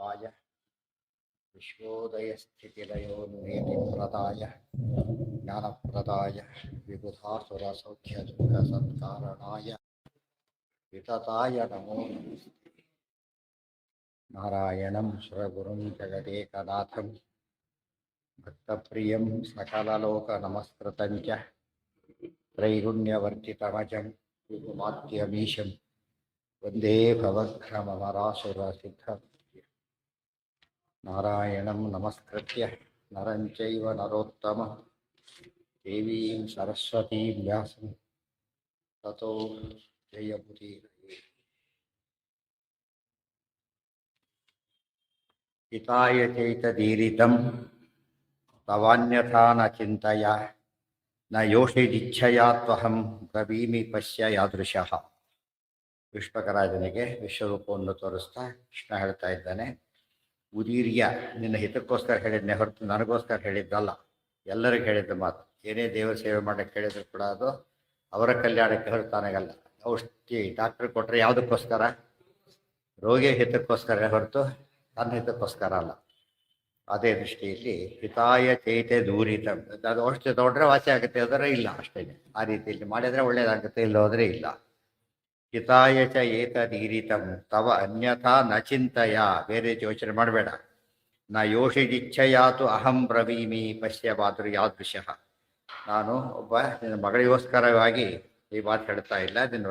विघ्नेश्वराय विश्वोदयस्थितिलयोन्नियतिप्रदाय ज्ञानप्रदाय विबुधासुरसौख्यदुःखसत्कारणाय वितताय नमो नमस्ते। नारायणं सुरगुरुं जगदेकनाथं भक्तप्रियं सकललोकनमस्कृतं च त्रैगुण्यवर्जितमजं विभुमाद्यमीशं वन्दे भवघ्नममरासुरसिद्धं नारायणं नमस्कृत्य नरं चैव नरोत्तमं देवीं सरस्वतीं व्यासं ततो जयमुदीरये। हिताय चैतदीरितं तवान्यथा न चिन्तया न ಯೋಷಿದಿಚ್ಛಯಾ ತ್ವಹಂ ಬ್ರವೀಮಿ ಪಶ್ಯ ಯಾದೃಶಃ. ವಿಶ್ವಕರಾಜನಿಗೆ ವಿಶ್ವರೂಪವನ್ನು ತೋರಿಸ್ತಾ ಕೃಷ್ಣ ಹೇಳ್ತಾ ಇದ್ದಾನೆ, ಉದೀರ್ಯ ನಿನ್ನ ಹಿತಕ್ಕೋಸ್ಕರ ಹೇಳಿದ್ನೆ ಹೊರತು ನನಗೋಸ್ಕರ ಹೇಳಿದ್ದಲ್ಲ, ಎಲ್ಲರಿಗೂ ಹೇಳಿದ್ದ ಮಾತು. ಏನೇ ದೇವರ ಸೇವೆ ಮಾಡಕ್ಕೆ ಹೇಳಿದ್ರು ಕೂಡ ಅದು ಅವರ ಕಲ್ಯಾಣಕ್ಕೆ ಹೊರತಾನಾಗಲ್ಲ. ಔಷಧಿ ಡಾಕ್ಟ್ರ್ ಕೊಟ್ಟರೆ ಯಾವುದಕ್ಕೋಸ್ಕರ? ರೋಗಿಯ ಹಿತಕ್ಕೋಸ್ಕರ ಹೊರತು ತನ್ನ ಹಿತಕ್ಕೋಸ್ಕರ ಅಲ್ಲ. ಅದೇ ದೃಷ್ಟಿಯಲ್ಲಿ ಹಿತಾಯ ಚೈತೆ ದೂರಿತ, ಅದು ಔಷಧಿ ತಗೊಂಡ್ರೆ ವಾಸಿ ಆಗುತ್ತೆ, ಅದರ ಇಲ್ಲ ಅಷ್ಟೇ. ಆ ರೀತಿಯಲ್ಲಿ ಮಾಡಿದರೆ ಒಳ್ಳೇದಾಗುತ್ತೆ, ಇಲ್ಲ ಹೋದರೆ ಇಲ್ಲ. ಹಿತಾಯ ಚ ಏತದೀರಿತಂ ತವ ಅನ್ಯಥಾ ನ ಚಿಂತೆಯ, ಬೇರೆ ಯೋಚನೆ ಮಾಡಬೇಡ. ನ ಯೋಷಿದಿಚ್ಛೆಯಾತು ಅಹಂ ಬ್ರವೀಮಿ ಪಶ್ಯ ಮಾತೃ ಯಾದೃಶಃ. ನಾನು ಒಬ್ಬ ನಿನ್ನ ಮಗಳಿಗೋಸ್ಕರವಾಗಿ ಈ ಮಾತು ಹೇಳ್ತಾ ಇಲ್ಲ, ನಿನ್ನ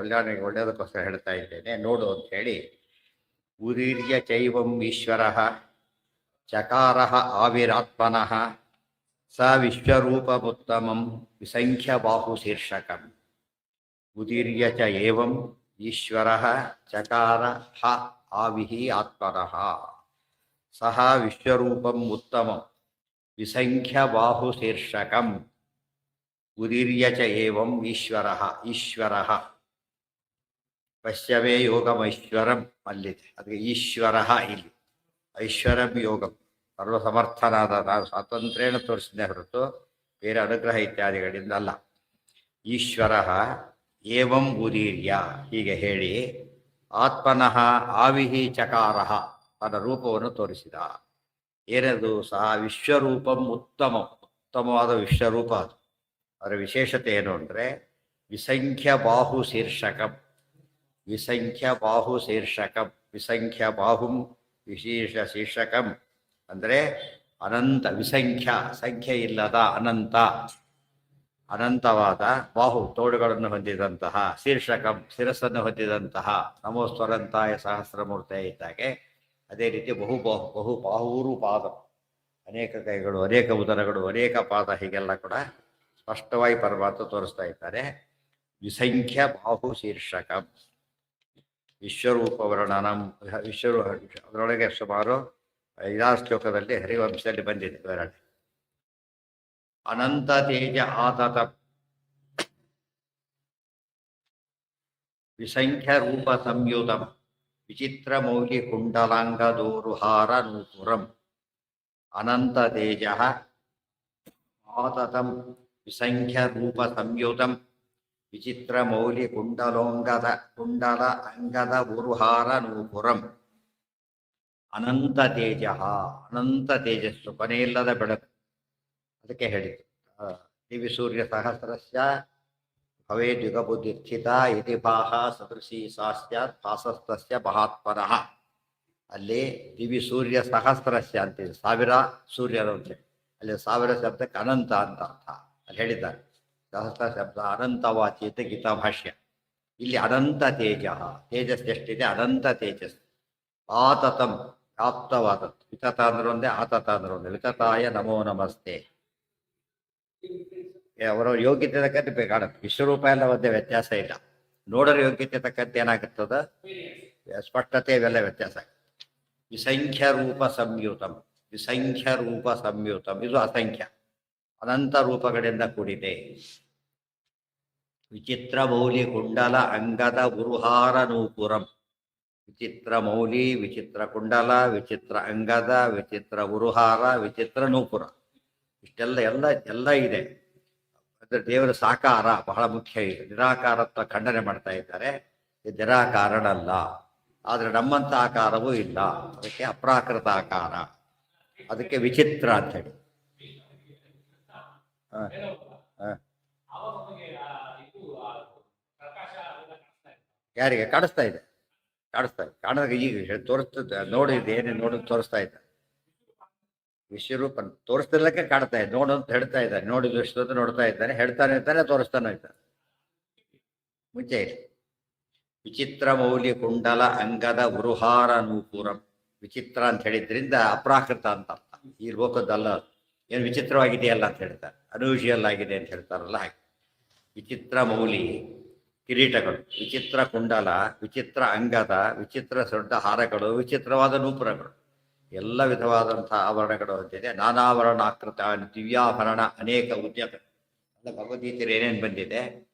ಒಳ್ಳೆಯದಕ್ಕೋಸ್ಕರ ಹೇಳ್ತಾ ಇದ್ದೇನೆ, ನೋಡು ಅಂತ ಹೇಳಿ. ಉದೀರ್ಯ ಚೈವಂ ಈಶ್ವರಃ ಚಕಾರಃ ಆವಿರಾತ್ಮನಃ ಸ ವಿಶ್ವರೂಪಮುತ್ತಮಂ ವಿಸಂಖ್ಯ ಬಾಹು ಶೀರ್ಷಕಂ. ಉದೀರ್ಯ ಚ ಏವಂ ಈಶ್ವರಃ ಚಕಾರ ಹ ಆವಿಹಿ ಆತ್ಮನಃ ಸಹ ವಿಶ್ವರೂಪಂ ಉತ್ತಮಂ ವಿಸಂಖ್ಯ ಬಾಹು ಶೀರ್ಷಕಂ. ಉದೀರ್ಯ ಚ ಏವಂ ಈಶ್ವರಃ, ಈಶ್ವರಃ ಪಶ್ಯವೇ ಯೋಗಮೈಶ್ವರಂ ಅಲ್ಲಿದೆ, ಅದಕ್ಕೆ ಈಶ್ವರಃ ಇಲ್ಲಿ ಐಶ್ವರ್ಯಂ ಯೋಗಂ. ಸರ್ವಸಮರ್ಥನಾದ ನಾನು ಸ್ವಾತಂತ್ರ್ಯನ ತೋರಿಸಿದೆ ಹೊರತು ಬೇರೆ ಅನುಗ್ರಹ ಇತ್ಯಾದಿಗಳಿಂದ ಅಲ್ಲ. ಈಶ್ವರ ಏವಂ ಉದೀರ್ಯ, ಹೀಗೆ ಹೇಳಿ ಆತ್ಮನಃ ಆವಿಹಿ ಚಕಾರಃ, ತನ್ನ ರೂಪವನ್ನು ತೋರಿಸಿದ. ಏನದು? ಸಹ ವಿಶ್ವರೂಪಂ ಉತ್ತಮಂ, ಉತ್ತಮವಾದ ವಿಶ್ವರೂಪ ಅದು. ಅದರ ವಿಶೇಷತೆ ಏನು ಅಂದರೆ ವಿಸಂಖ್ಯ ಬಾಹು ಶೀರ್ಷಕಂ. ವಿಸಂಖ್ಯ ಬಾಹು ಶೀರ್ಷಕಂ, ವಿಸಂಖ್ಯ ಬಾಹುಂ ವಿಶೇಷ ಶೀರ್ಷಕಂ ಅಂದರೆ ಅನಂತ, ವಿಸಂಖ್ಯ ಸಂಖ್ಯೆ ಇಲ್ಲದ, ಅನಂತ ಅನಂತವಾದ, ಬಾಹು ತೋಳುಗಳನ್ನು ಹೊಂದಿದಂತಹ, ಶೀರ್ಷಕಂ ಶಿರಸ್ಸನ್ನು ಹೊಂದಿದಂತಹ. ನಮೋಸ್ವರಂತಾಯ ಸಹಸ್ರಮೂರ್ತಿ ಇದ್ದಾಗೆ ಅದೇ ರೀತಿ ಬಹು ಬಾಹು, ಬಹು ಬಾಹೂರು ಪಾದ, ಅನೇಕ ಕೈಗಳು, ಅನೇಕ ಉದರಗಳು, ಅನೇಕ ಪಾದ, ಹೀಗೆಲ್ಲ ಕೂಡ ಸ್ಪಷ್ಟವಾಗಿ ಪರಮಾತ್ಮ ತೋರಿಸ್ತಾ ಇದ್ದಾರೆ. ವಿಸಂಖ್ಯ ಬಾಹು ಶೀರ್ಷಕಂ ವಿಶ್ವರೂಪ ವರ್ಣನಂ. ಅದರೊಳಗೆ ಸುಮಾರು 5 ಶ್ಲೋಕದಲ್ಲಿ ಹರಿವಂಶದಲ್ಲಿ ಬಂದಿದೆ ವಿವರಣೆ. ಅನಂತ ತೇಜ ಆತತ ವಿಸಂಖ್ಯ ರೂಪ ಸಂಯುತಂ ವಿಚಿತ್ರ ಮೌಲಿ ಕುಂಡಲಾಂಗದೋರುಹಾರ ನೂಪುರಂ. ಅನಂತ ತೇಜ ಆತತಂ ವಿಸಂಖ್ಯ ರೂಪ ಸಂಯುತಂ ವಿಚಿತ್ರ ಮೌಲಿ ಕುಂಡಲ ಅಂಗದ ಉರುಹಾರ ನೂಪುರಂ. ಅನಂತ ತೇಜ, ಅನಂತ ತೇಜಸ್ಸು, ಕೊನೆಯಿಲ್ಲದ ಬೆಳಕು. ಅದಕ್ಕೆ ಹೇಳಿತು ದಿವಿ ಸೂರ್ಯ ಸಹಸ್ರಸ್ಯ ಭವೇದ್ ಯುಗಬುದ್ಧಿಸ್ಥಿತ ಇತಿ ಭಾಹ ಸದೃಶಿ ಸಾ ಸ್ಯಾತ್ ಭಾಸಸ್ತಸ್ಯ ಮಹಾತ್ಮನಃ. ಅಲ್ಲಿ ದಿವಿ ಸೂರ್ಯ ಸಹಸ್ರಸ್ಯ ಅಂತಿದೆ, 1000 ಸೂರ್ಯರು ಅಂತೇಳಿ. ಅಲ್ಲಿ 1000 ಶಬ್ದಕ್ಕೆ ಅನಂತ ಅಂತ ಅರ್ಥ ಅಲ್ಲಿ ಹೇಳಿದ್ದಾರೆ. ಸಹಸ್ರ ಶಬ್ದ ಅನಂತವಾಚಿ ಅಂತ ಗೀತಾ ಭಾಷ್ಯ. ಇಲ್ಲಿ ಅನಂತ ತೇಜ, ತೇಜಸ್ ಎಷ್ಟಿದೆ? ಅನಂತ ತೇಜಸ್. ಆತತಂ ವ್ಯಾಪ್ತವಾದದ್ದು. ವಿತತ ಅಂದ್ರೆ ಒಂದೇ, ಆತತ ಅಂದ್ರೆ ಒಂದೇ. ವಿತತಾಯ ನಮೋ ನಮಸ್ತೆ. ಅವರ ಯೋಗ್ಯತೆ ತಕ್ಕಂತೆ ಬೇಕಾಗುತ್ತೆ. ವಿಶ್ವರೂಪ ಎಲ್ಲ ಒಂದೇ, ವ್ಯತ್ಯಾಸ ಇಲ್ಲ. ನೋಡರ ಯೋಗ್ಯತೆ ತಕ್ಕಂತೆ ಏನಾಗುತ್ತದ, ಸ್ಪಷ್ಟತೆ ಇವೆಲ್ಲ ವ್ಯತ್ಯಾಸ ಆಗುತ್ತೆ. ವಿಸಂಖ್ಯ ರೂಪ ಸಂಯುತಂ, ವಿಸಂಖ್ಯ ರೂಪ ಸಂಯುತಂ, ಇದು ಅಸಂಖ್ಯ, ಅನಂತ ರೂಪಗಳಿಂದ ಕೂಡಿದೆ. ವಿಚಿತ್ರ ಮೌಲಿ ಕುಂಡಲ ಅಂಗದ ಉರುಹಾರ ನೂಪುರಂ. ವಿಚಿತ್ರ ಮೌಲಿ, ವಿಚಿತ್ರ ಕುಂಡಲ, ವಿಚಿತ್ರ ಅಂಗದ, ವಿಚಿತ್ರ ಉರುಹಾರ, ವಿಚಿತ್ರ ನೂಪುರ, ಇಷ್ಟೆಲ್ಲ ಎಲ್ಲ ಇದೆ. ಅಂದರೆ ದೇವರ ಸಾಕಾರ ಬಹಳ ಮುಖ್ಯ. ಇದೆ ನಿರಾಕಾರತ್ವ ಖಂಡನೆ ಮಾಡ್ತಾ ಇದ್ದಾರೆ. ಇದು ನಿರಾಕಾರನಲ್ಲ. ಆದರೆ ನಮ್ಮಂಥ ಆಕಾರವೂ ಇಲ್ಲ, ಅದಕ್ಕೆ ಅಪ್ರಾಕೃತ ಆಕಾರ, ಅದಕ್ಕೆ ವಿಚಿತ್ರ ಅಂತ ಹೇಳಿ. ಹ, ಹ. ಯಾರಿಗೆ ಕಾಣಿಸ್ತಾ ಇದೆ? ಕಾಣಿಸ್ತಾ ಇದೆ, ಕಾಣಿದಾಗ ಈಗ ತೋರಿಸ್ತದೆ, ನೋಡಿದ್ದು ಏನೇ ನೋಡೋದು ತೋರಿಸ್ತಾ ಇದ್ದ ವಿಶ್ವರೂಪ ತೋರಿಸ್ತಿರ್ಲಕ್ಕೆ ಕಾಣ್ತಾ ಇದೆ, ನೋಡು ಅಂತ ಹೇಳ್ತಾ ಇದ್ದಾನೆ, ನೋಡಿದ ವಿಶ್ವದ ನೋಡ್ತಾ ಇದ್ದಾನೆ, ಹೇಳ್ತಾನೆ ಇರ್ತಾನೆ, ತೋರಿಸ್ತಾನೆ ಇದ್ದಾನೆ. ಮುಂಚೆ ಇಲ್ಲ. ವಿಚಿತ್ರ ಮೌಲ್ಯ ಕುಂಡಲ ಅಂಗದ ಉರುಹಾರ ನೂಪುರಂ. ವಿಚಿತ್ರ ಅಂತ ಹೇಳಿದ್ರಿಂದ ಅಪ್ರಾಕೃತ ಅಂತ ಅರ್ಥ. ಈ ಲೋಕದ್ದಲ್ಲ, ಏನು ವಿಚಿತ್ರವಾಗಿದೆಯಲ್ಲ ಅಂತ ಹೇಳ್ತಾರೆ, ಅನ್ಯೂಶಿಯಲ್ ಆಗಿದೆ ಅಂತ ಹೇಳ್ತಾರಲ್ಲ ಹಾಗೆ. ವಿಚಿತ್ರ ಮೌಲಿ ಕಿರೀಟಗಳು, ವಿಚಿತ್ರ ಕುಂಡಲ, ವಿಚಿತ್ರ ಅಂಗದ, ವಿಚಿತ್ರ ದೊಡ್ಡ ಹಾರಗಳು, ವಿಚಿತ್ರವಾದ ನೂಪುರಗಳು, ಎಲ್ಲ ವಿಧವಾದಂತಹ ಆಭರಣಗಳು ಹೊಂದಿದೆ. ನಾನಾಭರಣಾಕೃತ ದಿವ್ಯಾಭರಣ ಅನೇಕ ಉದ್ಯಮ. ಎಲ್ಲ ಭಗವದ್ಗೀತೆಯಲ್ಲಿ ಏನೇನು ಬಂದಿದೆ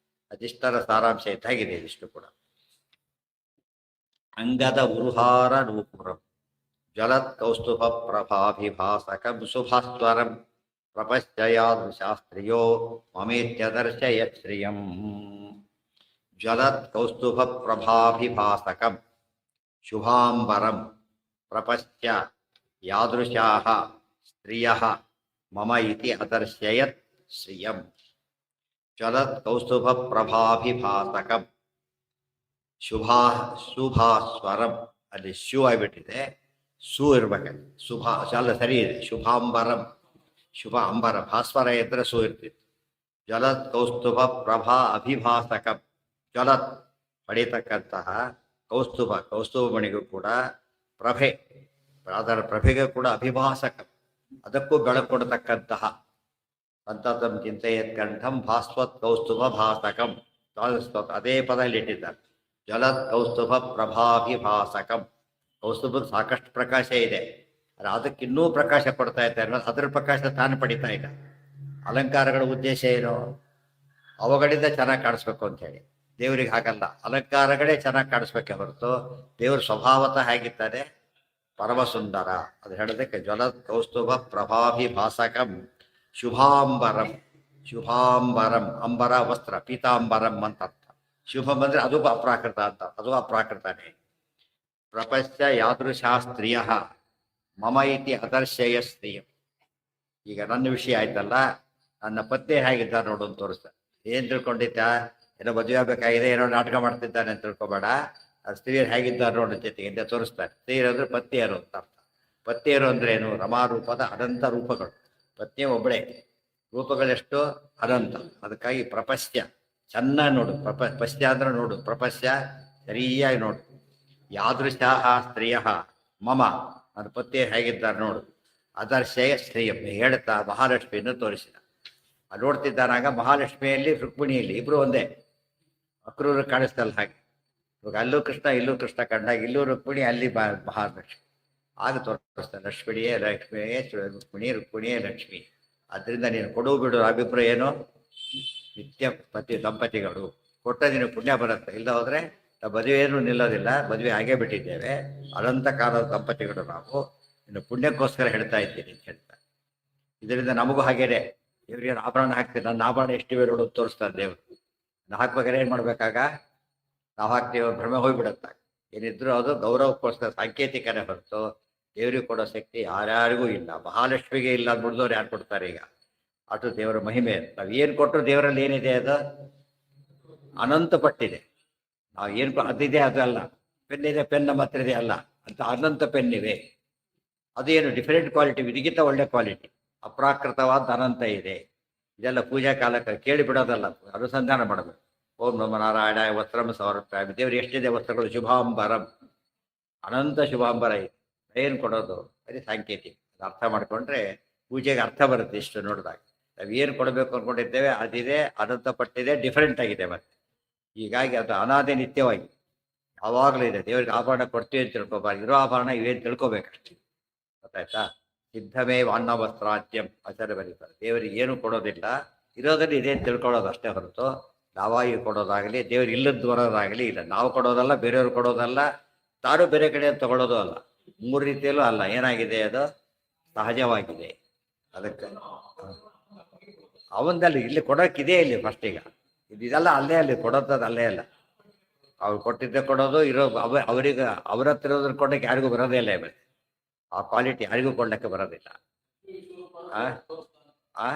ಅದಿಷ್ಟರ ಸಾರಾಂಶ ಇದ್ದಾಗಿದೆ ಇದಿಷ್ಟು ಕೂಡ. ಅಂಗದ ಉರುಹಾರ ನೂಪುರಂ ಜಲತ್ ಕೌಸ್ತುಭ ಪ್ರಭಾಭಿಭಾಸಕಂ ಸುಭಾಸ್ವರಂ ಪ್ರಪಶ್ಚಯಾದೃಶಾಸ್ತ್ರಿಯೋ ಮಮೇತ್ಯದರ್ಶಯ ಶ್ರಿಯಂ. ಜ್ವಲತ್ ಕೌಸ್ತುಭ ಪ್ರಭಾಭಿಭಾಸಕಂ ಶುಭಾಂಬರಂ ಪ್ರಪಶ್ಚ ಯಾದೃಶಾಃ ಸ್ತ್ರಿಯಃ ಮಮ ಇತಿ ಅದರ್ಶಯತ್ ಶ್ರಿಯಂ. ಜ್ವಲತ್ ಕೌಸ್ತುಭ ಪ್ರಭಾಭಿಭಾಸಕಂ ಶುಭಾಸ್ವರಂ, ಅಲ್ಲಿ ಶೂ ಆಗಿಬಿಟ್ಟಿದೆ, ಸೂ ಇರ್ಬೇಕಲ್ಲಿ, ಅಲ್ಲ ಸರಿ ಇದೆ. ಶುಭಾಂಬರಂ, ಶುಭ ಅಂಬರ, ಭಾಸ್ವರ ಇದ್ದರೆ ಸೂ ಇರ್ತಿತ್ತು. ಜ್ವಲತ್ ಕೌಸ್ತುಭ ಪ್ರಭಾ ಅಭಿಭಾಸಕಂ, ಜ್ವಲತ್ ಪಡೀತಕ್ಕಂತಹ ಕೌಸ್ತುಭ, ಕೌಸ್ತುಭ ಮಣಿಗೂ ಕೂಡ ಪ್ರಭೆ, ಅದರ ಪ್ರಭೆಗೆ ಕೂಡ ಅಭಿಭಾಸಕ, ಅದಕ್ಕೂ ಬೆಳಕು ಕೊಡತಕ್ಕಂತಹ ಅಂತತಂ ಚಿಂತೆಯತ್ ಕಂಠಂ ಭಾಸ್ವತ್ ಕೌಸ್ತುಭ ಭಾಸಕಂ, ಅದೇ ಪದ ಇಲ್ಲಿ ಇಟ್ಟಿದ್ದಾರೆ. ಜಲತ್ ಕೌಸ್ತುಭ ಪ್ರಭಾಭಿಭಾಸಕಂ, ಕೌಸ್ತುಭ ಸಾಕಷ್ಟು ಪ್ರಕಾಶ ಇದೆ, ಅದಕ್ಕಿನ್ನೂ ಪ್ರಕಾಶ ಕೊಡ್ತಾ ಇದ್ದಾರೆ, ಅದರ ಪ್ರಕಾಶ ತಾನು ಪಡಿತಾ ಇಲ್ಲ. ಅಲಂಕಾರಗಳ ಉದ್ದೇಶ ಏನು? ಅವುಗಳಿಂದ ಚೆನ್ನಾಗಿ ಕಾಣಿಸ್ಬೇಕು ಅಂತ ಹೇಳಿ. ದೇವರಿಗೆ ಹಾಗಲ್ಲ, ಅಲಂಕಾರಗಳೇ ಚೆನ್ನಾಗಿ ಕಾಣಿಸ್ಬೇಕೆ ಹೊರತು ದೇವರು ಸ್ವಭಾವತಃ ಹೇಗಿದ್ದಾರೆ, ಪರಮ ಸುಂದರ. ಅದು ಹೇಳೋದಕ್ಕೆ ಜ್ವಲತ್ ಕೌಸ್ತುಭ ಪ್ರಭಾಭಿಭಾಸಕಂ ಶುಭಾಂಬರಂ. ಶುಭಾಂಬರಂ, ಅಂಬರ ವಸ್ತ್ರ, ಪೀತಾಂಬರಂ ಅಂತ ಅರ್ಥ. ಶುಭಂ ಅಂದ್ರೆ ಅದು ಅಪ್ರಾಕೃತ ಅಂತ, ಅದು ಅಪ್ರಾಕೃತನೇ. ಪ್ರಪಶ್ಯ ಯಾದೃಶಾಸ್ತ್ರೀಯ ಮಮ ಇತಿ ಅದರ್ಶಯ ಸ್ತ್ರೀಯ. ಈಗ ನನ್ನ ವಿಷಯ ಆಯ್ತಲ್ಲ, ನನ್ನ ಪತ್ನಿ ಹೇಗಿದ್ದಾರೆ ನೋಡು ಅಂತ ತೋರಿಸ್ತಾರೆ. ಏನ್ ತಿಳ್ಕೊಂಡಿದ್ದ, ಏನೋ ಮದುವೆ ಆಗಬೇಕಾಗಿದೆ, ಏನೋ ನಾಟಕ ಮಾಡ್ತಿದ್ದಾನೆ ಅಂತ ತಿಳ್ಕೊಬೇಡ. ಸ್ತ್ರೀಯರು ಹೇಗಿದ್ದಾರೆ ನೋಡು ಜೊತೆಗೆ ತೋರಿಸ್ತಾರೆ. ಸ್ತ್ರೀಯರು ಅಂದ್ರೆ ಪತ್ನಿಯರು ಅಂತ ಅರ್ಥ. ಪತ್ನಿಯರು ಅಂದ್ರೆ ಏನು? ರಮಾರೂಪದ ಅನಂತ ರೂಪಗಳು. ಪತ್ನಿ ಒಬ್ಬಳೇ, ರೂಪಗಳೆಷ್ಟು? ಅನಂತ. ಅದಕ್ಕಾಗಿ ಪ್ರಪಶ್ಯ ಚೆನ್ನಾಗಿ ನೋಡು, ಪಶ್ಯ ಅಂದ್ರೆ ನೋಡು, ಪ್ರಪಶ್ಯ ಸರಿಯಾಗಿ ನೋಡು. ಯಾದೃಶಾಃ ಸ್ತ್ರೀಯ ಮಮ, ನನ್ನ ಪತ್ನಿ ಹೇಗಿದ್ದಾರೆ ನೋಡು. ಅದರ್ಶಯ ಶ್ರೇಯಂ ಹೇಳ್ತಾ ಮಹಾಲಕ್ಷ್ಮಿಯನ್ನು ತೋರಿಸಿದ. ಅಲ್ಲಿ ನೋಡ್ತಿದ್ದಾನಾಗ ಮಹಾಲಕ್ಷ್ಮಿಯಲ್ಲಿ ರುಕ್ಮಿಣಿಯಲ್ಲಿ ಇಬ್ರು ಒಂದೇ, ಅಕ್ರೂರು ಕಾಣಿಸ್ತಲ್ಲ ಹಾಗೆ. ಇವಾಗ ಅಲ್ಲೂ ಕೃಷ್ಣ ಇಲ್ಲೂ ಕೃಷ್ಣ ಕಂಡಾಗ ಇಲ್ಲೂ ರುಕ್ಮಿಣಿ, ಅಲ್ಲಿ ಮಹಾಲಕ್ಷ್ಮಿ. ಆಗ ತೋರಿಸ್ತಾನೆ ಲಕ್ಷ್ಮಿಣಿಯೇ ಲಕ್ಷ್ಮಿಯೇ ರುಕ್ಮಿಣಿಯೇ ಲಕ್ಷ್ಮಿ. ಅದರಿಂದ ನೀನು ಕೊಡು ಬಿಡು ಅಭಿಪ್ರಾಯ ಏನು? ನಿತ್ಯ ಪತಿ ದಂಪತಿಗಳು ಕೊಟ್ಟ ನೀನು ಪುಣ್ಯ ಬರುತ್ತೆ, ಇಲ್ಲ ಹೋದ್ರೆ ನಾವು ಮದುವೆಯನ್ನು ನಿಲ್ಲೋದಿಲ್ಲ, ಮದುವೆ ಆಗೇ ಬಿಟ್ಟಿದ್ದೇವೆ, ಅನಂತ ಕಾಲದ ದಂಪತಿಗಳು ನಾವು, ಇನ್ನು ಪುಣ್ಯಕ್ಕೋಸ್ಕರ ಹೇಳ್ತಾ ಇದ್ದೀನಿ ಅಂತ ಹೇಳ್ತಾರೆ. ಇದರಿಂದ ನಮಗೂ ಹಾಗೇನೆ, ಇವ್ರಿಗೆ ಆಭರಣ ಹಾಕ್ತೀವಿ, ನನ್ನ ಆಭರಣ ಎಷ್ಟಿವೆ ನೋಡು ತೋರಿಸ್ತಾರೆ ದೇವರು. ಹಾಕ್ಬೇಕಾದ್ರೆ ಏನು ಮಾಡ್ಬೇಕಾಗ, ನಾವು ಹಾಕ್ತೀವಿ ಭ್ರಮೆ ಹೋಗ್ಬಿಡುತ್ತೆ. ಏನಿದ್ರು ಅದು ಗೌರವಕ್ಕೋಸ್ಕರ ಸಾಂಕೇತಿಕನೇ ಹೊರತು ದೇವರಿಗೆ ಕೊಡೋ ಶಕ್ತಿ ಯಾರ್ಯಾರಿಗೂ ಇಲ್ಲ. ಮಹಾಲಕ್ಷ್ಮಿಗೆ ಇಲ್ಲ, ದುಡ್ದವ್ರು ಯಾರು ಕೊಡ್ತಾರೆ ಈಗ? ಅಷ್ಟು ದೇವರ ಮಹಿಮೆ. ನಾವು ಏನು ಕೊಟ್ಟರು ದೇವರಲ್ಲಿ ಏನಿದೆ, ಅದು ಅನಂತ ಪಟ್ಟಿದೆ. ನಾವು ಏನು ಅದಿದೆ ಅದು ಅಲ್ಲ, ಪೆನ್ ಇದೆ, ಪೆನ್ ನಮ್ಮ ಹತ್ರ ಇದೆ ಅಲ್ಲ ಅಂತ, ಅನಂತ ಪೆನ್ ಇವೆ. ಅದೇನು ಡಿಫರೆಂಟ್ ಕ್ವಾಲಿಟಿ, ಇದಕ್ಕಿಂತ ಒಳ್ಳೆ ಕ್ವಾಲಿಟಿ, ಅಪ್ರಾಕೃತವಾದ ಅನಂತ ಇದೆ. ಇದೆಲ್ಲ ಪೂಜಾ ಕಾಲಕ್ಕೆ ಕೇಳಿ ಬಿಡೋದಲ್ಲ, ಅನುಸಂಧಾನ ಮಾಡಬೇಕು. ಓಂ ನಮ ನಾರಾಯಣ ವಸ್ತ್ರಂ ಸಮರ್ಪಯಾಮಿ. ದೇವರು ಎಷ್ಟಿದೆ ವಸ್ತ್ರಗಳು? ಶುಭಾಂಬರಂ, ಅನಂತ ಶುಭಾಂಬರ ಇದೆ. ಏನು ಕೊಡೋದು ಬರೀ ಸಾಂಕೇತಿಕ. ಅದು ಅರ್ಥ ಮಾಡ್ಕೊಂಡ್ರೆ ಪೂಜೆಗೆ ಅರ್ಥ ಬರುತ್ತೆ. ಇಷ್ಟು ನೋಡಿದಾಗ ನಾವು ಏನು ಕೊಡಬೇಕು ಅಂದ್ಕೊಂಡಿದ್ದೇವೆ ಅದಿದೆ, ಅನಂತ ಪಟ್ಟಿದೆ, ಡಿಫರೆಂಟ್ ಆಗಿದೆ. ಮತ್ತೆ ಹೀಗಾಗಿ ಅದು ಅನಾದಿ ನಿತ್ಯವಾಗಿ ಯಾವಾಗಲೂ ಇದೆ. ದೇವರಿಗೆ ಆಭರಣ ಕೊಡ್ತೀವಿ ಅಂತ ತಿಳ್ಕೊಬಾರ್ದು, ಇರೋ ಆಭರಣ ಇವೇನು ತಿಳ್ಕೊಬೇಕಷ್ಟೇ. ಗೊತ್ತಾಯ್ತಾ? ಸಿದ್ಧಮೇ ವಾನ್ನ ವಸ್ತ್ರಾಜ್ಯಂ ಆಚಾರ್ಯ ಬರೀತಾರೆ. ದೇವರಿಗೆ ಏನು ಕೊಡೋದಿಲ್ಲ, ಇರೋದಲ್ಲಿ ಇದೇನು ತಿಳ್ಕೊಳ್ಳೋದು ಅಷ್ಟೇ ಹೊರತು ನಾವಾಗಿ ಕೊಡೋದಾಗಲಿ, ದೇವ್ರಿಗೆ ಇಲ್ಲದ್ದು ಬರೋದಾಗಲಿ ಇಲ್ಲ. ನಾವು ಕೊಡೋದಲ್ಲ, ಬೇರೆಯವ್ರು ಕೊಡೋದಲ್ಲ, ತಾನು ಬೇರೆ ಕಡೆ ತಗೊಳ್ಳೋದು ಅಲ್ಲ. ಮೂರು ರೀತಿಯಲ್ಲೂ ಅಲ್ಲ. ಏನಾಗಿದೆ ಅದು? ಸಹಜವಾಗಿದೆ. ಅದಕ್ಕೆ ಅವಂದಲ್ಲಿ ಇಲ್ಲಿ ಕೊಡೋಕ್ಕಿದೆ, ಇಲ್ಲಿ ಫಸ್ಟ್ ಈಗ ಇದೆಲ್ಲ ಅಲ್ಲೇ, ಅಲ್ಲಿ ಕೊಡೋದದ್ದು ಅಲ್ಲೇ ಅಲ್ಲ. ಅವ್ರು ಕೊಟ್ಟಿದ್ದೆ ಕೊಡೋದು ಇರೋ ಅವರಿಗೆ ಅವ್ರ ಹತ್ರ ಇರೋದ್ರ ಕೊಡಕ್ಕೆ ಯಾರಿಗೂ ಬರೋದೇ ಇಲ್ಲ ಇವಾಗ. ಆ ಕ್ವಾಲಿಟಿ ಯಾರಿಗೂ ಕೊಡ್ಲಿಕ್ಕೆ ಬರೋದಿಲ್ಲ. ಆ ಆ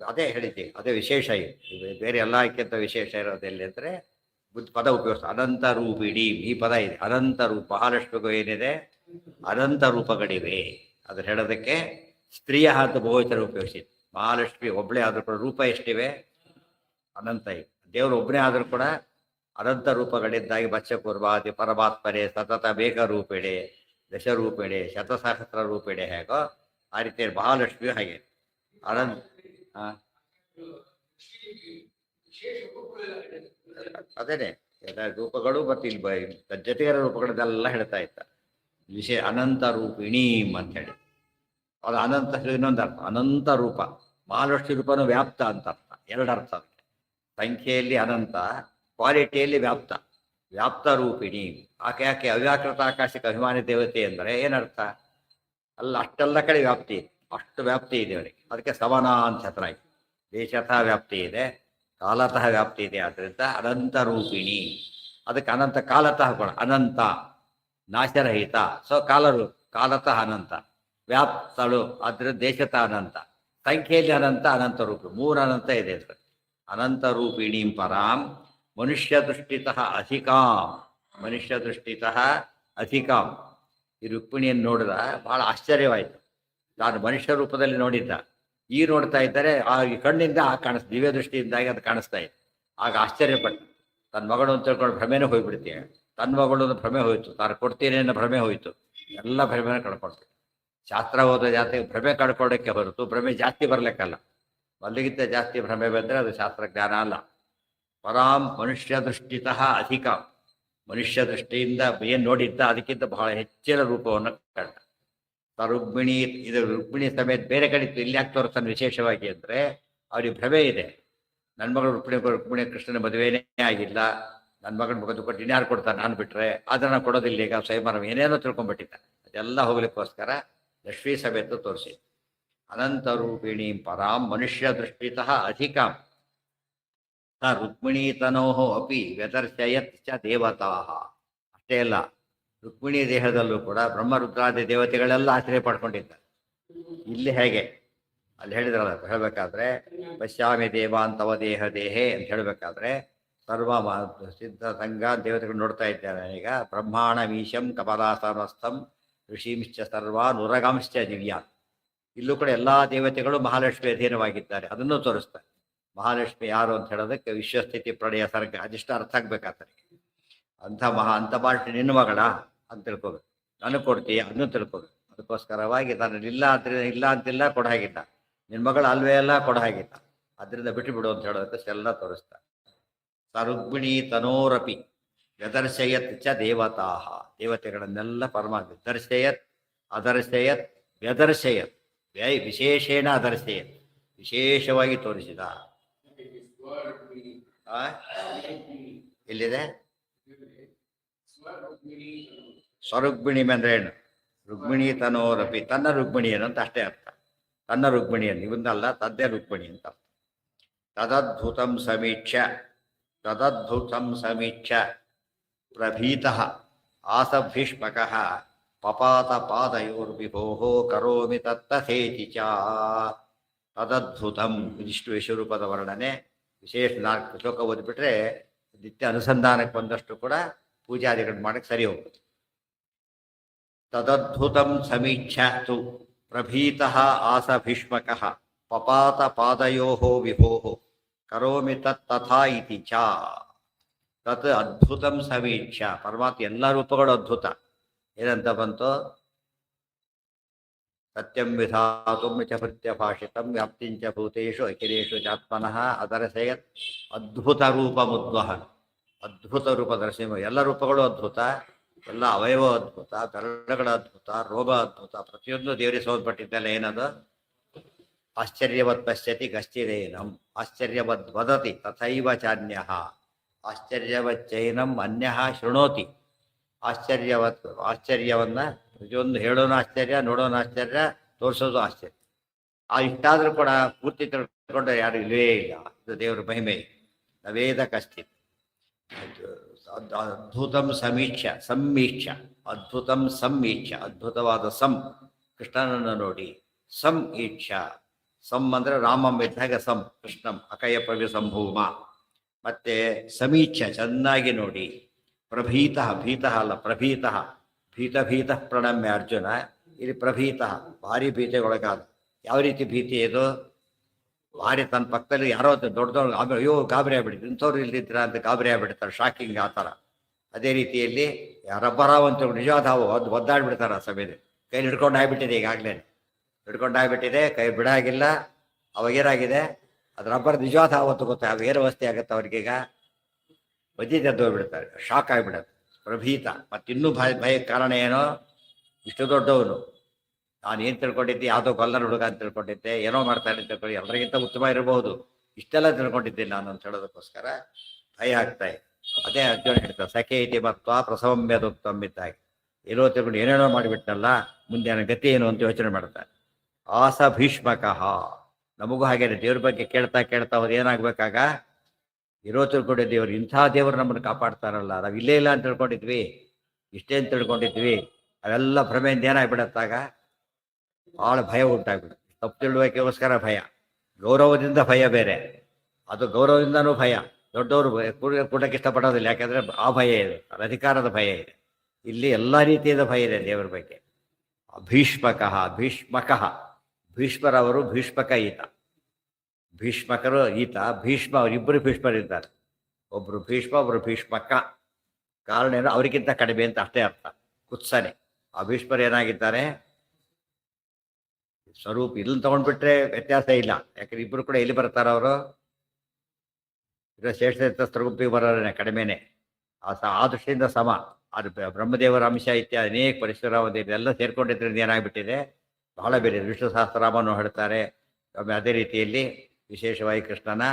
ಅದೇ ಹೇಳಿದ್ದೆ, ಅದೇ ವಿಶೇಷ ಇದು ಬೇರೆ ಎಲ್ಲಕ್ಕಿಂತ ವಿಶೇಷ ಇರೋದು ಎಲ್ಲಿ ಅಂದರೆ ಪದ ಉಪಯೋಗಿಸ ಅನಂತ ರೂಪಿಣಿ ಈ ಪದ ಇದೆ. ಅನಂತ ರೂಪ ಮಹಾಲಕ್ಷ್ಮಿಗೂ ಏನಿದೆ ಅನಂತ ರೂಪಗಳಿವೆ. ಅದನ್ನು ಹೇಳೋದಕ್ಕೆ ಸ್ತ್ರೀಯ ಅಂತ ಬಹುವಚನ ಉಪಯೋಗಿಸಿದೆ. ಮಹಾಲಕ್ಷ್ಮಿ ಒಬ್ಬಳೇ ಆದರೂ ಕೂಡ ರೂಪ ಎಷ್ಟಿವೆ? ಅನಂತ ಇವೆ. ದೇವರು ಒಬ್ಬನೇ ಆದರೂ ಕೂಡ ಅನಂತ ರೂಪಗಳಿದ್ದಾಗಿ ಬಚ್ಚಪೂರ್ವಾದಿ ಪರಮಾತ್ಮನೆ ಸತತ ಬೇಕ ರೂಪಿಣೆ ದಶರೂಪಿಣೆ ಶತಸಹಸ್ರ ರೂಪಿಣೆ ಹೇಗೋ ಆ ರೀತಿ ಮಹಾಲಕ್ಷ್ಮಿಯು ಹಾಗೆ ಅನಂತ. ಅದೇನೆ ಎಲ್ಲ ರೂಪಗಳು ಮತ್ತು ಇಲ್ಲಿ ಜೊತೆಗರ ರೂಪಗಳನ್ನೆಲ್ಲ ಹೇಳ್ತಾ ಇದ್ದ. ವಿಷಯ ಅನಂತ ರೂಪಿಣೀಮ್ ಅಂತ ಹೇಳಿ ಅದು ಅನಂತ ಇನ್ನೊಂದು ಅರ್ಥ ಅನಂತ ರೂಪ. ಮಹಾಲಕ್ಷ್ಮಿ ರೂಪನೂ ವ್ಯಾಪ್ತ ಅಂತ ಅರ್ಥ, ಎರಡು ಅರ್ಥ ಅದಕ್ಕೆ. ಸಂಖ್ಯೆಯಲ್ಲಿ ಅನಂತ, ಕ್ವಾಲಿಟಿಯಲ್ಲಿ ವ್ಯಾಪ್ತ. ವ್ಯಾಪ್ತ ರೂಪಿಣಿ ಆಕೆ ಯಾಕೆ ಅವ್ಯಾಕೃತ ಆಕಾಶಕ್ಕೆ ಅಭಿಮಾನಿ ದೇವತೆ ಅಂದರೆ ಏನರ್ಥ? ಅಲ್ಲ ಅಷ್ಟೆಲ್ಲ ಕಡೆ ವ್ಯಾಪ್ತಿ ಇದೆ, ಅಷ್ಟು ವ್ಯಾಪ್ತಿ ಇದೆ ಅವರಿಗೆ. ಅದಕ್ಕೆ ಸವನ ಅಂತ ಹೆಸರ ಆಯ್ತು. ದೇಶತಃ ವ್ಯಾಪ್ತಿ ಇದೆ, ಕಾಲತಃ ವ್ಯಾಪ್ತಿ ಇದೆ. ಆದ್ದರಿಂದ ಅನಂತ ರೂಪಿಣಿ. ಅದಕ್ಕೆ ಅನಂತ ಕಾಲತಃ ಕೂಡ ಅನಂತ ನಾಶರಹಿತ. ಸೊ ಕಾಲತಃ ಅನಂತ ವ್ಯಾಪ್ತಳು ಆದ್ದರಿಂದ ದೇಶತಃ ಅನಂತ. ಸಂಖ್ಯೆಯಲ್ಲಿ ಅನಂತ, ಅನಂತ ರೂಪಿ, ಮೂರು ಅನಂತ ಇದೆ. ಅನಂತ ರೂಪಿಣೀಂ ಪರಾಂ ಮನುಷ್ಯ ದೃಷ್ಟಿತಃ ಅಧಿಕಾಂ. ಮನುಷ್ಯ ದೃಷ್ಟಿತಃ ಅಧಿಕಾಂ. ಈ ರುಕ್ಮಿಣಿಯನ್ನು ನೋಡಿದ ಬಹಳ ಆಶ್ಚರ್ಯವಾಯಿತು. ನಾನು ಮನುಷ್ಯ ರೂಪದಲ್ಲಿ ನೋಡಿದ್ದ, ಈ ನೋಡ್ತಾ ಇದ್ದರೆ ಆ ಕಣ್ಣಿಂದ ದಿವ್ಯ ದೃಷ್ಟಿಯಿಂದಾಗಿ ಅದು ಕಾಣಿಸ್ತಾ ಇದೆ. ಆಗ ಆಶ್ಚರ್ಯಪಟ್ಟು ತನ್ನ ಮಗಳು ಅಂತ ತಿಳ್ಕೊಂಡು ಭ್ರಮೆನೂ ಹೋಗ್ಬಿಡ್ತೀವಿ. ತನ್ನ ಮಗಳು ಭ್ರಮೆ ಹೋಯಿತು, ತಾನು ಕೊಡ್ತೀನಿ ಅನ್ನೋ ಭ್ರಮೆ ಹೋಯಿತು, ಎಲ್ಲ ಭ್ರಮೆನ ಕಳ್ಕೊಳ್ತೀವಿ. ಶಾಸ್ತ್ರ ಓದೋ ಜಾತಿ ಭ್ರಮೆ ಕಳ್ಕೊಳ್ಳೋಕ್ಕೆ ಹೊರತು ಭ್ರಮೆ ಜಾಸ್ತಿ ಬರಲಿಕ್ಕಲ್ಲ. ಮೊದಲಿಗಿಂತ ಜಾಸ್ತಿ ಭ್ರಮೆ ಬಂದರೆ ಅದು ಶಾಸ್ತ್ರಜ್ಞಾನ ಅಲ್ಲ. ಪರಾಂ ಮನುಷ್ಯ ದೃಷ್ಟಿತಃ ಅಧಿಕ. ಮನುಷ್ಯ ದೃಷ್ಟಿಯಿಂದ ಏನು ನೋಡಿದ್ದ ಅದಕ್ಕಿಂತ ಬಹಳ ಹೆಚ್ಚಿನ ರೂಪವನ್ನು ಕಂಡ. ರುಕ್ಮಿಣಿ, ಇದು ರುಕ್ಮಿಣಿ ಸಮೇತ ಬೇರೆ ಕಡೆ ಇಲ್ಲಿ ಯಾಕೆ ತೋರಿಸ್ತಾನೆ ವಿಶೇಷವಾಗಿ ಅಂದರೆ ಅವ್ರಿಗೆ ಭ್ರಮೆ ಇದೆ. ನನ್ನ ಮಗಳು ರುಕ್ಮಿಣಿ ಕೃಷ್ಣನ ಮದುವೆನೇ ಆಗಿಲ್ಲ, ನನ್ನ ಮಗನ ಮುಖದ ಕೊಟ್ಟು ಇನ್ಯಾರು ಕೊಡ್ತಾನೆ ನಾನು ಬಿಟ್ಟರೆ, ಅದನ್ನು ಕೊಡೋದಿಲ್ಲ. ಈಗ ಸ್ವಯಂವರ ಏನೇನೋ ತಿಳ್ಕೊಂಡ್ಬಿಟ್ಟಿದ್ದ. ಅದೆಲ್ಲ ಹೋಗ್ಲಿಕ್ಕೋಸ್ಕರ ಲಕ್ಷ್ಮೀ ಸಮೇತ ತೋರಿಸಿ. ಅನಂತ ರೂಪಿಣಿ ಪರಾಂ ಮನುಷ್ಯ ದೃಷ್ಟಿತಃ ಅಧಿಕಾಂ ಸ ರುಕ್ಮಿಣೀತನೋ ಅಪಿ ವ್ಯದರ್ಶಯತ್ ಚ ದೇವತಾ. ಅಷ್ಟೇ ಅಲ್ಲ, ರುಕ್ಮಿಣಿ ದೇಹದಲ್ಲೂ ಕೂಡ ಬ್ರಹ್ಮರುದ್ರಾದಿ ದೇವತೆಗಳೆಲ್ಲ ಆಶ್ರಯ ಪಡ್ಕೊಂಡಿದ್ದಾರೆ. ಇಲ್ಲಿ ಹೇಗೆ ಅಲ್ಲಿ ಹೇಳಿದ್ರಲ್ಲ, ಹೇಳಬೇಕಾದ್ರೆ ಪಶ್ಯಾಮಿ ದೇವಾಂತವ ದೇಹ ದೇಹೇ ಅಂತ ಹೇಳಬೇಕಾದ್ರೆ ಸರ್ವ ಸಿದ್ಧ ಸಂಘ ದೇವತೆಗಳು ನೋಡ್ತಾ ಇದ್ದಾರೆ. ಈಗ ಬ್ರಹ್ಮಾಣ ಮೀಶಂ ಕಮಲಾಸನಸ್ಥಂ ಋಷಿಂಶ್ಚ ಸರ್ವ ನುರಗಂಶ್ಚ ದಿವ್ಯಾನ್. ಇಲ್ಲೂ ಕೂಡ ಎಲ್ಲ ದೇವತೆಗಳು ಮಹಾಲಕ್ಷ್ಮಿ ಅಧೀನವಾಗಿದ್ದಾರೆ. ಅದನ್ನು ತೋರಿಸ್ತಾರೆ. ಮಹಾಲಕ್ಷ್ಮಿ ಯಾರು ಅಂತ ಹೇಳೋದಕ್ಕೆ ವಿಶ್ವಸ್ಥಿತಿ ಪ್ರಳಯ ಸರ್ಗ ಅದಿಷ್ಟು ಅರ್ಥ ಆಗ್ಬೇಕಾಗ್ತದೆ. ಅಂಥ ಬಾಲ್ಟಿ ನಿನ್ನ ಮಗಳ ಅಂತ ತಿಳ್ಕೋಬೇಕು. ನನಗೆ ಕೊಡ್ತೀಯ ಅದನ್ನು ತಿಳ್ಕೋಬೇಕು. ಅದಕ್ಕೋಸ್ಕರವಾಗಿ ನಾನು ಇಲ್ಲ ಅಂತಿಲ್ಲ, ಕೊಡ ಹಾಗಿಲ್ಲ. ನಿನ್ನ ಮಗಳು ಅಲ್ವೇ ಎಲ್ಲ ಕೊಡ ಹಾಗಿಲ್ಲ. ಅದರಿಂದ ಬಿಟ್ಟು ಬಿಡು ಅಂತ ಹೇಳೋದಕ್ಕೆ ಎಲ್ಲ ತೋರಿಸ್ತಾರೆ. ಸ ರುಕ್ಮಿಣಿ ತನೋರಪಿ ವ್ಯದರ್ಶಯತ್ ಚ ದೇವತಾ. ದೇವತೆಗಳನ್ನೆಲ್ಲ ಪರಮಾತ್ಮ ದರ್ಶಯತ್ ಅದರ್ಶಯತ್ ವ್ಯದರ್ಶಯತ್ ವಿಶೇಷೇಣ ಅದರ್ಶಯತ್ ವಿಶೇಷವಾಗಿ ತೋರಿಸಿದ. ಎಲ್ಲಿದೆ ಸ್ವರುಕ್ಮಿಣಿ ಅಂದ್ರೆ ಏನು? ರುಕ್ಮಿಣಿ ತನೋರಪಿ, ತನ್ನ ರುಕ್ಮಿಣಿಯನ್ನು ಅಂತ ಅಷ್ಟೇ ಅರ್ಥ. ತನ್ನ ರುಕ್ಮಿಣಿಯನ್ನು ಇವನ್ನಲ್ಲ, ತದ್ದೇ ರುಕ್ಮಿಣಿ ಅಂತ ಅರ್ಥ. ತದದ್ಭುತಂ ಸಮೀಕ್ಷ ಪ್ರಭೀತಃ ಆಸಭೀಷ್ಮಕಃ ಪಪಾತ ಪಾದಯೋರ್ವಿಭೋಃ ಕರೋಮಿ ತತ್ತಥೇತಿ ಚ. ತದದ್ಭುತಂ ಇದಿಷ್ಟು ವಿಶ್ವರೂಪದ ವರ್ಣನೆ. ವಿಶೇಷ 4 ಶ್ಲೋಕ ಓದಿಬಿಟ್ರೆ ನಿತ್ಯ ಅನುಸಂಧಾನಕ್ಕೆ ಬಂದಷ್ಟು ಕೂಡ ಪೂಜಾದಿಗಳು ಮಾಡಕ್ಕೆ ಸರಿ ಹೋಗುತ್ತೆ. ತದದ್ಭುತಂ ಸಮೀಕ್ಷಾತು ಪ್ರಭೀತಃ ಆಸ ಭೀಷ್ಮಕಃ ಪಪಾತ ಪಾದಯೋಃ ವಿಭೋಃ ಕರೋಮಿ ತಥಾ ಇತಿ ಚ. ತತ್ ಅದ್ಭುತಂ ಸಮೀಕ್ಷ. ಪರಮಾತ್ಮ ಎಲ್ಲ ರೂಪಗಳು ಅದ್ಭುತ. ಏನಂತ ಬಂತು? ಸತ್ಯಂ ವಿಧಾತುಂ ಚ ಭೃತ್ಯಭಾಷಿತಂ ವ್ಯಾಪ್ತಿಂಚ ಭೂತೇಷು ಅಖಿಲೇಷು ಚಾತ್ಮನಃ ಅದರಸಯತ್ ಅದ್ಭುತ ರೂಪಮುದ್ವಹ. ಅದ್ಭುತ ರೂಪ ದರ್ಶನ. ಎಲ್ಲ ರೂಪಗಳು ಅದ್ಭುತ, ಎಲ್ಲ ಅವಯವ ಅದ್ಭುತ, ಬೆರಳುಗಳ ಅದ್ಭುತ, ರೋಗ ಅದ್ಭುತ, ಪ್ರತಿಯೊಂದು ದೇವರಿಗೆ ಸಂಬಂಧಪಟ್ಟಿದ್ದೆಲ್ಲ ಏನದು? ಆಶ್ಚರ್ಯವತ್ ಪಶ್ಯತಿ ಗಶ್ಚಿರೇನಂ ಆಶ್ಚರ್ಯವದ್ ವದತಿ ತಥೈವ ಚಾನ್ಯಃ ಆಶ್ಚರ್ಯವಚ್ಚೈನಂ ಅನ್ಯಃ ಶೃಣೋತಿ. ಆಶ್ಚರ್ಯವನ್ನು ಪ್ರತಿಯೊಂದು ಹೇಳೋನು ಆಶ್ಚರ್ಯ, ನೋಡೋನು ಆಶ್ಚರ್ಯ, ತೋರಿಸೋದು ಆಶ್ಚರ್ಯ. ಇಷ್ಟಾದರೂ ಕೂಡ ಪೂರ್ತಿ ತಿಳ್ಕೊಂಡ್ರೆ ಯಾರು ಇಲ್ಲವೇ ಇಲ್ಲ. ಇದು ದೇವರ ಮಹಿಮೆ. ನವೇದ ಕಶ್ಚಿತ್ ಅದ್ಭುತಂ ಸಮೀಕ್ಷ ಅದ್ಭುತಂ ಸಮೀಕ್ಷ ಅದ್ಭುತವಾದ ಕೃಷ್ಣನನ್ನು ನೋಡಿ ಈಕ್ಷ ಅಂದರೆ ರಾಮಂ ಇದ್ದಾಗ ಕೃಷ್ಣಂ ಅಕಯ ಪ್ರವಿ ಸಂಭೂಮ. ಮತ್ತೆ ಸಮೀಕ್ಷ ಚೆನ್ನಾಗಿ ನೋಡಿ. ಪ್ರಭೀತ ಭೀತ ಅಲ್ಲ ಪ್ರಭೀತ ಭೀತ ಪ್ರಣಮ್ಯ ಅರ್ಜುನ. ಇಲ್ಲಿ ಪ್ರಭೀತ ಭಾರಿ ಭೀತಿಗೊಳಗಾದ. ಯಾವ ರೀತಿ ಭೀತಿ ಇದು? ಭಾರಿ ತನ್ನ ಪಕ್ಕದಲ್ಲಿ ಯಾರೋ ದೊಡ್ಡದವ್ರು ಅಯ್ಯೋ ಗಾಬರಿ ಆಗ್ಬಿಡ್ತು, ಇಂಥವ್ರು ಇಲ್ದಿದ್ರ ಅಂತ ಗಾಬರಿ ಆಗ್ಬಿಡ್ತಾರೆ, ಶಾಕಿಂಗ್ ಆ ಥರ. ಅದೇ ರೀತಿಯಲ್ಲಿ ರಬ್ಬರಾವಂತ ನಿಜವಾದ ಹಾವು ಅದು ಒದ್ದಾಡ್ಬಿಡ್ತಾರೆ ಆ ಸಮಯದಲ್ಲಿ. ಕೈಲಿ ಹಿಡ್ಕೊಂಡು ಆಗ್ಬಿಟ್ಟಿದೆ, ಈಗಾಗಲೇ ಹಿಡ್ಕೊಂಡಾಗ್ಬಿಟ್ಟಿದೆ, ಕೈ ಬಿಡಾಗಿಲ್ಲ. ಅವಾಗೇನಾಗಿದೆ, ಅದು ರಬ್ಬರ್ ನಿಜವಾದ ಹಾವು ಅಂತ ಗೊತ್ತಾ, ಅದು ಏನು ಅವಸ್ಥೆ ಆಗುತ್ತೆ ಅವ್ರಿಗೀಗ, ಬಜ್ಜಿದ್ದು ಹೋಗ್ಬಿಡ್ತಾರೆ, ಶಾಕ್ ಆಗಿಬಿಡುತ್ತೆ. ಪ್ರಭೀತ. ಮತ್ತಿನ್ನೂ ಭಯ ಕಾರಣ ಏನೋ, ಇಷ್ಟು ದೊಡ್ಡವನು, ನಾನು ಏನು ತಿಳ್ಕೊಂಡಿದ್ದೆ, ಯಾವುದೋ ಗೊಲ್ಲರ ಹುಡುಗ ಅಂತ ತಿಳ್ಕೊಂಡಿದ್ದೆ, ಏನೋ ಮಾಡ್ತಾನೆ ಅಂತ ತಿಳ್ಕೊಂಡು ಎಲ್ಲರಿಗಿಂತ ಉತ್ತಮ ಇರಬಹುದು, ಇಷ್ಟೆಲ್ಲ ತಿಳ್ಕೊಂಡಿದ್ದೀನಿ ನಾನು ಅಂತ ಹೇಳೋದಕ್ಕೋಸ್ಕರ ಭಯ ಆಗ್ತಾಯಿ. ಅದೇ ಅರ್ಜುನ ಹೇಳ್ತಾರೆ, ಸಖೆ ಇತಿ ಮತ್ವ ಪ್ರಸವಮ್ಯದುಕ್ತಂ ಇದ್ದಾಗಿ. ಏನೋ ತಿಳ್ಕೊಂಡು ಏನೇನೋ ಮಾಡಿಬಿಟ್ನಲ್ಲ, ಮುಂದೆ ನನ್ನ ಗತಿ ಏನು ಅಂತ ಯೋಚನೆ ಮಾಡ್ತಾರೆ. ಆಸ ಭೀಷ್ಮಕಃ. ನಮಗೂ ಹಾಗೇನೆ ದೇವ್ರ ಬಗ್ಗೆ ಕೇಳ್ತಾ ಹೋದ್ ಏನಾಗ್ಬೇಕಾಗ, ಇರೋ ತಿಳ್ಕೊಂಡಿದ್ದೀವ್ರು, ಇಂಥ ದೇವರು ನಮ್ಮನ್ನು ಕಾಪಾಡ್ತಾರಲ್ಲ, ನಾವು ಇಲ್ಲೇ ಇಲ್ಲ ಅಂತ ತಿಳ್ಕೊಂಡಿದ್ವಿ, ಇಷ್ಟೇ ಅಂತ ತಿಳ್ಕೊಂಡಿದ್ವಿ, ಅವೆಲ್ಲ ಭ್ರಮೆಯಿಂದ ಏನಾಗ್ಬಿಡತ್ತಾಗ ಭಾಳ ಭಯ ಉಂಟಾಗ್ಬಿಡುತ್ತೆ. ತಪ್ಪು ತಿಳುವಳಿಕೆಗೋಸ್ಕರ ಭಯ, ಗೌರವದಿಂದ ಭಯ ಬೇರೆ, ಅದು ಗೌರವದಿಂದನೂ ಭಯ. ದೊಡ್ಡವರು ಕೂಡಕ್ಕೆ ಇಷ್ಟಪಡೋದಿಲ್ಲ, ಯಾಕೆಂದರೆ ಆ ಭಯ ಇದೆ, ಅಧಿಕಾರದ ಭಯ ಇದೆ. ಇಲ್ಲಿ ಎಲ್ಲ ರೀತಿಯಾದ ಭಯ ಇದೆ ದೇವರ ಬಗ್ಗೆ. ಭೀಷ್ಮಕಃ ಭೀಷ್ಮರವರು ಭೀಷ್ಮಕ ಈತ, ಭೀಷ್ಮಕರು ಈತ, ಭೀಷ್ಮ ಅವರಿಬ್ಬರು ಭೀಷ್ಮರಿದ್ದಾರೆ, ಒಬ್ಬರು ಭೀಷ್ಮ ಒಬ್ಬರು ಭೀಷ್ಮಕ. ಕಾರಣ ಏನು, ಅವರಿಗಿಂತ ಕಡಿಮೆ ಅಂತ ಅಷ್ಟೇ ಅರ್ಥ, ಕುತ್ಸನೆ. ಆ ಭೀಷ್ಮರು ಏನಾಗಿದ್ದಾರೆ, ಸ್ವರೂಪ ಇಲ್ಲಿ ತಗೊಂಡ್ಬಿಟ್ರೆ ವ್ಯತ್ಯಾಸ ಇಲ್ಲ, ಯಾಕಂದ್ರೆ ಇಬ್ಬರು ಕೂಡ ಎಲ್ಲಿ ಬರ್ತಾರ ಅವರು, ಶ್ರೇಷ್ಠಗುಂಪಿಗೆ ಬರೋರೇನೆ, ಕಡಿಮೆನೆ. ಆ ದೃಷ್ಟಿಯಿಂದ ಸಮ. ಅದು ಬ್ರಹ್ಮದೇವರ ಅಂಶ ಇತ್ಯಾದಿ ಅನೇಕ ಪರಶುರಾಮ ಎಲ್ಲ ಸೇರ್ಕೊಂಡಿದ್ರಿಂದ ಏನಾಗ್ಬಿಟ್ಟಿದೆ, ಬಹಳ ಬೇರೆ. ವಿಷ್ಣು ಸಹಸ್ರನಾಮವನ್ನು ಹೇಳ್ತಾರೆ. ಅದೇ ರೀತಿಯಲ್ಲಿ ವಿಶೇಷವಾಗಿ ಕೃಷ್ಣನ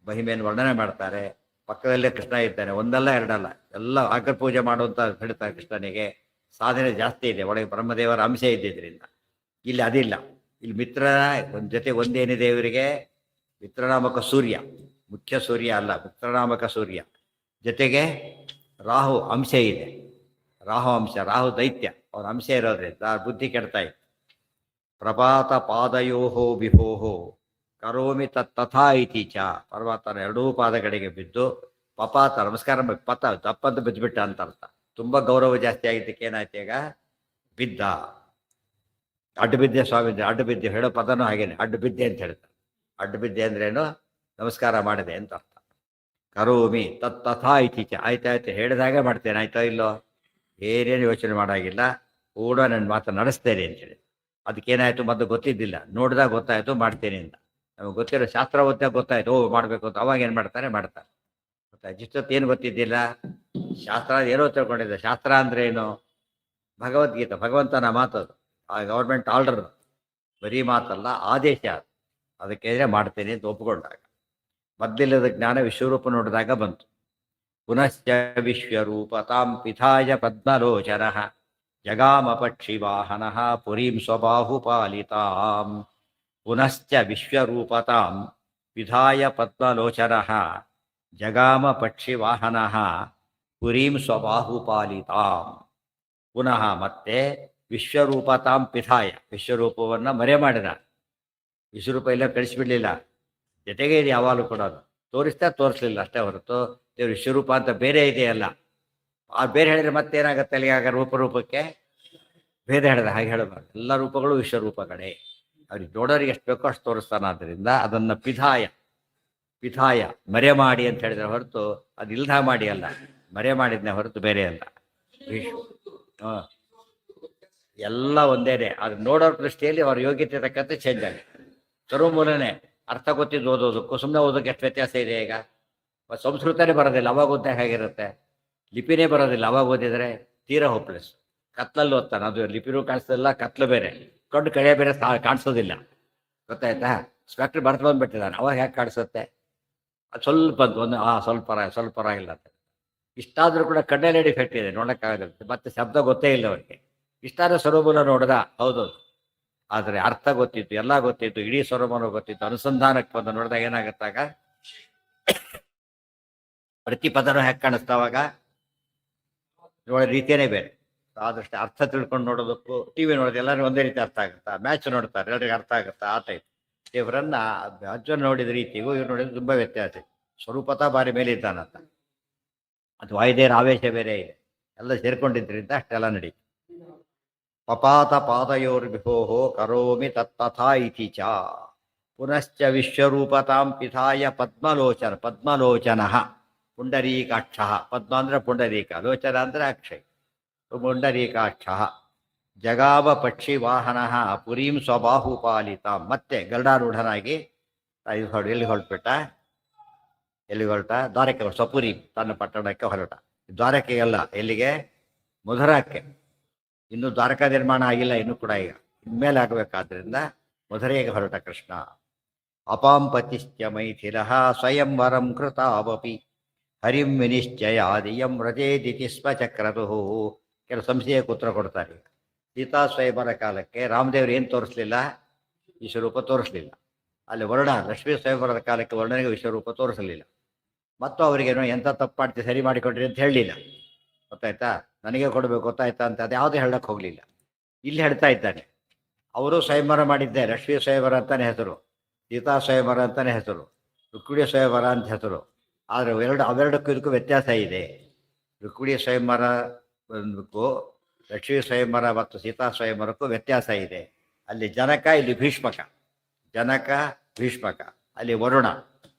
ಮಹಿಮೆಯನ್ನು ವರ್ಣನೆ ಮಾಡ್ತಾರೆ. ಪಕ್ಕದಲ್ಲೇ ಕೃಷ್ಣ ಇದ್ದಾನೆ, ಒಂದಲ್ಲ ಎರಡಲ್ಲ, ಎಲ್ಲ ಅಗ್ರ ಪೂಜೆ ಮಾಡುವಂತ ಹೇಳ್ತಾರೆ. ಕೃಷ್ಣನಿಗೆ ಸಾಧನೆ ಜಾಸ್ತಿ ಇದೆ, ಒಳಗೆ ಬ್ರಹ್ಮದೇವರ ಅಂಶ ಇದ್ದಿದ್ದರಿಂದ. ಇಲ್ಲಿ ಅದಿಲ್ಲ. ಇಲ್ಲಿ ಮಿತ್ರ ಜೊತೆ ಒಂದೇನಿದೆ ಇವರಿಗೆ, ಮಿತ್ರನಾಮಕ ಸೂರ್ಯ, ಮುಖ್ಯ ಸೂರ್ಯ ಅಲ್ಲ, ಮಿತ್ರನಾಮಕ ಸೂರ್ಯ ಜೊತೆಗೆ ರಾಹು ಅಂಶ ಇದೆ. ರಾಹು ಅಂಶ, ರಾಹು ದೈತ್ಯ, ಅವನ ಅಂಶ ಇರೋದ್ರಿಂದ ಬುದ್ಧಿ ಕೆಡ್ತಾ ಇತ್ತು. ಪ್ರಪಾತ ಪಾದಯೋಹೋ ವಿಭೋಹೋ ಕರೋಮಿ ತಥಾ ಇತಿ ಚ. ಪರ್ವತನ ಎರಡೂ ಪಾದಗಳಿಗೆ ಬಿದ್ದು ಪಪಾತ ನಮಸ್ಕಾರ ಪತ ತಪ್ಪಂತ ಬಿದ್ದುಬಿಟ್ಟ ಅಂತ ಅರ್ಥ. ತುಂಬ ಗೌರವ ಜಾಸ್ತಿ ಆಗಿದ್ದಕ್ಕೆ ಏನಾಯ್ತು, ಈಗ ಬಿದ್ದ. ಅಡ್ಡು ಬಿದ್ದೆ ಸ್ವಾಮಿ, ಅಡ್ಡು ಬಿದ್ದೆ ಹೇಳೋ ಪದನೂ ಹಾಗೇನೆ, ಅಡ್ಡು ಬಿದ್ದೆ ಅಂತ ಹೇಳ್ತಾರೆ. ಅಡ್ಡು ಬಿದ್ದೆ ಅಂದ್ರೇನು, ನಮಸ್ಕಾರ ಮಾಡಿದೆ ಅಂತ ಅರ್ಥ. ಕರೋಮಿ ತಥಾ ಇತಿ ಚ. ಆಯ್ತಾಯ್ತು ಹೇಳಿದಾಗೆ ಮಾಡ್ತೇನೆ, ಆಯ್ತೋ ಇಲ್ಲೋ, ಏನೇನು ಯೋಚನೆ ಮಾಡೋಂಗಿಲ್ಲ, ಕೂಡ ನನ್ನ ಮಾತು ನಡೆಸ್ತೇನೆ ಅಂತೇಳಿ. ಅದಕ್ಕೇನಾಯ್ತು, ಮೊದಲು ಗೊತ್ತಿದ್ದಿಲ್ಲ, ನೋಡಿದಾಗ ಗೊತ್ತಾಯ್ತು ಮಾಡ್ತೇನೆ ಅಂತ. ನಮಗೆ ಗೊತ್ತಿರೋ ಶಾಸ್ತ್ರ ಓದಿದಾಗ ಗೊತ್ತಾಯ್ತು, ಮಾಡಬೇಕು ಅಂತ. ಅವಾಗ ಏನು ಮಾಡ್ತಾರೆ, ಗೊತ್ತಾಯ್ತು. ಇಷ್ಟೊತ್ತು ಏನು ಗೊತ್ತಿದ್ದಿಲ್ಲ, ಶಾಸ್ತ್ರ ಏನೋ ತಿಳ್ಕೊಂಡಿದ್ದೆ. ಶಾಸ್ತ್ರ ಅಂದ್ರೆ ಏನು, ಭಗವದ್ಗೀತೆ, ಭಗವಂತನ ಮಾತದು, ಆ ಗೌರ್ಮೆಂಟ್ ಆರ್ಡರ್, ಬರೀ ಮಾತಲ್ಲ, ಆದೇಶ. ಅದಕ್ಕೆ ಮಾಡ್ತೇನೆ ಅಂತ ಒಪ್ಪಿಕೊಂಡಾಗ ಮದ್ದಿಲ್ಲದ ಜ್ಞಾನ ವಿಶ್ವರೂಪ ನೋಡಿದಾಗ ಬಂತು. ಪುನಶ್ಚ ವಿಶ್ವರೂಪ ತಾಂ ಪಿಥಾಯ ಪದ್ಮಲೋಚನ ಜಗಾಮ ಪಕ್ಷಿ ವಾಹನ ಪುರೀಂ ಸ್ವಬಾಹುಪಾಲಿತಾಂ. ಪುನಶ್ಚ ವಿಶ್ವರೂಪತಾಂ ವಿಧಾಯ ಪದ್ಮಲೋಚನ ಜಗಾಮ ಪಕ್ಷಿ ವಾಹನ ಪುರೀಂ ಸ್ವಬಾಹುಪಾಲಿತಾಂ. ಪುನಃ ಮತ್ತೆ ವಿಶ್ವರೂಪತಾಂ ಪಿಥಾಯ, ವಿಶ್ವರೂಪವನ್ನು ಮರೆ ಮಾಡಿದ. ವಿಶ್ವರೂಪ ಎಲ್ಲ ಕಳಿಸಿಬಿಡ್ಲಿಲ್ಲ, ಜೊತೆಗೆ ಇದು ಯಾವಾಗಲೂ ಕೂಡ ತೋರಿಸಲಿಲ್ಲ ಅಷ್ಟೇ ಹೊರತು ದೇವ್ರ ವಿಶ್ವರೂಪ ಅಂತ ಬೇರೆ ಇದೆಯಲ್ಲ. ಆ ಬೇರೆ ಹೇಳಿದ್ರೆ ಮತ್ತೇನಾಗತ್ತೆ ಅಲ್ಲಿ, ಆಗ ರೂಪಕ್ಕೆ ಭೇದ ಹೇಳಿದ ಹಾಗೆ ಹೇಳಬಾರ್ದು. ಎಲ್ಲ ರೂಪಗಳು ವಿಶ್ವರೂಪಗಳೇ, ಅವ್ರಿಗೆ ನೋಡೋರಿಗೆ ಎಷ್ಟು ಬೇಕೋ ಅಷ್ಟು ತೋರಿಸ್ತಾನೆ. ಆದ್ದರಿಂದ ಅದನ್ನು ಪಿಥಾಯ ಮರೆ ಮಾಡಿ ಅಂತ ಹೇಳಿದ್ರೆ ಹೊರತು ಅದು ಇಲ್ದ ಮಾಡಿ ಅಲ್ಲ, ಮರೆ ಮಾಡಿದ್ನೇ ಹೊರತು ಬೇರೆ ಅಲ್ಲ. ಎಲ್ಲ ಒಂದೇನೆ, ಅದು ನೋಡೋರ ದೃಷ್ಟಿಯಲ್ಲಿ ಅವ್ರ ಯೋಗ್ಯತೆ ತಕ್ಕಂತೆ ಚೇಂಜ್ ಆಗಿದೆ. ಮೂಲನೇ ಅರ್ಥ ಗೊತ್ತಿದ್ದು ಓದೋದಕ್ಕೂ ಸುಮ್ಮನೆ ಓದೋಕೆ ಎಷ್ಟು ವ್ಯತ್ಯಾಸ ಇದೆ. ಈಗ ಸಂಸ್ಕೃತನೇ ಬರೋದಿಲ್ಲ, ಅವಾಗ ಓದಿದಾಗ ಹೇಗಿರುತ್ತೆ, ಲಿಪಿನೇ ಬರೋದಿಲ್ಲ, ಅವಾಗ ಓದಿದರೆ ತೀರಾ ಹೋಪ್ಲೆಸ್. ಕತ್ಲಲ್ಲಿ ಓದ್ತಾನೆ, ಅದು ಲಿಪಿನೂ ಕಾಣಿಸೋದಿಲ್ಲ, ಕತ್ಲು ಬೇರೆ, ಕಣ್ಣು ಕಡೆ ಬೇರೆ ಕಾಣಿಸೋದಿಲ್ಲ. ಗೊತ್ತಾಯ್ತಾ, ಸ್ಪೆಕ್ಟ್ರ್ ಬರ್ತು ಬಂದ್ಬಿಟ್ಟಿದ್ದಾನೆ, ಅವಾಗ ಹೇಗೆ ಕಾಣಿಸುತ್ತೆ, ಅದು ಸ್ವಲ್ಪ ಸ್ವಲ್ಪ ಪರವಾಗಿಲ್ಲ ಅಂತ. ಇಷ್ಟಾದರೂ ಕೂಡ ಕಣ್ಣಲ್ಲಿ ಡಿಫೆಕ್ಟ್ ಇದೆ, ನೋಡೋಕ್ಕಾಗತ್ತೆ. ಮತ್ತೆ ಶಬ್ದ ಗೊತ್ತೇ ಇಲ್ಲ ಅವರಿಗೆ. ಇಷ್ಟಾದ್ರೂ ಸ್ವರೂಪನ ನೋಡ್ದ, ಹೌದು, ಆದರೆ ಅರ್ಥ ಗೊತ್ತಿತ್ತು, ಎಲ್ಲ ಗೊತ್ತಿತ್ತು, ಇಡೀ ಸ್ವರೂಪನೂ ಗೊತ್ತಿತ್ತು. ಅನುಸಂಧಾನಕ್ಕೆ ಬಂದು ನೋಡಿದಾಗ ಏನಾಗತ್ತಾಗ ಪ್ರತಿ ಪದನೂ ಹೇಗೆ ಕಾಣಿಸ್ತಾವಾಗ ನೋಡೋ ರೀತಿಯೇ ಬೇರೆ. ಆದಷ್ಟು ಅರ್ಥ ತಿಳ್ಕೊಂಡು ನೋಡೋದಕ್ಕೂ ಟಿ ವಿ ನೋಡೋದು ಎಲ್ಲರೂ ಒಂದೇ ರೀತಿ ಅರ್ಥ ಆಗುತ್ತಾ, ಮ್ಯಾಚ್ ನೋಡ್ತಾರೆ ಎಲ್ಲರಿಗೆ ಅರ್ಥ ಆಗುತ್ತಾ ಆ ಟೈಪ್. ದೇವರನ್ನ ಅರ್ಜುನ ನೋಡಿದ ರೀತಿಗೂ ಇವ್ರು ನೋಡಿದ್ರೆ ತುಂಬ ವ್ಯತ್ಯಾಸ ಇದೆ. ಸ್ವರೂಪತ ಬಾರಿ ಮೇಲೆ ಇದ್ದಾನಂತ, ಅದು ವಾಯುದೇವರ ಆವೇಶ ಬೇರೆ ಇದೆ, ಎಲ್ಲ ಸೇರ್ಕೊಂಡಿದ್ರಿಂದ ಅಷ್ಟೆಲ್ಲ ನಡೀತು. ಪಪಾತ ಪಾದಯೋರ್ವಿಭೋ ಕರೋಮಿ ತತ್ತಥಾ ಇತಿ ಚ ಪುನಶ್ಚ ವಿಶ್ವರೂಪತಾಂ ಪಿತಾಯ ಪದ್ಮಲೋಚನ. ಪದ್ಮಲೋಚನ ಪುಂಡರೀಕಾಕ್ಷ. ಪದ್ಮ ಅಂದ್ರೆ ಪುಂಡರೀಕ, ಲೋಚನ ಅಂದ್ರೆ ಅಕ್ಷಯ, ಪುಂಡರೀಕಾಕ್ಷ. ಜಗಾವ ಪಕ್ಷಿ ವಾಹನ ಪುರೀಂ ಸ್ವಬಾಹುಪಾಲಿತ. ಮತ್ತೆ ಗರುಡಾರೂಢನಾಗಿ ಎಲ್ಲಿ ಹೊರಟ್ಬಿಟ್ಟ? ಎಲ್ಲಿಗೆ ಹೊರಟ? ದ್ವಾರಕೆ. ಸ್ವಪುರಿ ತನ್ನ ಪಟ್ಟಣಕ್ಕೆ ಹೊರಟ. ದ್ವಾರಕೆಗೆಲ್ಲ ಎಲ್ಲಿಗೆ? ಮಧುರಕ್ಕೆ. ಇನ್ನು ದ್ವಾರಕಾ ನಿರ್ಮಾಣ ಆಗಿಲ್ಲ ಇನ್ನೂ ಕೂಡ, ಈಗ ಇನ್ಮೇಲೆ ಆಗಬೇಕಾದ್ರಿಂದ ಮಧುರೆಗೆ ಹೊರಟ ಕೃಷ್ಣ. ಅಪಾಂಪತಿಶ್ಚ ಮೈಥಿಲ ಸ್ವಯಂವರಂ ಕೃತಾವಪಿ ಹರಿಂ ವಿನಿಶ್ಚಯಾದಿಯಂ ವ್ರಜೇದಿತಿ ಸ್ವಚಕ್ರತು. ಕೆಲವು ಸಂಶಯಕ್ಕೆ ಉತ್ತರ ಕೊಡ್ತಾರೆ. ಸೀತಾ ಸ್ವಯಂವರ ಕಾಲಕ್ಕೆ ರಾಮದೇವರು ಏನು ತೋರಿಸ್ಲಿಲ್ಲ? ವಿಶ್ವರೂಪ ತೋರಿಸ್ಲಿಲ್ಲ. ಅಲ್ಲಿ ವರ್ಣ ಲಕ್ಷ್ಮೀ ಸ್ವಯಂವರದ ಕಾಲಕ್ಕೆ ವರ್ಣನಿಗೆ ವಿಶ್ವರೂಪ ತೋರಿಸಲಿಲ್ಲ. ಮತ್ತು ಅವರಿಗೇನೋ ಎಂಥ ತಪ್ಪು ಮಾಡ್ತೀವಿ ಸರಿ ಮಾಡಿಕೊಡ್ರಿ ಅಂತ ಹೇಳಲಿಲ್ಲ. ಗೊತ್ತಾಯ್ತಾ? ನನಗೆ ಕೊಡಬೇಕು ಗೊತ್ತಾಯ್ತಾ ಅಂತ ಅದು ಯಾವುದೇ ಹೇಳಕ್ಕೆ ಹೋಗಲಿಲ್ಲ. ಇಲ್ಲಿ ಹೇಳ್ತಾ ಇದ್ದಾನೆ, ಅವರು ಸ್ವಯಂವರ ಮಾಡಿದ್ದೆ, ಲಕ್ಷ್ಮೀ ಸ್ವಯಂವರ ಅಂತಾನೆ ಹೆಸರು, ಸೀತಾ ಸ್ವಯಂವರ ಅಂತಾನೆ ಹೆಸರು, ರುಕ್ಮಿಣಿ ಸ್ವಯಂವರ ಅಂತ ಹೆಸರು. ಆದರೆ ಅವೆರಡಕ್ಕೂ ಇದಕ್ಕೂ ವ್ಯತ್ಯಾಸ ಇದೆ. ರುಕ್ಮಿಣಿ ಸ್ವಯಂವರಕ್ಕೂ ಲಕ್ಷ್ಮೀ ಸ್ವಯಂವರ ಮತ್ತು ಸೀತಾ ಸ್ವಯಂವರಕ್ಕೂ ವ್ಯತ್ಯಾಸ ಇದೆ. ಅಲ್ಲಿ ಜನಕ, ಇಲ್ಲಿ ಭೀಷ್ಮಕ. ಜನಕ ಭೀಷ್ಮಕ, ಅಲ್ಲಿ ವರುಣ.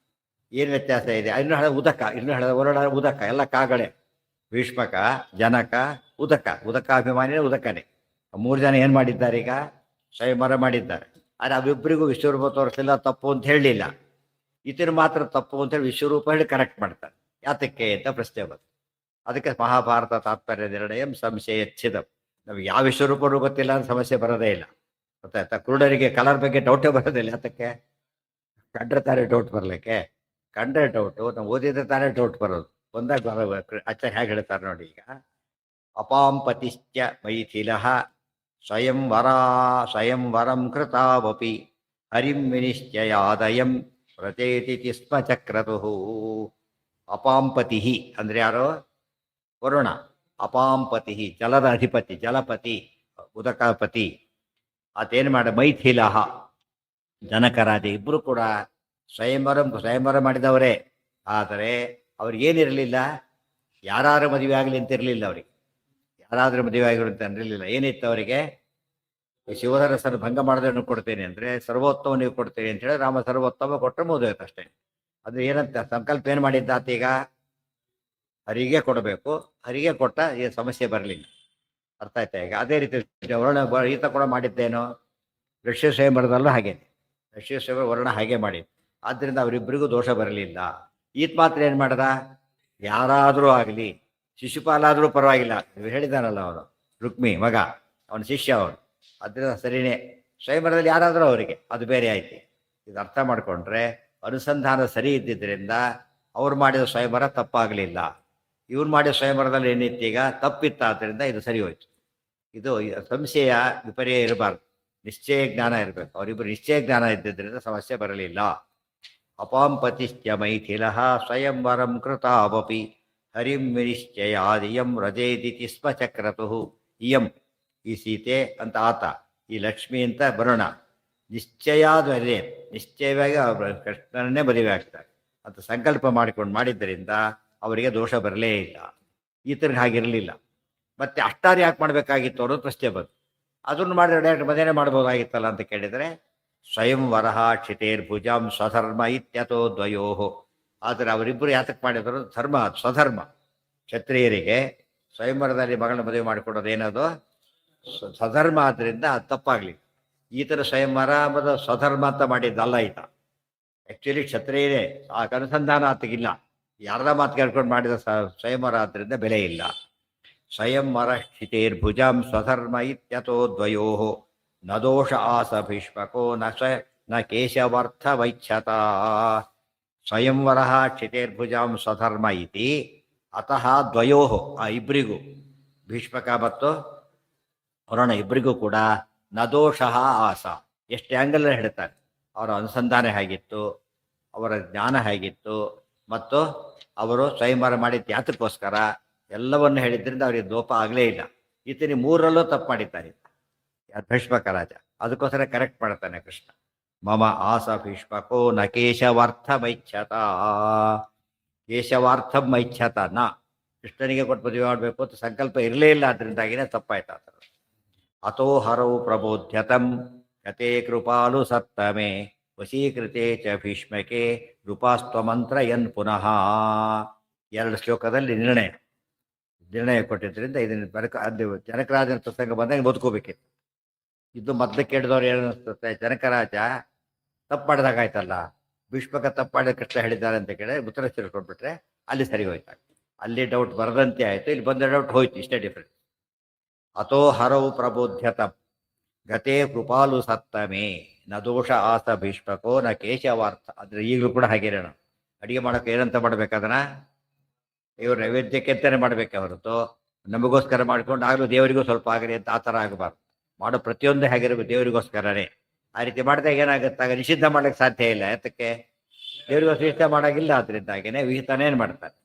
ಏನು ವ್ಯತ್ಯಾಸ ಇದೆ? ಇನ್ನು ಹಳೆ ಉದಕ, ಇನ್ನು ಹಳೆ ವರುಣ ಉದಕ, ಎಲ್ಲ ಕಾಗಳೆ. ಭೀಷ್ಮಕ, ಜನಕ, ಉದಕ. ಉದಕಾಭಿಮಾನಿನೇ ಉದಕನೇ. ಮೂರು ಜನ ಏನು ಮಾಡಿದ್ದಾರೆ? ಈಗ ಸ್ವಯಂವರ ಮಾಡಿದ್ದಾರೆ. ಆದರೆ ಅವಿಬ್ಬರಿಗೂ ವಿಶ್ವರೂಪ ತೋರಿಸಲಿಲ್ಲ, ತಪ್ಪು ಅಂತ ಹೇಳಲಿಲ್ಲ. ಈತನ ಮಾತ್ರ ತಪ್ಪು ಅಂತೇಳಿ ವಿಶ್ವರೂಪ ಹೇಳಿ ಕರೆಕ್ಟ್ ಮಾಡ್ತಾರೆ. ಯಾತಕ್ಕೆ ಅಂತ ಪ್ರಶ್ನೆ ಬಂತು. ಅದಕ್ಕೆ ಮಹಾಭಾರತ ತಾತ್ಪರ್ಯ ನಿರ್ಣಯಂ ಸಂಶಯಚ್ಛಿದಂ. ನಮಗೆ ಯಾವ ವಿಶ್ವರೂಪರು ಗೊತ್ತಿಲ್ಲ ಅಂತ ಸಮಸ್ಯೆ ಬರೋದೇ ಇಲ್ಲ. ಗೊತ್ತಾಯ್ತಾ? ಕುರುಡರಿಗೆ ಕಲರ್ ಬಗ್ಗೆ ಡೌಟೇ ಬರೋದಿಲ್ಲ. ಯಾತಕ್ಕೆ? ಕಂಡ್ರೆ ತಾನೇ ಡೌಟ್ ಬರಲಿಕ್ಕೆ. ಕಂಡ್ರೆ ಡೌಟು, ನಾವು ಓದಿದ್ರೆ ತಾನೇ ಡೌಟ್ ಬರೋದು. ಒಂದಾಗ ಆಚಾರ್ಯ ಹೇಗೆ ಹೇಳ್ತಾರೆ ನೋಡಿ. ಈಗ ಅಪಾಂಪತಿಶ್ಚ ಮೈಥಿಲ ಸ್ವಯಂವರಂ ಕೃತಾವಪಿ ಹರಿಂ ವಿನಿಶ್ಚಯಾದಯಂ ಪ್ರಚೇತಿ ಸ್ಮ ಚಕ್ರತು. ಅಪಾಂಪತಿ ಅಂದ್ರೆ ಯಾರೋ? ವರುಣ. ಅಪಾಂಪತಿ ಜಲದ ಅಧಿಪತಿ, ಜಲಪತಿ, ಉದಕಪತಿ. ಆತೇನು ಮಾಡ? ಮೈಥಿಲ ಜನಕರಾಜ ಇಬ್ಬರು ಕೂಡ ಸ್ವಯಂವರ ಮಾಡಿದವರೇ. ಆದರೆ ಅವ್ರಿಗೇನಿರಲಿಲ್ಲ, ಯಾರು ಮದುವೆ ಆಗಲಿ ಅಂತ ಇರಲಿಲ್ಲ. ಅವ್ರಿಗೆ ಯಾರಾದರೂ ಮದುವೆ ಆಗಿರು ಅಂತ ಅನಿರಲಿಲ್ಲ. ಏನಿತ್ತು ಅವರಿಗೆ? ಶಿವಧರಸನ್ನು ಭಂಗ ಮಾಡಿದನ್ನು ಕೊಡ್ತೇನೆ ಅಂದರೆ ಸರ್ವೋತ್ತಮ ನೀವು ಕೊಡ್ತೇನೆ ಅಂತ ಹೇಳಿ ರಾಮ ಸರ್ವೋತ್ತಮ ಕೊಟ್ಟರೆ ಮುಗಿದೋಯ್ತು ಅಷ್ಟೇ. ಅದು ಏನಂತ ಸಂಕಲ್ಪ ಏನು ಮಾಡಿದ್ದಾತ? ಈಗ ಹರಿಗೆ ಕೊಡಬೇಕು, ಹರಿಗೆ ಕೊಟ್ಟ ಈ ಸಮಸ್ಯೆ ಬರಲಿಲ್ಲ. ಅರ್ಥ ಆಯ್ತಾ? ಈಗ ಅದೇ ರೀತಿ ವರ್ಣ ಈತ ಕೂಡ ಮಾಡಿದ್ದೇನೋ ಲಕ್ಷ್ಮೀ ಸ್ವಯಂವರದಲ್ಲೂ ಹಾಗೇನೆ. ಲಕ್ಷ್ಮೀ ಸ್ವಯಂವರ ವರ್ಣ ಹಾಗೆ ಮಾಡಿದ್ದು. ಆದ್ದರಿಂದ ಅವರಿಬ್ಬರಿಗೂ ದೋಷ ಬರಲಿಲ್ಲ. ಈತ ಮಾತ್ರ ಏನು ಮಾಡ್ದ? ಯಾರಾದರೂ ಆಗಲಿ, ಶಿಶುಪಾಲಾದರೂ ಪರವಾಗಿಲ್ಲ, ನೀವು ಹೇಳಿದಾನಲ್ಲ ಅವನು ರುಕ್ಮಿ ಮಗ, ಅವನ ಶಿಷ್ಯ ಅವನು, ಅದರಿಂದ ಸರಿಯೇ. ಸ್ವಯಂವರದಲ್ಲಿ ಯಾರಾದರೂ ಅವರಿಗೆ ಅದು ಬೇರೆ ಆಯ್ತು. ಇದು ಅರ್ಥ ಮಾಡಿಕೊಂಡ್ರೆ ಅನುಸಂಧಾನ ಸರಿ ಇದ್ದಿದ್ದರಿಂದ ಅವ್ರು ಮಾಡಿದ ಸ್ವಯಂವರ ತಪ್ಪಾಗಲಿಲ್ಲ. ಇವ್ರು ಮಾಡಿದ ಸ್ವಯಂವರದಲ್ಲಿ ಏನಿತ್ತು? ಈಗ ತಪ್ಪಿತ್ತಾದ್ದರಿಂದ ಇದು ಸರಿ ಹೋಯ್ತು. ಇದು ಸಂಶಯ ವಿಪರ್ಯ ಇರಬಾರ್ದು, ನಿಶ್ಚಯ ಜ್ಞಾನ ಇರಬೇಕು. ಅವರಿಬ್ಬರು ನಿಶ್ಚಯ ಜ್ಞಾನ ಇದ್ದಿದ್ದರಿಂದ ಸಮಸ್ಯೆ ಬರಲಿಲ್ಲ. ಅಪಾಂಪತಿಶ್ಚ ಮೈಥಿಲ ಸ್ವಯಂವರಂ ಕೃತಾವಪಿ ಹರಿಂ ವಿನಿಶ್ಚಯಾದಿಯಂ ವ್ರಜೇದಿತಿ ಸ್ಮ ಚಕ್ರತು. ಇಯಂ ಈ ಸೀತೆ ಅಂತ ಆತ, ಈ ಲಕ್ಷ್ಮಿ ಅಂತ ಬರೋಣ. ನಿಶ್ಚಯಾದ್ವರೆ ನಿಶ್ಚಯವಾಗಿ ಕೃಷ್ಣನನ್ನೇ ಮದುವೆ ಆಗ್ತಾರೆ ಅಂತ ಸಂಕಲ್ಪ ಮಾಡಿದ್ದರಿಂದ ಅವರಿಗೆ ದೋಷ ಬರಲೇ ಇಲ್ಲ. ಈತನಿಗೆ ಹಾಗಿರಲಿಲ್ಲ. ಮತ್ತೆ ಅಷ್ಟಾರು ಯಾಕೆ ಮಾಡಬೇಕಾಗಿತ್ತು ಅನ್ನೋದು ಪ್ರಶ್ನೆ ಬಂತು. ಅದನ್ನು ಮಾಡಿದ್ರೆ ಡೈರೆಕ್ಟ್ ಮದುವೆ ಮಾಡ್ಬೋದಾಗಿತ್ತಲ್ಲ ಅಂತ ಕೇಳಿದರೆ, ಸ್ವಯಂವರ ಕ್ಷಿತೇರ್ಭುಜಾಂ ಸ್ವಧರ್ಮ ಇತ್ಯಥೋ ದ್ವಯೋ. ಆದರೆ ಅವರಿಬ್ಬರು ಯಾತಕ್ಕೆ ಮಾಡಿದ್ರು? ಧರ್ಮ, ಸ್ವಧರ್ಮ. ಕ್ಷತ್ರಿಯರಿಗೆ ಸ್ವಯಂವರದಲ್ಲಿ ಮಗಳನ್ನ ಮದುವೆ ಮಾಡಿಕೊಡೋದು ಏನದು? ಸ್ವಧರ್ಮ. ಆದ್ದರಿಂದ ಅದು ತಪ್ಪಾಗಲಿ. ಈತನ ಸ್ವಯಂವರ ಮತ್ತು ಸ್ವಧರ್ಮ ಅಂತ ಮಾಡಿದ್ದಲ್ಲ ಈತ. ಆ್ಯಕ್ಚುಲಿ ಕ್ಷತ್ರಿಯರೇ, ಆ ಅನುಸಂಧಾನ ಆತಗಿಲ್ಲ. ಯಾರದ ಮಾತು ಕೇಳ್ಕೊಂಡು ಮಾಡಿದ ಸ್ವಯಂವರ ಆದ್ದರಿಂದ ಬೆಲೆ ಇಲ್ಲ. ಸ್ವಯಂವರ ಕ್ಷಿತೇರ್ಭುಜಾಂ ಸ್ವಧರ್ಮ ಇತ್ಯಥೋ ದ್ವಯೋ ನ ದೋಷ ಆಸ ಭೀಷ್ಮಕೋ ನ ಕೇಶವಾರ್ಥ ವೈಚ್ಛತಾ. ಸ್ವಯಂವರ ಕ್ಷಿತೇರ್ಭುಜಾಂ ಸ್ವಧರ್ಮ ಇತಿ ಅತಃ ದ್ವಯೋ, ಆ ಇಬ್ಬರಿಗೂ ಭೀಷ್ಮಕ ಮತ್ತು ವರುಣ ಇಬ್ಬರಿಗೂ ಕೂಡ ನ ದೋಷ ಆಸ. ಎಷ್ಟು ಆ್ಯಂಗಲ್ ಹೇಳ್ತಾರೆ. ಅವರ ಅನುಸಂಧಾನ ಹೇಗಿತ್ತು, ಅವರ ಜ್ಞಾನ ಹೇಗಿತ್ತು, ಮತ್ತು ಅವರು ಸ್ವಯಂವರ ಮಾಡಿದ್ದು ಯಾತಕ್ಕೋಸ್ಕರ ಎಲ್ಲವನ್ನು ಹೇಳಿದ್ರಿಂದ ಅವರಿಗೆ ದೋಪ ಆಗಲೇ ಇಲ್ಲ. ಈತನಿ ಮೂರರಲ್ಲೂ ತಪ್ಪು ಮಾಡಿದ್ದಾನೆ ಭೀಷ್ಮಕ ರಾಜ. ಅದಕ್ಕೋಸ್ಕರ ಕರೆಕ್ಟ್ ಮಾಡ್ತಾನೆ ಕೃಷ್ಣ. ಮಮ ಆಸ ಭೀಷ್ಮಕೋ ನ ಕೇಶವಾರ್ಥಮೈಚ್ಛತ, ಕೇಶವಾರ್ಥಮೈಚ್ಛತ ನ, ಕೃಷ್ಣನಿಗೆ ಕೊಟ್ಟು ಮದುವೆ ಮಾಡಬೇಕು ಅಂತ ಸಂಕಲ್ಪ ಇರಲೇ ಇಲ್ಲ, ಅದರಿಂದಾಗಿನೇ ತಪ್ಪಾಯ್ತು ಆ ಥರ. ಅತೋ ಹರೌ ಪ್ರಬೋಧ್ಯತಂ ಕತೆ ಕೃಪಾಲು ಸತ್ತಮೆ ವಶೀಕೃತೆ ಚ ಭೀಷ್ಮಕೆ ಕೃಪಾಸ್ತ್ವಮಂತ್ರ ಎನ್ ಪುನಃ. ಎರಡು ಶ್ಲೋಕದಲ್ಲಿ ನಿರ್ಣಯ ಕೊಟ್ಟಿದ್ದರಿಂದ ಇದನ್ನು ಅದು ಜನಕರಾಜನ ಪ್ರಸಂಗ ಬಂದಾಗ ಬದುಕೋಬೇಕಿತ್ತು. ಇದು ಮೊದಲು ಕೇಳಿದವ್ರು ಏನು ಅನಿಸ್ತದೆ, ಜನಕರಾಜ ತಪ್ಪು ಮಾಡಿದಾಗಾಯ್ತಲ್ಲ, ಭೀಷ್ಮಕ ತಪ್ಪು ಮಾಡಿದ ಕೃಷ್ಣ ಹೇಳಿದ್ದಾರೆ ಅಂತ ಕೇಳಿ ಉತ್ತರ ತಿಳ್ಕೊಂಡ್ಬಿಟ್ರೆ ಅಲ್ಲಿ ಸರಿ ಹೋಯ್ತಾಗ, ಅಲ್ಲಿ ಡೌಟ್ ಬರದಂತೆ ಆಯಿತು, ಇಲ್ಲಿ ಬಂದ ಡೌಟ್ ಹೋಯ್ತು, ಇಷ್ಟೇ ಡಿಫ್ರೆನ್ಸ್. ಅಥೋ ಹರೌ ಪ್ರಬೋಧ್ಯತಂ ಗತೆ ಕೃಪಾಲು ಸತ್ತಮೇ ನ ದೋಷ ಆಸ ಭೀಷ್ಮಕೋ ನ ಕೇಶವಾರ್ಥ. ಆದರೆ ಈಗಲೂ ಕೂಡ ಹಾಗೇನ ಅಡುಗೆ ಮಾಡೋಕೆ ಏನಂತ ಮಾಡ್ಬೇಕದನ್ನ, ಇವ್ರು ನೈವೇದ್ಯಕ್ಕೆ ಅಂತಾನೆ ಮಾಡಬೇಕೆ ಹೊರತು ನಮಗೋಸ್ಕರ ಮಾಡ್ಕೊಂಡು ಆಗಲೂ ದೇವರಿಗೂ ಸ್ವಲ್ಪ ಆಗಲಿ ಅಂತ ಆ ಥರ ಆಗಬಾರ್ದು. ಮಾಡೋ ಪ್ರತಿಯೊಂದು ಹೇಗಿರಬೇಕು ದೇವರಿಗೋಸ್ಕರನೇ. ಆ ರೀತಿ ಮಾಡಿದಾಗ ಏನಾಗುತ್ತಾಗ ನಿಷಿದ್ಧ ಮಾಡೋಕ್ಕೆ ಸಾಧ್ಯ ಇಲ್ಲ. ಯಾತಕ್ಕೆ, ದೇವರಿಗೋಸ್ಕರ ನಿಷಿದ್ಧ ಮಾಡೋಂಗಿಲ್ಲ, ಅದರಿಂದಾಗೇನೆ ವಿಹಿತನೇನು ಮಾಡ್ತಾರೆ.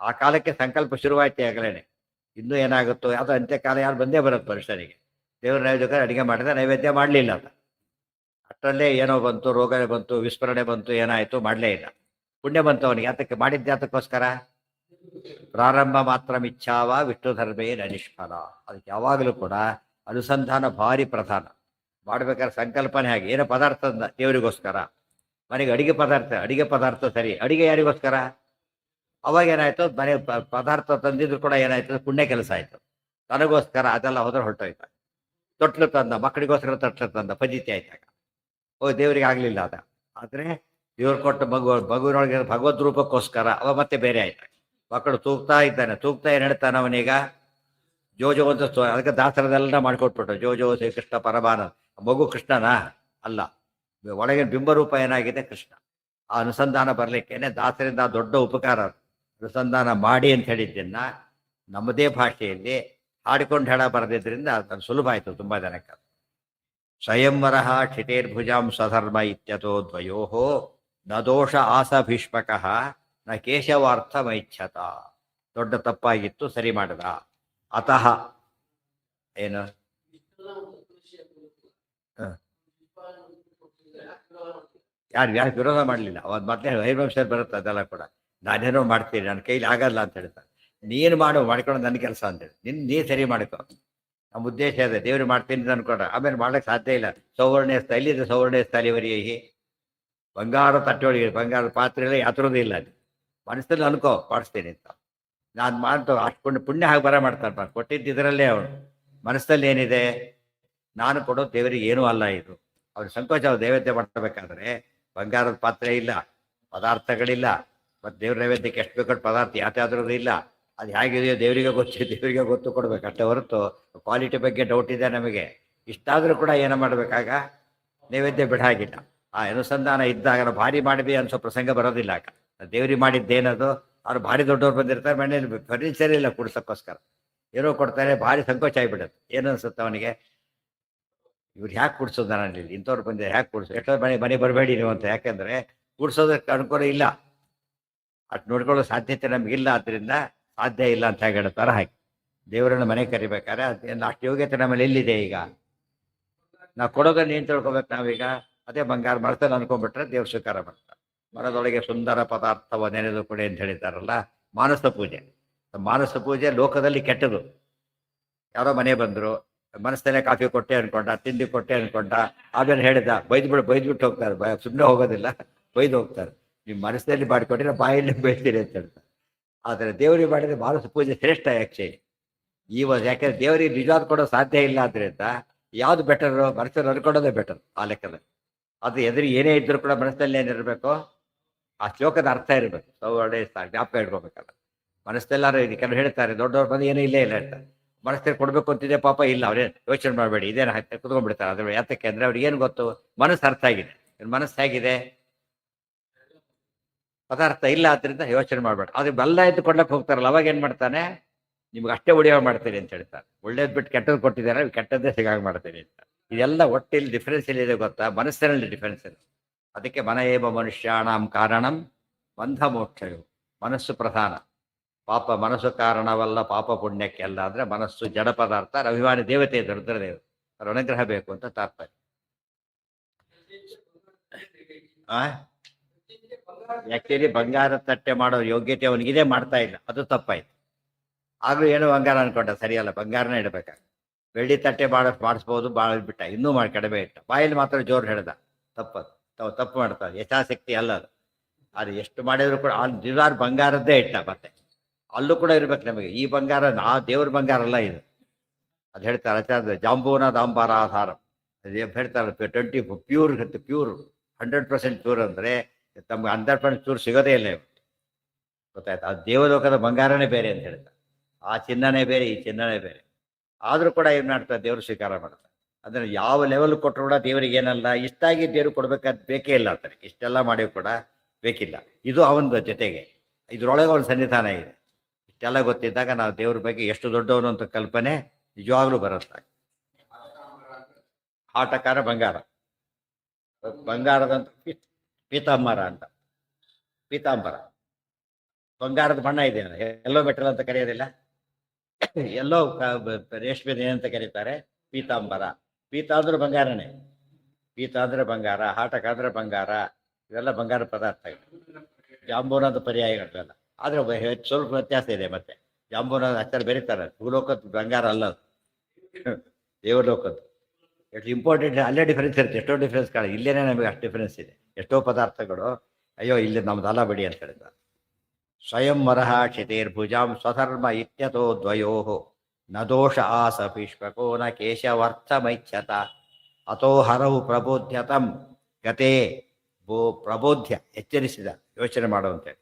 ಆ ಕಾಲಕ್ಕೆ ಸಂಕಲ್ಪ ಶುರುವಾಯ್ತು ಆಗಲೇ. ಇನ್ನೂ ಏನಾಗುತ್ತೋ ಯಾವುದೋ ಅಂತ್ಯಕಾಲ ಯಾರು ಬಂದೇ ಬರುತ್ತೆ ಮನುಷ್ಯನಿಗೆ. ದೇವ್ರ ನೈವೇದ್ಯಕ್ಕೆ ಅಡುಗೆ ಮಾಡಿದ ನೈವೇದ್ಯ ಮಾಡಲಿಲ್ಲ ಅಂತ ಅಷ್ಟರಲ್ಲೇ ಏನೋ ಬಂತು, ರೋಗನೇ ಬಂತು, ವಿಸ್ಮರಣೆ ಬಂತು, ಏನಾಯಿತು, ಮಾಡಲೇ ಇಲ್ಲ. ಪುಣ್ಯ ಬಂತು ಅವನಿಗೆ. ಯಾತಕ್ಕೆ ಮಾಡಿದ್ದೆ, ಯಾತಕ್ಕೋಸ್ಕರ ಪ್ರಾರಂಭ ಮಾತ್ರ ಮಿಚ್ಛಾವ ವಿಷ್ಣು ಧರ್ಮೇ ನ ನಿಷ್ಫಲ. ಅದಕ್ಕೆ ಯಾವಾಗಲೂ ಕೂಡ ಅನುಸಂಧಾನ ಭಾರಿ ಪ್ರಧಾನ. ಮಾಡ್ಬೇಕಾದ್ರೆ ಸಂಕಲ್ಪನೆ ಹಾಗೆ, ಏನೋ ಪದಾರ್ಥ ದೇವರಿಗೋಸ್ಕರ, ಮನೆಗೆ ಅಡಿಗೆ ಪದಾರ್ಥ ಸರಿ, ಅಡಿಗೆ ಯಾರಿಗೋಸ್ಕರ, ಅವಾಗ ಏನಾಯ್ತು, ಮನೆ ಪದಾರ್ಥ ತಂದಿದ್ರು ಕೂಡ ಏನಾಯ್ತು, ಪುಣ್ಯ ಕೆಲಸ ಆಯ್ತು. ತನಗೋಸ್ಕರ ಅದೆಲ್ಲ ಹೋದ್ರೆ ಹೊರಟೋಯ್ತ. ತೊಟ್ಲು ತಂದ, ಮಕ್ಕಳಿಗೋಸ್ಕರ ತೊಟ್ಲು ತಂದ, ಫಜಿತಿ ಆಯ್ತಾಗ. ದೇವರಿಗೆ ಆಗಲಿಲ್ಲ ಅದ. ಆದರೆ ದೇವ್ರು ಕೊಟ್ಟ ಮಗುವಿನೊಳಗೆ ಭಗವದ್ ರೂಪಕ್ಕೋಸ್ಕರ ಅವ ಮತ್ತೆ ಬೇರೆ ಆಯ್ತು. ಮಕ್ಕಳು ತೂಗ್ತಾ ಇದ್ದಾನೆ, ತೂಗ್ತಾ ಏನು ಹೇಳ್ತಾನೆ ಅವನೀಗ, ಜೋ ಅಂತ ಅದಕ್ಕೆ ದಾಸರದೆಲ್ಲ ಮಾಡಿಕೊಟ್ಬಿಟ್ಟು ಜೋ ಶ್ರೀಕೃಷ್ಣ ಪರಮಾನಂದ. ಮಗು ಕೃಷ್ಣನಾ ಅಲ್ಲ, ಒಳಗಿನ ಬಿಂಬರೂಪ ಏನಾಗಿದೆ ಕೃಷ್ಣ. ಆ ಅನುಸಂಧಾನ ಬರಲಿಕ್ಕೇನೆ ದಾಸರಿಂದ ದೊಡ್ಡ ಉಪಕಾರ. ಅನುಸಂಧಾನ ಮಾಡಿ ಅಂತ ಹೇಳಿದ್ದನ್ನ ನಮ್ಮದೇ ಭಾಷೆಯಲ್ಲಿ ಹಾಡಿಕೊಂಡು ಹೇಳ ಬರದಿದ್ದರಿಂದ ಅದು ಸುಲಭ ಆಯಿತು ತುಂಬ ಜನಕ್ಕೆ. ಸ್ವಯಂವರ ಕ್ಷಿತೇರ್ಭುಜಾಂ ಸ್ವಧರ್ಮ ಇತ್ಯತೋ ದ್ವಯೋ ನ ದೋಷ ಆಸ ಭೀಷ್ಮಕ ನ ಕೇಶವಾರ್ಥಮೈಚ್ಛತ. ದೊಡ್ಡ ತಪ್ಪಾಗಿತ್ತು, ಸರಿ ಮಾಡದ. ಅತಃ ಏನು ಯಾರು ವಿರೋಧ ಮಾಡಲಿಲ್ಲ. ಅವತ್ತು ಮತ್ತೆ ಹೈವಂಶದಲ್ಲಿ ಬರುತ್ತೆ ಅದೆಲ್ಲ ಕೂಡ. ನಾನೇನೋ ಮಾಡ್ತೀನಿ, ನನ್ನ ಕೈಲಿ ಆಗಲ್ಲ ಅಂತ ಹೇಳ್ತಾರೆ. ನೀನು ಮಾಡ್ಕೊಂಡು ನನ್ನ ಕೆಲಸ ಅಂತೇಳಿ ನೀ ಸರಿ ಮಾಡ್ಕೊ. ನಮ್ಮ ಉದ್ದೇಶ ಇದೆ, ದೇವ್ರು ಮಾಡ್ತೀನಿ ಅಂತ ಅನ್ಕೊಂಡ ಆಮೇಲೆ ಮಾಡ್ಲಿಕ್ಕೆ ಸಾಧ್ಯ ಇಲ್ಲ. ಸೌವರ್ಣ ಎಲ್ಲಿದೆ ಸೌವರ್ಣ ಸ್ಥಾಲಿವರಿಗೆ ಬಂಗಾರ ತಟ್ಟೊಳಗೆ ಬಂಗಾರದ ಪಾತ್ರೆ ಎಲ್ಲ ಯಾತ್ರೋದೇ ಇಲ್ಲ. ಅದು ಮನಸ್ಸಲ್ಲಿ ಅನ್ಕೋ ಮಾಡಿಸ್ತೀನಿ ಅಂತ. ನಾನು ಮಾಡ್ತೋ ಅಷ್ಟು ಪುಣ್ಯ ಹಾಗೆ ಮಾಡ್ತಾನೆ. ಕೊಟ್ಟಿದ್ದು ಇದರಲ್ಲೇ ಅವನು ಮನಸ್ಸಲ್ಲಿ ಏನಿದೆ, ನಾನು ಕೊಡೋದು ದೇವರಿಗೆ ಏನೂ ಅಲ್ಲ. ಇದು ಅವ್ರ ಸಂಕೋಚ. ಅವ್ರು ನೈವೇದ್ಯ ಮಾಡಬೇಕಾದ್ರೆ ಬಂಗಾರದ ಪಾತ್ರೆ ಇಲ್ಲ, ಪದಾರ್ಥಗಳಿಲ್ಲ, ಮತ್ತು ದೇವ್ರ ನೈವೇದ್ಯಕ್ಕೆ ಎಷ್ಟು ಬೇಕಾದ ಪದಾರ್ಥ ಯಾವ್ದಾದ್ರೂ ಇಲ್ಲ. ಅದು ಹೇಗಿದೆಯೋ ದೇವರಿಗೆ ಗೊತ್ತು ಕೊಡ್ಬೇಕು ಅಷ್ಟೇ ಹೊರತು ಕ್ವಾಲಿಟಿ ಬಗ್ಗೆ ಡೌಟ್ ಇದೆ ನಮಗೆ. ಇಷ್ಟಾದರೂ ಕೂಡ ಏನೋ ಮಾಡಬೇಕಾಗ ನೈವೇದ್ಯ ಬಿಡಾಗಿಲ್ಲ. ಆ ಅನುಸಂಧಾನ ಇದ್ದಾಗ ಭಾರಿ ಮಾಡಿದ್ವಿ ಅನ್ಸೋ ಪ್ರಸಂಗ ಬರೋದಿಲ್ಲ. ದೇವ್ರಿಗೆ ಮಾಡಿದ್ದೇನದು, ಅವ್ರು ಭಾರಿ ದೊಡ್ಡವ್ರು ಬಂದಿರ್ತಾರೆ, ಮನೇಲಿ ಫರ್ನಿಚರ್ ಇಲ್ಲ ಕುಡ್ಸೋಕ್ಕೋಸ್ಕರ ಏನೋ ಕೊಡ್ತಾರೆ, ಭಾರಿ ಸಂಕೋಚ ಆಗಿಬಿಡುತ್ತೆ. ಏನು ಅನ್ಸುತ್ತೆ ಅವನಿಗೆ, ಇವ್ರು ಹ್ಯಾಕೆ ಕುಡ್ಸೋದು ನಾನು ಇಲ್ಲಿ, ಇಂಥವ್ರು ಬಂದಿದ್ದಾರೆ ಹ್ಯಾಕೆ ಕುಡ್ಸೋ, ಎಷ್ಟೋ ಮನೆ ಬರಬೇಡಿ ನೀವು ಅಂತ. ಯಾಕೆಂದರೆ ಕುಡ್ಸೋದಕ್ಕೆ ಅನುಕೂಲ ಇಲ್ಲ, ಅಷ್ಟು ನೋಡ್ಕೊಳ್ಳೋ ಸಾಧ್ಯತೆ ನಮಗಿಲ್ಲ, ಅದರಿಂದ ಸಾಧ್ಯ ಇಲ್ಲ ಅಂತ ಹೇಳ್ತಾರೆ. ಹಾಗೆ ದೇವರನ್ನು ಮನೆ ಕರಿಬೇಕಾದ್ರೆ ಅಷ್ಟು ಯೋಗ್ಯತೆ ನಮ್ಮಲ್ಲಿ ಎಲ್ಲಿದೆ? ಈಗ ನಾವು ಕೊಡೋದನ್ನು ಏನು ತಿಳ್ಕೊಬೇಕು ನಾವೀಗ? ಅದೇ ಬಂಗಾರ ಮರದಲ್ಲಿ ಅನ್ಕೊಂಡ್ಬಿಟ್ರೆ ದೇವ್ರ ಸ್ವೀಕಾರ ಮಾಡ್ತಾರೆ. ಮರದೊಳಗೆ ಸುಂದರ ಪದಾರ್ಥವ ನೆನೆದು ಕೊಡಿ ಅಂತ ಹೇಳಿದ್ದಾರಲ್ಲ, ಮಾನಸ ಪೂಜೆ. ಮಾನಸ ಪೂಜೆ ಲೋಕದಲ್ಲಿ ಕೆಟ್ಟದು. ಯಾರೋ ಮನೆ ಬಂದರು, ಮನಸ್ಸಲ್ಲೇ ಕಾಫಿ ಕೊಟ್ಟೆ ಅನ್ಕೊಂಡ, ತಿಂಡಿ ಕೊಟ್ಟೆ ಅನ್ಕೊಂಡ, ಆಮೇಲೆ ಹೇಳಿದ ಬೈದ್ಬಿಟ್ಟು ಹೋಗ್ತಾರೆ. ಸುಮ್ಮನೆ ಹೋಗೋದಿಲ್ಲ, ಬೈದು ಹೋಗ್ತಾರೆ. ನಿಮ್ಮ ಮನಸ್ಸಲ್ಲಿ ಮಾಡಿಕೊಟ್ಟಿದ್ರೆ ಬಾಯಲ್ಲಿ ಬೈತೀರಿ ಅಂತ ಹೇಳ್ತಾರೆ. ಆದರೆ ದೇವರಿಗೆ ಮಾಡಿದರೆ ಮಾನಸ ಪೂಜೆ ಶ್ರೇಷ್ಠ ಆ್ಯಕ್ಚುಲಿ. ಯಾಕೆಂದ್ರೆ ದೇವರಿಗೆ ನಿಜವಾದ ಕೊಡೋ ಸಾಧ್ಯ ಇಲ್ಲ. ಆದ್ದರಿಂದ ಯಾವುದು ಬೆಟರು, ಮನಸ್ಸಲ್ಲಿ ಅನ್ಕೊಳ್ಳೋದೇ ಬೆಟರ್ ಆ ಲೆಕ್ಕದಲ್ಲಿ. ಅದು ಎದುರು ಏನೇ ಇದ್ರೂ ಕೂಡ ಮನಸ್ಸಲ್ಲಿ ಏನಿರಬೇಕು, ಆ ಶ್ಲೋಕದ ಅರ್ಥ ಇರಬೇಕು. ಸೌವರ್ಣೆ ಜ್ಞಾಪಕ ಇಟ್ಕೋಬೇಕಲ್ಲ. ಮನಸ್ಸೆಲ್ಲಾರು ಕೆಲವರು ಹೇಳ್ತಾರೆ, ದೊಡ್ಡವ್ರು ಬಂದು ಏನೂ ಇಲ್ಲೇ ಇಲ್ಲ ಹೇಳ್ತಾರೆ. ಮನಸ್ಸಲ್ಲಿ ಕೊಡಬೇಕು ಅಂತಿದೆ, ಪಾಪ ಇಲ್ಲ, ಅವ್ರೇನು ಯೋಚನೆ ಮಾಡಬೇಡಿ, ಇದೇನು ಕುತ್ಕೊಂಡ್ಬಿಡ್ತಾರೆ. ಅದ್ರ ಯಾತಕ್ಕೆ ಅಂದರೆ ಅವ್ರಿಗೆ ಏನು ಗೊತ್ತು, ಮನಸ್ಸು ಅರ್ಥ ಆಗಿದೆ. ಮನಸ್ಸು ಹೇಗಿದೆ, ಪದಾರ್ಥ ಇಲ್ಲ, ಆದ್ದರಿಂದ ಯೋಚನೆ ಮಾಡಬೇಡ. ಅದು ಬೆಲ್ಲ ಎದ್ದು ಕೊಡ್ಲಕ್ಕೆ ಹೋಗ್ತಾರಲ್ಲ, ಅವಾಗ ಏನು ಮಾಡ್ತಾನೆ, ನಿಮ್ಗೆ ಅಷ್ಟೇ ಒಡೆಯ ಮಾಡ್ತೀನಿ ಅಂತ ಹೇಳ್ತಾರೆ. ಒಳ್ಳೇದು ಬಿಟ್ಟು ಕೆಟ್ಟದ್ದು ಕೊಟ್ಟಿದ್ದಾರೆ, ಕೆಟ್ಟದ್ದೇ ಸಿಗಾಗ ಮಾಡ್ತೀನಿ ಅಂತ. ಇದೆಲ್ಲ ಒಟ್ಟಿಲ್ಲಿ ಡಿಫ್ರೆನ್ಸ್ ಎಲ್ಲಿದೆ ಗೊತ್ತಾ, ಮನಸ್ಸಿನಲ್ಲಿ ಡಿಫ್ರೆನ್ಸ್ ಇದೆ. ಅದಕ್ಕೆ ಮನ ಏವ ಮನುಷ್ಯಾಣಂ ಕಾರಣಂ ಬಂಧ ಮೋಕ್ಷಗಳು. ಮನಸ್ಸು ಪ್ರಧಾನ. ಪಾಪ ಮನಸ್ಸು ಕಾರಣವಲ್ಲ ಪಾಪ ಪುಣ್ಯಕ್ಕೆಲ್ಲ ಅಂದರೆ ಮನಸ್ಸು ಜಡ ಪದಾರ್ಥ, ಅಭಿಮಾನಿ ದೇವತೆ ರುದ್ರದೇವರು, ಅವ್ರ ಅನುಗ್ರಹ ಬೇಕು ಅಂತ ತಾತ್ಪರ್ಯ. ಆ ಆಕ್ಚುಲಿ ಬಂಗಾರ ತಟ್ಟೆ ಮಾಡೋ ಯೋಗ್ಯತೆ ಅವನಿಗಿದೆ, ಮಾಡ್ತಾ ಇಲ್ಲ, ಅದು ತಪ್ಪಾಯ್ತು. ಆಗ್ಲೂ ಏನೋ ಬಂಗಾರ ಅನ್ಕೊಂಡ, ಸರಿಯಲ್ಲ, ಬಂಗಾರನೇ ಇಡಬೇಕಾಗ. ಬೆಳ್ಳಿ ತಟ್ಟೆ ಮಾಡಿಸ್ಬೋದು, ಬಿಟ್ಟ, ಇನ್ನೂ ಮಾಡಿ ಕಡಿಮೆ ಇಟ್ಟ, ಬಾಯಲ್ಲಿ ಮಾತ್ರ ಜೋರು ಹೇಳ್ದ, ತಪ್ಪದು. ತಾವು ತಪ್ಪು ಮಾಡ್ತಾರೆ, ಯಥಾಶಕ್ತಿ ಅಲ್ಲ ಅದು. ಅದು ಎಷ್ಟು ಮಾಡಿದ್ರು ಕೂಡ ಅಲ್ಲಿ ದಿವಾರ್ ಬಂಗಾರದ್ದೇ ಇಟ್ಟ, ಮತ್ತೆ ಅಲ್ಲೂ ಕೂಡ ಇರ್ಬೇಕು ನಮಗೆ. ಈ ಬಂಗಾರ ದೇವ್ರ ಬಂಗಾರ ಅಲ್ಲ ಇದು. ಅದು ಹೇಳ್ತಾರೆ ಆಚಾರ್ಯ, ಜಾಂಬೂನ ದಾಂಬಾರ ಆಧಾರ ಹೇಳ್ತಾರೆ. 20 ಪ್ಯೂರ್ 100% ಪ್ಯೂರ್ ಅಂದರೆ ತಮ್ಗೆ 100% ಪ್ಯೂರ್ ಸಿಗೋದೇ ಇಲ್ಲ ಇವತ್ತು, ಗೊತ್ತಾಯ್ತು. ಆ ದೇವಲೋಕದ ಬಂಗಾರನೇ ಬೇರೆ ಅಂತ ಹೇಳ್ತಾರೆ. ಆ ಚಿನ್ನನೇ ಬೇರೆ, ಈ ಚಿನ್ನನೇ ಬೇರೆ. ಆದರೂ ಕೂಡ ಏನು ಮಾಡ್ತಾರೆ, ದೇವರು ಸ್ವೀಕಾರ ಮಾಡ್ತಾರೆ. ಅದನ್ನು ಯಾವ ಲೆವೆಲ್ ಕೊಟ್ಟರು ಕೂಡ ದೇವರಿಗೆ ಏನಲ್ಲ, ಇಷ್ಟಾಗಿ ದೇವರು ಕೊಡ್ಬೇಕಾದ್ ಬೇಕೇ ಇಲ್ಲ ಅಂತಾರೆ. ಇಷ್ಟೆಲ್ಲ ಮಾಡಿও ಕೂಡ ಬೇಕಿಲ್ಲ. ಇದು ಅವನ ಜೊತೆಗೆ ಇದ್ರೊಳಗೆ ಅವನ ಸನ್ನಿಧಾನ ಇದೆ. ಇಷ್ಟೆಲ್ಲ ಗೊತ್ತಿದ್ದಾಗ ನಾವು ದೇವ್ರ ಬಗ್ಗೆ ಎಷ್ಟು ದೊಡ್ಡವನು ಅಂತ ಕಲ್ಪನೆ ನಿಜವಾಗ್ಲೂ ಬರುತ್ತೆ. ಆಟಕಾರ ಬಂಗಾರ, ಬಂಗಾರದಂತ ಪೀತಾಂಬರ ಅಂತ. ಪೀತಾಂಬರ ಬಂಗಾರದ ಬಣ್ಣ ಇದೆ, ಎಲ್ಲೋ ಮೆಟಲ್ ಅಂತ ಕರೆಯೋದಿಲ್ಲ, ಎಲ್ಲೋ ರೇಷ್ಮೆ ಏನಂತ ಕರೀತಾರೆ, ಪೀತಾಂಬರ. ಪೀತ ಅಂದ್ರೆ ಬಂಗಾರನೇ, ಪೀತ ಅಂದ್ರೆ ಬಂಗಾರ, ಹಾಟಕ ಅಂದ್ರೆ ಬಂಗಾರ, ಇವೆಲ್ಲ ಬಂಗಾರ ಪದಾರ್ಥಗಳು. ಜಾಂಬೂನದ ಪರ್ಯಾಯಗಳೆಲ್ಲ. ಆದರೆ ಸ್ವಲ್ಪ ವ್ಯತ್ಯಾಸ ಇದೆ. ಮತ್ತೆ ಜಾಂಬೂನದ ಅಚ್ಚರ ಬೆರೀತಾರೆ, ಭೂಲೋಕದ ಬಂಗಾರ ಅಲ್ಲ ಅದು, ದೇವಲೋಕದ್ದು. ಎಷ್ಟು ಇಂಪಾರ್ಟೆಂಟ್, ಅಲ್ಲೇ ಡಿಫ್ರೆನ್ಸ್ ಇರುತ್ತೆ. ಎಷ್ಟೋ ಡಿಫ್ರೆನ್ಸ್ ಕಾಣ, ಇಲ್ಲೇನೇ ನಮಗೆ ಅಷ್ಟು ಡಿಫ್ರೆನ್ಸ್ ಇದೆ. ಎಷ್ಟೋ ಪದಾರ್ಥಗಳು ಅಯ್ಯೋ ಇಲ್ಲಿ ನಮ್ದು ಅಲ್ಲ ಬಿಡಿ ಅಂತ ಹೇಳಿದ. ಸ್ವಯಂ ವರಹ ಕ್ಷಿತೇರ್ಭುಜಾಂ ಸ್ವಧರ್ಮ ಇತ್ಯತೋ ದ್ವಯೋ ನ ದೋಷ ಆಸ ಭೀಷ್ಮಕೋ ನ ಕೇಶವರ್ಥಮೈಚ್ಛತ ಅಥೋ ಹರವು ಪ್ರಬೋಧ್ಯತಂ ಗತೆ ಪ್ರಬೋಧ್ಯ ಎಚ್ಚರಿಸಿದ, ಯೋಚನೆ ಮಾಡುವಂತೆ.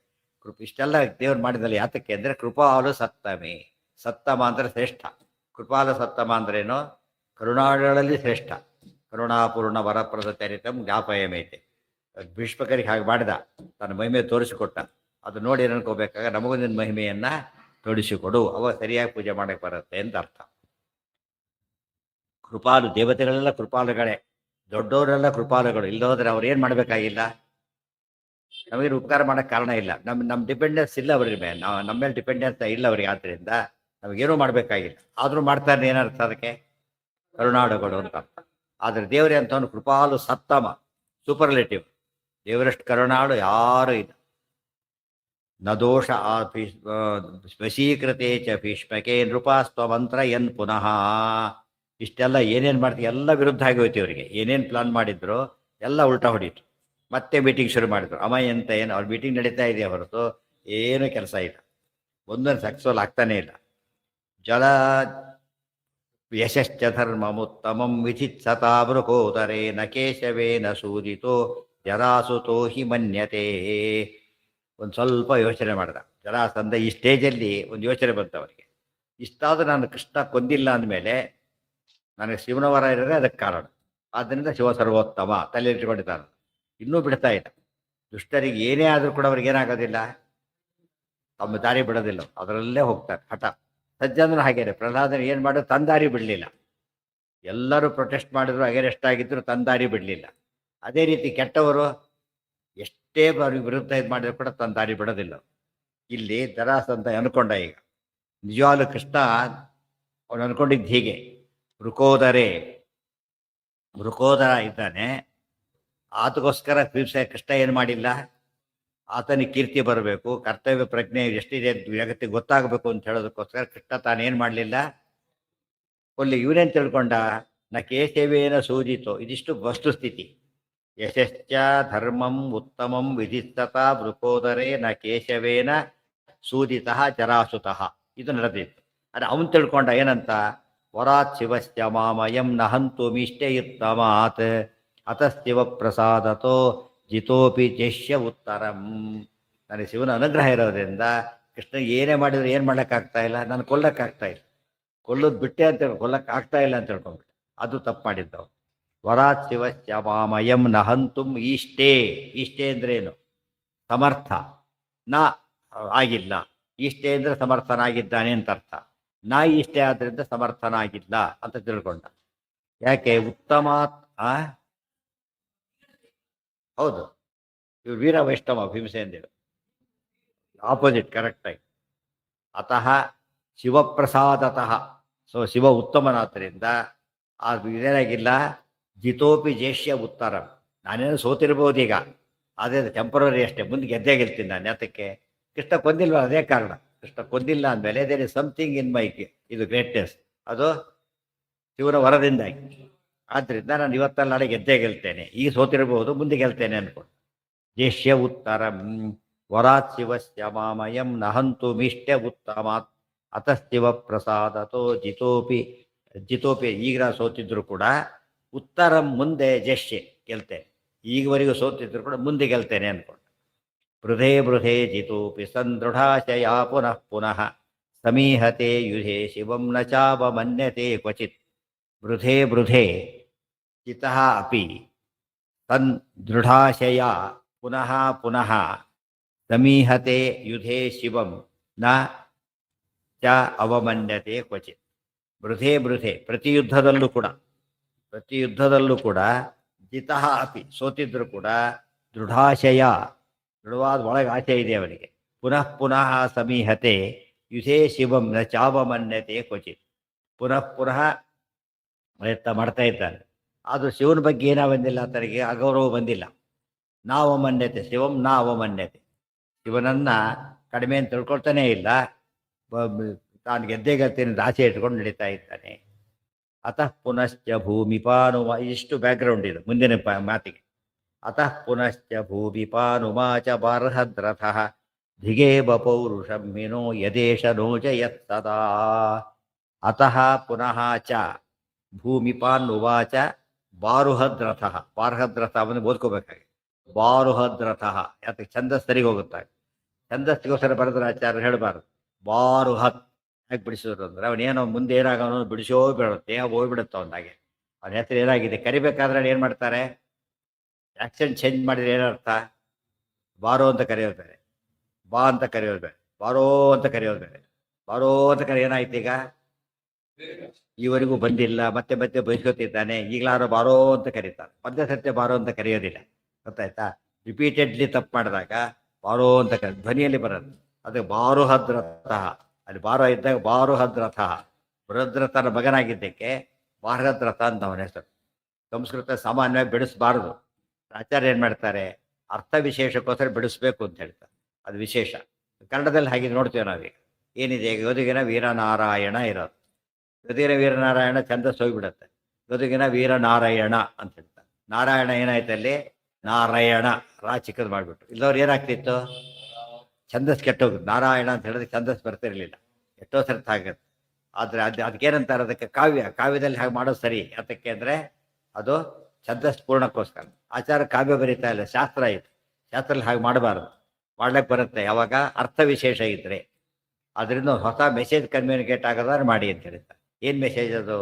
ಇಷ್ಟೆಲ್ಲ ದೇವ್ರು ಮಾಡಿದಲ್ಲಿ ಯಾತಕ್ಕೆ ಅಂದರೆ ಕೃಪಾಲು ಸತ್ತಮೆ. ಸತ್ತಮ ಅಂದರೆ ಶ್ರೇಷ್ಠ. ಕೃಪಾಲು ಸತ್ತಮ ಅಂದ್ರೇನು, ಕರುಣಾಗಳಲ್ಲಿ ಶ್ರೇಷ್ಠ. ಕರುಣಾಪೂರ್ಣ ವರಪ್ರದ ಚರಿತಂ ಜ್ಞಾಪಯಮೇತೆ. ಭೀಷ್ಮಕರಿಗೆ ಹಾಗೆ ಮಾಡಿದ, ತನ್ನ ಮಹಿಮೆ ತೋರಿಸಿಕೊಟ್ಟ. ಅದು ನೋಡಿ ಏನು ಅನ್ಕೋಬೇಕಾಗ, ನಮಗೂ ನಿನ್ನ ಮಹಿಮೆಯನ್ನ ತೋರಿಸಿಕೊಡು, ಅವ ಸರಿಯಾಗಿ ಪೂಜೆ ಮಾಡಕ್ಕೆ ಬರುತ್ತೆ ಅಂತ ಅರ್ಥ. ಕೃಪಾಲು, ದೇವತೆಗಳೆಲ್ಲ ಕೃಪಾಲುಗಳೇ, ದೊಡ್ಡವರೆಲ್ಲ ಕೃಪಾಲುಗಳು. ಇಲ್ಲದೋದ್ರೆ ಅವ್ರು ಏನು ಮಾಡಬೇಕಾಗಿಲ್ಲ, ನಮಗೇನು ಉಪಕಾರ ಮಾಡೋಕ್ಕೆ ಕಾರಣ ಇಲ್ಲ. ನಮ್ಮ ಡಿಪೆಂಡೆನ್ಸ್ ಇಲ್ಲ ಅವ್ರಿಗೆ ಮೇಲೆ, ನಾವು ನಮ್ಮ ಮೇಲೆ ಡಿಪೆಂಡೆನ್ಸ್ ಇಲ್ಲ ಅವ್ರಿಗೆ. ಆದ್ದರಿಂದ ನಮಗೇನೂ ಮಾಡಬೇಕಾಗಿಲ್ಲ. ಆದರೂ ಮಾಡ್ತಾರೆ, ಏನರ್ಥ ಅದಕ್ಕೆ, ಕರುಣಾಳುಗಳು ಅಂತ ಅರ್ಥ. ಆದರೆ ದೇವರೇ ಅಂತವನು ಕೃಪಾಲು ಸತ್ತಮ, ಸೂಪರ್ಲೇಟಿವ್. ದೇವರಷ್ಟು ಕರುಣಾಳು ಯಾರೂ ಇಲ್ಲ. ನ ದೋಷ ವಶೀಕೃತೆ ಚ ಭೀಷ್ಮಕೆ ನೃಪಾಸ್ತ್ವ ಮಂತ್ರ ಎನ್ ಪುನಃ. ಇಷ್ಟೆಲ್ಲ ಏನೇನು ಮಾಡ್ತೀವಿ ಎಲ್ಲ ವಿರುದ್ಧ ಆಗಿ ಹೋಯ್ತು ಇವರಿಗೆ. ಏನೇನು ಪ್ಲಾನ್ ಮಾಡಿದ್ರು ಎಲ್ಲ ಉಲ್ಟಾ ಹೊಡೀತು. ಮತ್ತೆ ಮೀಟಿಂಗ್ ಶುರು ಮಾಡಿದ್ರು. ಅಮೈ ಅಂತ ಏನು ಅವ್ರ ಮೀಟಿಂಗ್ ನಡೀತಾ ಇದೆಯಾ ಹೊರತು ಏನೂ ಕೆಲಸ ಇಲ್ಲ, ಒಂದೊಂದು ಸಕ್ಸಸ್ಫುಲ್ ಆಗ್ತಾನೇ ಇಲ್ಲ. ಜಲ ಯಶಶ್ಚ ಧರ್ಮಮುತ್ತಮಂ ವಿಚಿತ್ಸತಾ ವೃಕೋದರೇ ನ ಕೇಶವೇನ ಸೂದಿತೋ ಜರಾಸುತೋ ಹಿ ಮನ್ಯತೆ. ಒಂದು ಸ್ವಲ್ಪ ಯೋಚನೆ ಮಾಡಿದ ಜರಾಸಂಧ. ಈ ಸ್ಟೇಜಲ್ಲಿ ಒಂದು ಯೋಚನೆ ಬಂತು ಅವರಿಗೆ. ಇಷ್ಟಾದರೂ ನಾನು ಕೃಷ್ಣ ಕೊಂದಿಲ್ಲ ಅಂದಮೇಲೆ ನನಗೆ ಶಿವನವರ ಇರೋದೇ ಅದಕ್ಕೆ ಕಾರಣ. ಆದ್ದರಿಂದ ಶಿವ ಸರ್ವೋತ್ತಮ ತಲೆ ಇಟ್ಕೊಂಡಿದ್ದಾನೆ. ಇನ್ನೂ ಬಿಡ್ತಾ ಇಲ್ಲ. ದುಷ್ಟರಿಗೆ ಏನೇ ಆದರೂ ಕೂಡ ಅವ್ರಿಗೆ ಏನಾಗೋದಿಲ್ಲ, ತಮ್ಮ ದಾರಿ ಬಿಡೋದಿಲ್ಲ, ಅದರಲ್ಲೇ ಹೋಗ್ತಾರೆ ಹಠ. ಸಜ್ಜನರು ಹಾಗೇನೆ, ಪ್ರಹ್ಲಾದನ ಏನು ಮಾಡೋದು, ತನ್ನ ದಾರಿ ಬಿಡಲಿಲ್ಲ. ಎಲ್ಲರೂ ಪ್ರೊಟೆಸ್ಟ್ ಮಾಡಿದ್ರು, ಅಗೇನೆಸ್ಟ್ ಆಗಿದ್ರು, ತನ್ನ ದಾರಿ ಬಿಡಲಿಲ್ಲ. ಅದೇ ರೀತಿ ಕೆಟ್ಟವರು ಎಷ್ಟೇ ಅವ್ರಿಗೆ ವಿರುದ್ಧ ಇದು ಮಾಡಿದ್ರು ಕೂಡ ತನ್ನ ದಾರಿ ಬಿಡೋದಿಲ್ಲ. ಇಲ್ಲಿ ಜರಾಸಂಧ ಅನ್ಕೊಂಡ. ಈಗ ನಿಜವಾಗ್ಲೂ ಕೃಷ್ಣ ಅವನು ಅನ್ಕೊಂಡಿದ್ದು ಹೀಗೆ, ವೃಕೋದರ ಇದ್ದಾನೆ, ಆತಗೋಸ್ಕರ ಕೃಷ್ಣ ಏನು ಮಾಡಿಲ್ಲ, ಆತನಿಗೆ ಕೀರ್ತಿ ಬರಬೇಕು, ಕರ್ತವ್ಯ ಪ್ರಜ್ಞೆ ಎಷ್ಟಿದೆ ಜಗತ್ತಿಗೆ ಗೊತ್ತಾಗಬೇಕು ಅಂತ ಹೇಳೋದಕ್ಕೋಸ್ಕರ ಕೃಷ್ಣ ತಾನೇನು ಮಾಡಲಿಲ್ಲ, ಒಳ್ಳೆ ಇವನೇನು ತಿಳ್ಕೊಂಡ, ನ ಕೇಶವೇನ ಸೂಜಿತೋ. ಇದಿಷ್ಟು ವಸ್ತುಸ್ಥಿತಿ. ಯಶಶ್ಚ ಧರ್ಮಂ ಉತ್ತಮಂ ವಿಧಿಸ್ತತಾ ವೃಕೋದರೇ ನ ಕೇಶವೇನ ಸೂದಿತಃ ಜರಾಸುತಃ. ಇದು ನಡೆದಿತ್ತು. ಆದರೆ ಅವನು ತಿಳ್ಕೊಂಡ ಏನಂತ, ವರಾತ್ ಶಿವಶ್ಚ ಮಾಮಯಂ ನ ಹಂತು ಮೀಷ್ಟಯುತ್ತಮಾತ್ ಅತಃಶಿವ ಪ್ರಸಾದತೋ ಜಿತೋಪಿ ಜಷ್ಯ ಉತ್ತರಂ. ನನಗೆ ಶಿವನ ಅನುಗ್ರಹ ಇರೋದ್ರಿಂದ ಕೃಷ್ಣ ಏನೇ ಮಾಡಿದ್ರು ಏನು ಮಾಡೋಕ್ಕಾಗ್ತಾ ಇಲ್ಲ, ನಾನು ಕೊಲ್ಲಕ್ಕಾಗ್ತಾ ಇಲ್ಲ, ಕೊಲ್ಲೋದು ಬಿಟ್ಟೆ ಅಂತ ಕೊಲ್ಲಕ್ಕಾಗ್ತಾ ಇಲ್ಲ ಅಂತ ಹೇಳ್ಕೊಂಡ್ಬಿಟ್ಟೆ. ಅದು ತಪ್ಪು ಮಾಡಿದ್ದವು. ವರಾತ್ ಶಿವಶ್ಚ ಮಾಮಯಂ ನ ಹಂತುಂ ಈಷ್ಟೇ. ಈಷ್ಟೇ ಅಂದ್ರೇನು, ಸಮರ್ಥ. ನ ಆಗಿಲ್ಲ, ಈಷ್ಟೇ ಅಂದರೆ ಸಮರ್ಥನಾಗಿದ್ದಾನೆ ಅಂತ ಅರ್ಥ. ನಾ ಇಷ್ಟೇ ಆದ್ರಿಂದ ಸಮರ್ಥನಾಗಿಲ್ಲ ಅಂತ ತಿಳ್ಕೊಂಡ. ಯಾಕೆ, ಉತ್ತಮಾತ್ ಹೌದು, ಇವ್ರು ವೀರ ವೈಷ್ಣವ ಭೀಮಸೇನ ದೇವರು. ಆಪೋಸಿಟ್ ಕರೆಕ್ಟಾಗಿ. ಅತಃ ಶಿವಪ್ರಸಾದತಃ. ಸೊ ಶಿವ ಉತ್ತಮನಾದ್ದರಿಂದ ಅದು ಇದೇನಾಗಿಲ್ಲ, ಜಿತೋಪಿ ಜೇಷ್ಯ ಉತ್ತರ. ನಾನೇನು ಸೋತಿರ್ಬೋದು ಈಗ, ಅದೇ ಟೆಂಪರರಿ ಅಷ್ಟೇ, ಮುಂದೆ ಗೆದ್ದೇ ಗೆಲ್ತೀನಿ ನಾನು. ಯಾತಕ್ಕೆ? ಕೃಷ್ಣ ಕೊಂದಿಲ್ವ, ಅದೇ ಕಾರಣ. ಕೃಷ್ಣ ಕೊಂದಿಲ್ಲ ಅಂದಮೇಲೆ ದೇರ್ ಇಸ್ ಸಮಥಿಂಗ್ ಇನ್ ಮೈ ಇದು ಗ್ರೇಟ್ನೆಸ್, ಅದು ಶಿವನ ವರದಿಂದಾಗಿ. ಆದ್ದರಿಂದ ನಾನು ಇವತ್ತಲ್ಲ ನಾಳೆ ಗೆದ್ದೇ ಗೆಲ್ತೇನೆ. ಈಗ ಸೋತಿರಬಹುದು, ಮುಂದೆ ಗೆಲ್ತೇನೆ ಅನ್ಕೊಂಡು. ಜೇಷ್ಯ ಉತ್ತರಂ ವರಾತ್ ಶಿವಸ್ಯ ಮಾಮಯಂ ನಹಂತು ಮಿಷ್ಟ್ಯ ಉತ್ತಮಾತ್ ಅತಃಶಿವ ಪ್ರಸಾದತೋ ಜಿತೋಪಿ ಈಗ ಸೋತಿದ್ರು ಕೂಡ ಉತ್ತರಂ ಮುಂದೆ ಜೇಷ್ಯೆ ಗೆಲ್ತೇನೆ. ಈಗವರೆಗೂ ಸೋತಿದ್ರು ಕೂಡ ಮುಂದೆ ಗೆಲ್ತೇನೆ ಅನ್ಕೊಂಡು. ಬೃಧೇ ಜಿತೋಪಿ ಸಂದೃಢಾಶಯ ಪುನಃ ಪುನಃ ಸಮೀಹತೆ ಯುಧೆ ಶಿವಂ ನ ಚಾವಮನ್ಯತೆ ಕ್ವಚಿತ್. ಬೃಧೇ ಜಿತಃ ಅಪಿ ತನ್ ದೃಢಾಶಯ ಪುನಃ ಪುನಃ ಸಮೀಹತೆ ಯುಧೇ ಶಿವಂ ನ ಚ ಅವಮನ್ಯತೆ ಕ್ವಚಿತ್. ಬೃಧೆ ಪ್ರತಿ ಯುದ್ಧದಲ್ಲೂ ಕೂಡ ಜಿತಃ ಅಪಿ ಸೋತಿದ್ರು ಕೂಡ ದೃಢಾಶಯ, ದೃಢವಾದ ಒಳಗೆ ಆಶೆ ಇದೆ ಅವನಿಗೆ. ಪುನಃ ಪುನಃ ಸಮೀಹತೆ ಯುಧೇ ಶಿವಂ ನ ಚಾವಮನ್ಯತೆ ಕ್ವಚಿತ್. ಪುನಃ ಪ್ರಯತ್ನ ಮಾಡ್ತಾ ಇದ್ದಾನೆ. ಆದರೂ ಶಿವನ ಬಗ್ಗೆ ಏನೋ ಬಂದಿಲ್ಲ, ಆತನಿಗೆ ಅಗೌರವ ಬಂದಿಲ್ಲ. ನಾವಮನ್ಯತೆ ಶಿವಂ ನಾವಮನ್ಯತೆ, ಶಿವನನ್ನ ಕಡಿಮೆ ಅಂತ ತಿಳ್ಕೊಳ್ತಾನೇ ಇಲ್ಲ. ತಾನು ಗೆದ್ದೇ ಗೆಲ್ತೇನೆ ಅಂತ ಆಸೆ ಇಟ್ಕೊಂಡು ನಡೀತಾ ಇದ್ದಾನೆ. ಅತಃ ಪುನಶ್ಚ ಭೂಮಿಪಾನುಮ, ಇಷ್ಟು ಬ್ಯಾಕ್ಗ್ರೌಂಡ್ ಇದು ಮುಂದಿನ ಮಾತಿಗೆ. ಅತಃ ಪುನಶ್ಚ ಭೂಮಿಪಾನುಮಾಚ ಬಾರ್ಹದ್ರಥಃ ಧಿಗೇವ ಪೌರುಷಂ ವಿನೋ ಯದೇಶ ನೋಜಯತ್ ಸದಾ. ಅತಃ ಪುನಃ ಚ ಭೂಮಿಪಾನ್ ಉವಾಚ ಬಾರುಹದ್ರಥಃ. ಬಾರ್ಹದ್ರಥ ಅವನು ಓದ್ಕೋಬೇಕಾಗಿ. ಬಾರುಹದ್ರಥಃ ಯಾತಕ್ಕೆ ಛಂದಸ್ ಸರಿಗೆ ಹೋಗುತ್ತಾಗ, ಛಂದಸ್ಸಿಗೋಸ್ಕರ ಬರೆದ್ರೆ ಆಚಾರ್ಯ ಹೇಳಬಾರ್ದು. ಬಾರುಹತ್ ಯಾಕೆ ಬಿಡಿಸಿದ್ರು ಅಂದ್ರೆ ಅವನೇನೋ ಮುಂದೆ ಏನಾಗೋನು ಬಿಡಿಸೋ ಬಿಡುತ್ತೆ, ದೇಹ ಹೋಗ್ಬಿಡುತ್ತೆ ಅವನಾಗೆ. ಅವನ ಹೆಸರು ಏನಾಗಿದೆ ಕರಿಬೇಕಾದ್ರೆ ಏನು ಮಾಡ್ತಾರೆ, ಆ್ಯಕ್ಷನ್ ಚೇಂಜ್ ಮಾಡಿದ್ರೆ ಏನರ್ಥ? ಬಾರೋ ಅಂತ ಕರೆಯೋದು ಬೇರೆ, ಬಾ ಅಂತ ಕರೆಯೋದು ಬೇರೆ, ಬಾರೋ ಅಂತ ಕರೆಯೋದು ಬೇರೆ. ಬಾರೋ ಅಂತ ಏನಾಯ್ತು ಈಗ? ಈವರೆಗೂ ಬಂದಿಲ್ಲ, ಮತ್ತೆ ಮತ್ತೆ ಬಯಸ್ಕೊತಿದ್ದಾನೆ, ಈಗಲಾರು ಬಾರೋ ಅಂತ ಕರೀತಾರೆ. ಮಧ್ಯ ಸತ್ಯ ಬಾರೋ ಅಂತ ಕರೆಯೋದಿಲ್ಲ, ಗೊತ್ತಾಯ್ತಾ? ರಿಪೀಟೆಡ್ಲಿ ತಪ್ಪು ಮಾಡಿದಾಗ ಬಾರೋ ಅಂತ ಧ್ವನಿಯಲ್ಲಿ ಬರುತ್ತೆ. ಅದಕ್ಕೆ ಬಾರುಹದ್ರಥ, ಅಲ್ಲಿ ಬಾರೋ ಇದ್ದಾಗ ಬಾರುಹದ್ರಥ. ಬೃಹದ್ರಥನ ಮಗನಾಗಿದ್ದಕ್ಕೆ ಬಾರ್ಹದ್ರಥ ಅಂತ ಅವನ ಹೆಸರು. ಸಂಸ್ಕೃತ ಸಾಮಾನ್ಯವಾಗಿ ಬಿಡಿಸಬಾರದು. ಆಚಾರ್ಯ ಏನು ಮಾಡ್ತಾರೆ, ಅರ್ಥ ವಿಶೇಷಕ್ಕೋಸ್ಕರ ಬಿಡಿಸ್ಬೇಕು ಅಂತ ಹೇಳ್ತಾರೆ, ಅದು ವಿಶೇಷ. ಕನ್ನಡದಲ್ಲಿ ಹಾಗೆ ನೋಡ್ತೇವೆ ನಾವೀಗ. ಏನಿದೆ, ಗದುಗಿನ ವೀರನಾರಾಯಣ ಇರೋದು. ಗದುಗಿನ ವೀರನಾರಾಯಣ ಛಂದಸ್ ಹೋಗಿಬಿಡತ್ತೆ. ಗದುಗಿನ ವೀರನಾರಾಯಣ ಅಂತ ಹೇಳ್ತಾರೆ. ನಾರಾಯಣ ಏನಾಯ್ತಲ್ಲಿ? ನಾರಾಯಣ ರಾ ಚಿಕ್ಕದು ಮಾಡಿಬಿಟ್ರು. ಇಲ್ಲವ್ರು ಏನಾಗ್ತಿತ್ತು, ಛಂದಸ್ ಕೆಟ್ಟೋಗುತ್ತೆ. ನಾರಾಯಣ ಅಂತ ಹೇಳಿದ್ರೆ ಛಂದಸ್ ಬರ್ತಿರ್ಲಿಲ್ಲ, ಎಷ್ಟೋ ಸರ್ತ ಆಗುತ್ತೆ. ಆದರೆ ಅದಕ್ಕೇನಂತಾರೆ, ಅದಕ್ಕೆ ಕಾವ್ಯದಲ್ಲಿ ಹಾಗೆ ಮಾಡೋದು ಸರಿ. ಯಾತಕ್ಕೆ ಅಂದರೆ ಅದು ಛಂದಸ್ ಪೂರ್ಣಕ್ಕೋಸ್ಕರ. ಆಚಾರ ಕಾವ್ಯ ಬರೀತಾ ಇಲ್ಲ, ಶಾಸ್ತ್ರ ಇತ್ತು. ಶಾಸ್ತ್ರದಲ್ಲಿ ಹಾಗೆ ಮಾಡಬಾರ್ದು. ಮಾಡ್ಲಿಕ್ಕೆ ಬರುತ್ತೆ ಯಾವಾಗ ಅರ್ಥ ವಿಶೇಷ ಇದ್ದರೆ. ಅದರಿಂದ ಹೊಸ ಮೆಸೇಜ್ ಕಮ್ಯುನಿಕೇಟ್ ಆಗೋದಾದ್ರೆ ಮಾಡಿ ಅಂತ ಹೇಳ್ತಾರೆ. ಏನು ಮೆಸೇಜ್ ಅದು?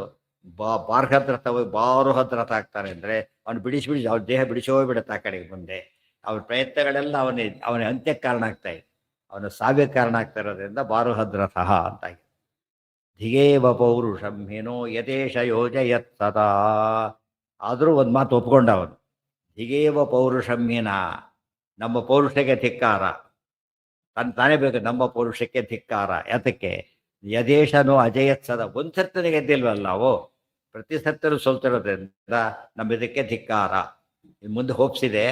ಬಾರ್ಹದ್ರಥ ಬಾರುಹದ್ರಥ ಆಗ್ತಾನೆ ಅಂದರೆ ಅವನು ಬಿಡಿಸಿ ಅವ್ನ ದೇಹ ಬಿಡಿಸೋಗ್ಬಿಡುತ್ತೆ ಆ ಕಡೆಗೆ. ಮುಂದೆ ಅವ್ರ ಪ್ರಯತ್ನಗಳೆಲ್ಲ ಅವನ ಅಂತ್ಯಕ್ಕೆ ಕಾರಣ ಆಗ್ತಾ ಇದೆ, ಅವನ ಸಾವಿಗೆ ಕಾರಣ ಆಗ್ತಾ ಇರೋದ್ರಿಂದ ಬಾರುಹದ್ರಥ ಅಂತಾಗಿ. ಧಿಗೇವ ಪೌರುಷಂ ಹೇನೋ ಯಥೇಶ ಯೋಜಯತ್ ಸದಾ. ಆದರೂ ಒಂದು ಮಾತು ಒಪ್ಕೊಂಡ ಅವನು. ಧಿಗೇವ ಪೌರುಷಂ ಹೇನ, ನಮ್ಮ ಪೌರುಷಕ್ಕೆ ಧಿಕ್ಕಾರ. ತಾನೇ ಬೇಕು, ನಮ್ಮ ಪೌರುಷಕ್ಕೆ ಧಿಕ್ಕಾರ. ಯಾತಕ್ಕೆ? ಯದೇಶನೋ ಅಜಯತ್ ಸದಾ. ಒಂದು ಸರ್ತನೆ ಗೆದ್ದಿಲ್ವಲ್ಲ ನಾವು, ಪ್ರತಿ ಸರ್ತರು ಸೋಲ್ತಿರೋದ್ರಿಂದ ನಮ್ಮ ಇದಕ್ಕೆ ಧಿಕ್ಕಾರ. ಮುಂದೆ ಹೋಪ್ಸಿದೆ,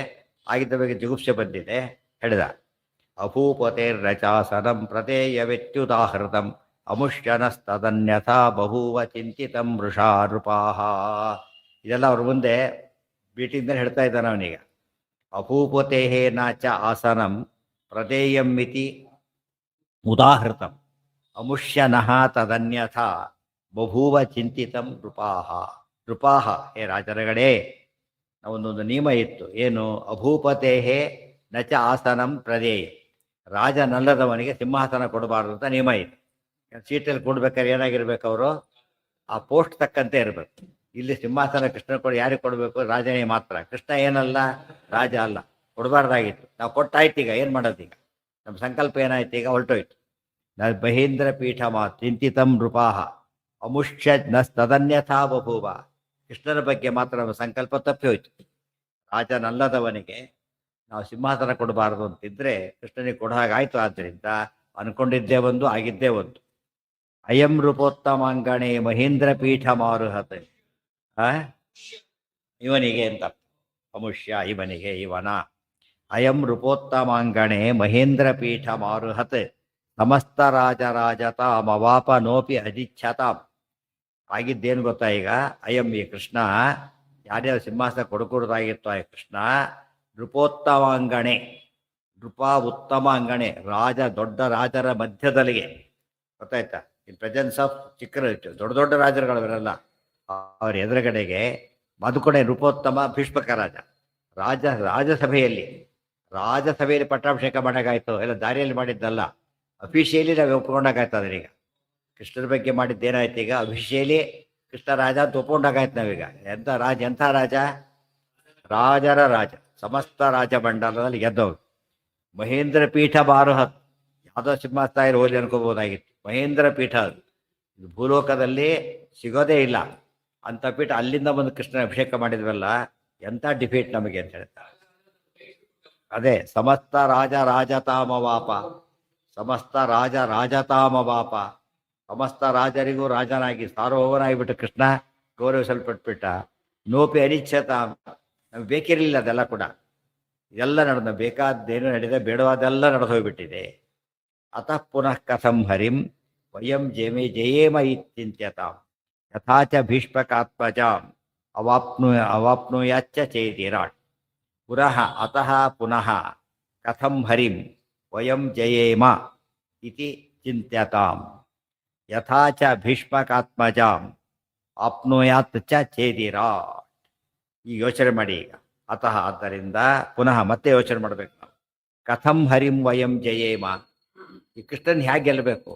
ಆಗಿದ್ದ ಬಗ್ಗೆ ಜಿಗುಪ್ಸೆ ಬಂದಿದೆ. ಹೇಳಿದ ಅಭೂಪತೇರ್ರಚಾಸನಂ ಪ್ರತೇಯ ವ್ಯತ್ಯುದಾಹೃತಂ ಅಮುಷ್ಯನಸ್ತದನ್ಯಥಾ ಬಹೂವ ಚಿಂತಿತಂ ವೃಷಾ ನೃಪಾಹ. ಇದೆಲ್ಲ ಅವ್ರ ಮುಂದೆ ಬೀಟಿಂದ ಹೇಳ್ತಾ ಇದ್ದಾನೆ ಅವನೀಗ. ಅಭೂಪತೇಹೇ ನಾಚ ಆಸನಂ ಪ್ರದೇಯಂ ಮಿತಿ ಉದಾಹೃತಂ ಅಮುಷ್ಯನಃ ತದನ್ಯಥಾ ಬಭೂವ ಚಿಂತಿತಂ ನೃಪಾಹ. ನೃಪಾಹ, ಹೇ ರಾಜರಗಡೆ, ಒಂದೊಂದು ನಿಯಮ ಇತ್ತು. ಏನು? ಅಭೂಪತೇಹೇ ನಚ ಆಸನಂ ಪ್ರದೇಯ. ರಾಜನಲ್ಲದವನಿಗೆ ಸಿಂಹಾಸನ ಕೊಡಬಾರ್ದು ಅಂತ ನಿಯಮ ಇತ್ತು. ಸೀಟಲ್ಲಿ ಕೊಡ್ಬೇಕಾದ್ರೆ ಏನಾಗಿರ್ಬೇಕು, ಅವರು ಆ ಪೋಸ್ಟ್ ತಕ್ಕಂತೆ ಇರಬೇಕು. ಇಲ್ಲಿ ಸಿಂಹಾಸನ ಕೃಷ್ಣ ಕೊಡಿ, ಯಾರಿಗೆ ಕೊಡಬೇಕು? ರಾಜನೇ ಮಾತ್ರ. ಕೃಷ್ಣ ಏನಲ್ಲ, ರಾಜ ಅಲ್ಲ, ಕೊಡಬಾರ್ದಾಗಿತ್ತು. ನಾವು ಕೊಟ್ಟಾಯ್ತು, ಈಗ ಏನು ಮಾಡೋದು? ಈಗ ನಮ್ಮ ಸಂಕಲ್ಪ ಏನಾಯ್ತು? ಈಗ ಹೊರಟೋಯ್ತು. ಬಹೀಂದ್ರ ಪೀಠ ಚಿಂತಿತಂ ನೃಪಾಹ ಅಮುಷ್ಯ ನಸ್ತದನ್ಯಥಾ ಬಭೂವ. ಕೃಷ್ಣನ ಬಗ್ಗೆ ಮಾತ್ರ ನಮ್ಮ ಸಂಕಲ್ಪ ತಪ್ಪಿ ಹೋಯ್ತು. ರಾಜನಲ್ಲದವನಿಗೆ ನಾವು ಸಿಂಹಾಸನ ಕೊಡಬಾರದು ಅಂತಿದ್ರೆ ಕೃಷ್ಣನಿಗೆ ಕೊಡ ಹಾಗಾಯ್ತು. ಆದ್ದರಿಂದ ಅನ್ಕೊಂಡಿದ್ದೇ ಒಂದು, ಆಗಿದ್ದೇ ಒಂದು. ಅಯಂ ರೂಪೋತ್ತಮಾಂಗಣೆ ಮಹೇಂದ್ರ ಪೀಠ ಮಾರುಹತೆ. ಆ ಇವನಿಗೆ ಅಂತ ಅಮುಷ್ಯ, ಇವನಿಗೆ, ಇವನ. ಅಯಂ ರೂಪೋತ್ತಮಾಂಗಣೆ ಮಹೇಂದ್ರ ಪೀಠ ಮಾರುಹತ್ ಸಮಸ್ತ ರಾಜರಾಜತಾಮವಾಪ ನೋಪಿ ಅಧಿಚ್ಛತಾಂ. ಆಗಿದ್ದೇನು ಗೊತ್ತಾ ಈಗ? ಅಯಂ ಈ ಕೃಷ್ಣ, ಯಾರ್ಯಾರು ಸಿಂಹಾಸನ ಕೊಡಕೂಡದಾಗಿತ್ತು ಆ ಕೃಷ್ಣ, ನೃಪೋತ್ತಮಾಂಗಣೆ, ನೃಪ ಉತ್ತಮ ಅಂಗಣೆ, ದೊಡ್ಡ ರಾಜರ ಮಧ್ಯದಲ್ಲಿಗೆ, ಗೊತ್ತಾಯ್ತಾ? ಇನ್ ಪ್ರೆಸೆನ್ಸ್ ಆಫ್ ದೊಡ್ಡ ದೊಡ್ಡ ರಾಜರುಗಳವರೆಲ್ಲ ಅವರ ಎದುರುಗಡೆಗೆ ಮಧುಕೊಡೆ ನೃಪೋತ್ತಮ ಭೀಷ್ಮಕ ರಾಜಸಭೆಯಲ್ಲಿ ಪಟ್ಟಾಭಿಷೇಕ ಮಾಡೋಕ್ಕಾಯ್ತು. ಎಲ್ಲ ದಾರಿಯಲ್ಲಿ ಮಾಡಿದ್ದಲ್ಲ, ಅಫಿಷಿಯಲಿ ನಾವು ಒಪ್ಕೊಂಡಾಗಾಯ್ತು. ಅದರೀಗ ಕೃಷ್ಣರ ಬಗ್ಗೆ ಮಾಡಿದ್ದೇನಾಯ್ತು? ಈಗ ಅಫಿಷಿಯಲಿ ಕೃಷ್ಣ ರಾಜ ಅಂತ ಒಪ್ಕೊಂಡಾಗಾಯ್ತು ನಾವೀಗ. ಎಂಥ ರಾಜ? ರಾಜರ ರಾಜ, ಸಮಸ್ತ ರಾಜ ಮಂಡಲದಲ್ಲಿ ಗೆದ್ದವರು. ಮಹೇಂದ್ರ ಪೀಠ ಬಾರುಹತ್, ಯಾವುದೋ ಸಿಂಹಾಸನ ಹೋಲಿ ಅನ್ಕೋಬೋದಾಗಿತ್ತು. ಮಹೇಂದ್ರ ಪೀಠ ಅದು, ಇದು ಭೂಲೋಕದಲ್ಲಿ ಸಿಗೋದೇ ಇಲ್ಲ ಅಂತ ಪೀಠ. ಅಲ್ಲಿಂದ ಬಂದು ಕೃಷ್ಣನ ಅಭಿಷೇಕ ಮಾಡಿದ್ವಲ್ಲ, ಎಂಥ ಡಿಫೀಟ್ ನಮಗೆ ಅಂತ ಹೇಳ್ತಾರೆ. ಅದೇ ಸಮಸ್ತ ರಾಜತಾಮವಾಪ, ಸಮಸ್ತ ರಾಜತಾಮವಾಪ, ಸಮಸ್ತ ರಾಜರಿಗೂ ರಾಜನಾಗಿ ಸಾರ್ವಭೌಮನಾಗಿಬಿಟ್ಟು ಕೃಷ್ಣ ಗೌರವಿಸಲ್ಪಟ್ಬಿಟ್ಟ. ನೋಪಿ ಅನಿಚ್ಛತ, ನಮ್ಗೆ ಬೇಕಿರಲಿಲ್ಲ ಅದೆಲ್ಲ ಕೂಡ. ಇದೆಲ್ಲ ನಡೆದ, ಬೇಕಾದ್ದೇನು ನಡೆದ, ಬೇಡವಾದೆಲ್ಲ ನಡೆದು ಹೋಗ್ಬಿಟ್ಟಿದೆ. ಅತಃ ಪುನಃ ಕಥಂ ಹರಿಂ ವಯಂ ಜಯೇಮ ಇತ್ಯಂತ್ಯತಾಂ ಯಥಾಚ ಭೀಷ್ಮಕಾತ್ಮಜಾಂ ಅವಾಪ್ನುಯಾಚ್ಚ ಚೇತಿರಾಟ್. ಅತಃ ಪುನಃ ಕಥಂ ಹರಿಂ ವಯಂ ಜಯೇಮ ಇತಿ ಚಿಂತ್ಯತಾಂ ಯಥಾಚ ಭೀಷ್ಮಕಾತ್ಮಜಾಂ ಆಪ್ನುಯಾತ್ ಚ ಚೇದಿರಾಟ್. ಈಗ ಯೋಚನೆ ಮಾಡಿ. ಈಗ ಅತಃ, ಆದ್ದರಿಂದ ಪುನಃ ಮತ್ತೆ ಯೋಚನೆ ಮಾಡಬೇಕು ನಾವು. ಕಥಂ ಹರಿಂ ವಯಂ ಜಯೇಮ, ಈ ಕೃಷ್ಣನ್ ಹೇಗೆ ಗೆಲ್ಲಬೇಕು?